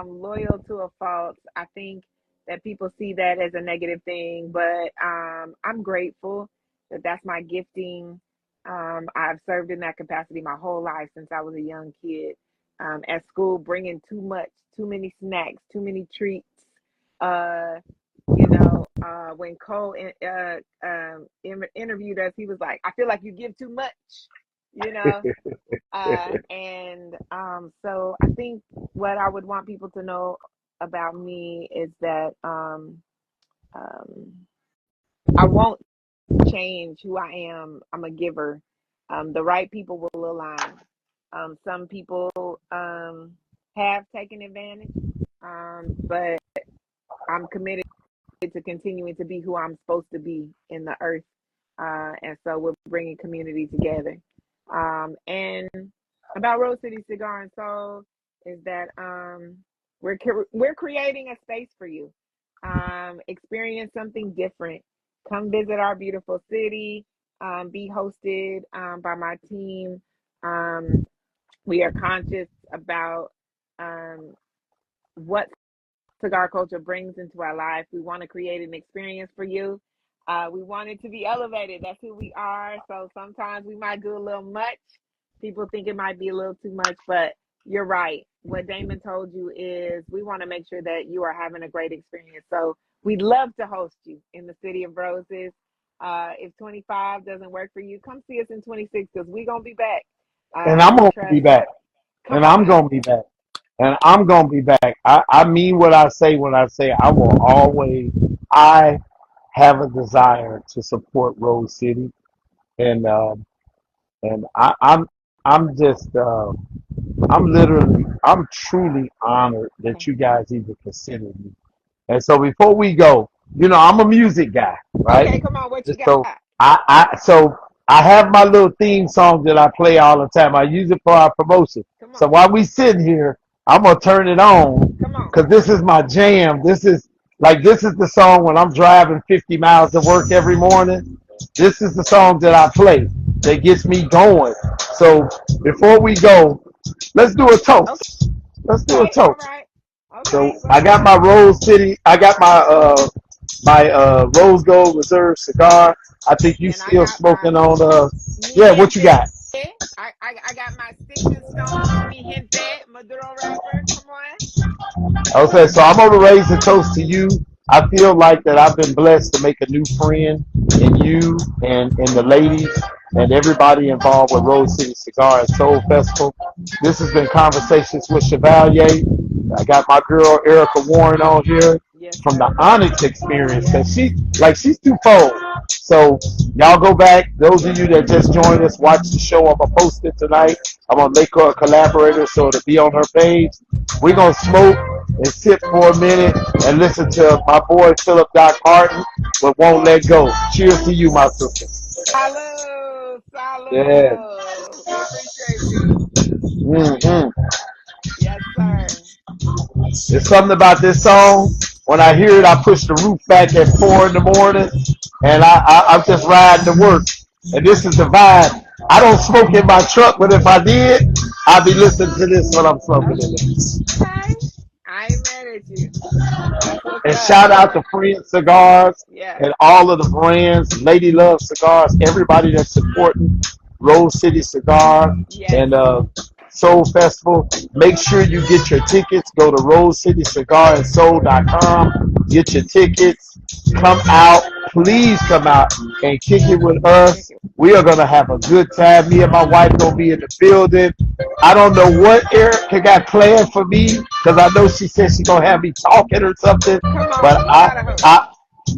loyal to a fault. I think that people see that as a negative thing, but I'm grateful that that's my gifting. I've served in that capacity my whole life since I was a young kid. At school, bringing too much, too many snacks, too many treats. Uh, when Cole interviewed us, he was like, "I feel like you give too much," you know. And so I think what I would want people to know about me is that um, I won't change who I am. I'm a giver. The right people will align. Some people have taken advantage, but I'm committed to continuing to be who I'm supposed to be in the earth. And so we're bringing community together. And about Rose City Cigar and Soul is that we're creating a space for you. Experience something different. Come visit our beautiful city. Be hosted by my team. Um, we are conscious about um, what cigar culture brings into our life. We want to create an experience for you. We want it to be elevated. That's who we are. So sometimes we might do a little much. People think it might be a little too much, but you're right. What Damon told you is we want to make sure that you are having a great experience. So we'd love to host you in the City of Roses. If 25 doesn't work for you, come see us in 26 because we're going to be back. And I'm And gonna be trust, back. come And I'm on. gonna be back. And I'm gonna be back. I mean what I say when I say I will always. I have a desire to support Rose City, and I'm just I'm truly honored that you guys even consider me. And so before we go, I'm a music guy, right? Okay, come on. What you And got? so I have my little theme song that I play all the time. I use it for our promotion. Come So on. while we sitting here, I'm gonna turn it on Come on. because this is my jam. This is Like this is the song when I'm driving 50 miles to work every morning. This is the song that I play that gets me going. So before we go, let's do a toast. Let's do a Okay, all toast. right. So Okay, I well, got my Rose City. I got my Rose Gold Reserve cigar. I think you and I still got my smoking on mi yeah. What you gente. got? I got my sticks and stones, mi gente, Maduro wrapper. Come on. Okay, so I'm gonna raise a toast to you. I feel like that I've been blessed to make a new friend in you and the ladies and everybody involved with Rose City Cigar and Soul Festival. This has been Conversations with Chevalier. I got my girl Ericka Warren on here Yes, from the sir. Onyx Experience, cause she's twofold. So y'all go back. Those of you that just joined us, watch the show. I'm gonna post it tonight. I'm gonna make her a collaborator so it'll be on her page. We're gonna smoke and sit for a minute and listen to my boy Philip Doc Martin, but won't let go. Cheers to you, my sister. Salud, Yeah. salud. We appreciate you. hmm Yes, sir. There's something about this song. When I hear it, I push the roof back at 4 in the morning, and I'm just riding to work. And this is the vibe. I don't smoke in my truck, but if I did, I'd be listening to this when I'm smoking in it. Okay. I ain't mad at you. That's what's And up. shout out to Friend Cigars Yeah. and all of the brands, Lady Love Cigars, everybody that's supporting Rose City Cigar Yes. and Soul Festival. Make sure you get your tickets. Go to rosecitycigarandsoul.com. Get your tickets. Come out. Please come out and kick it with Thank us. you. We are gonna have a good time. Me and my wife gonna be in the building. I don't know what Ericka got planned for me because I know she said she's gonna have me talking or something. Come But on. You gotta host.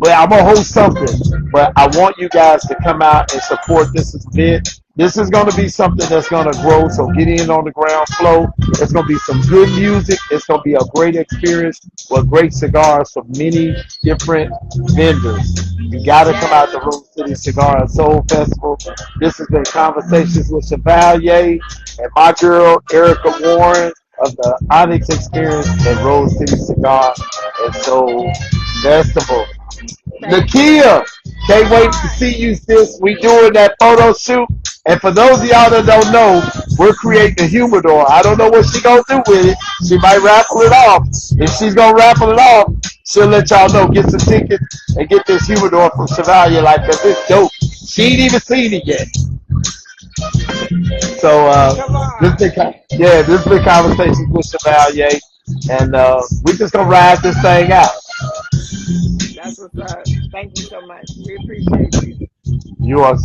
I'm gonna host something. But I want you guys to come out and support this event. This is gonna be something that's gonna grow. So get in on the ground floor. It's gonna be some good music. It's gonna be a great experience with great cigars from many different vendors. You gotta come Yes. out to Rose City Cigar and Soul Festival. This has been Conversations with Chevalier and my girl Ericka Warren of the Onyx Experience and Rose City Cigar and Soul Festival. Thank you. Nakia, can't wait to Cigar. see you, sis. We doing that photo shoot. And for those of y'all that don't know, we're creating a humidor. I don't know what she gonna do with it. She might raffle it off. If she's gonna raffle it off, she'll let y'all know. Get some tickets and get this humidor from Chevalier like that. It's dope. She ain't even seen it yet. So Come on. this big conversations with Chevalier, and we just gonna ride this thing out. That's what's up. Thank you so much. We appreciate you. You are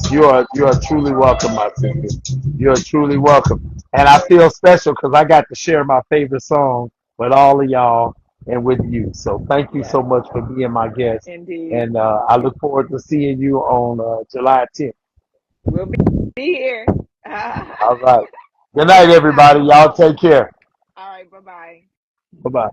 truly welcome, my sister. You are truly welcome, and I feel special because I got to share my favorite song with all of y'all and with you. So thank you Yes, so much for being my guest, indeed. and I look forward to seeing you on July 10th. We'll be here. All right. Good All right. night, Good night. everybody. Y'all take care. All right. Bye bye. Bye bye.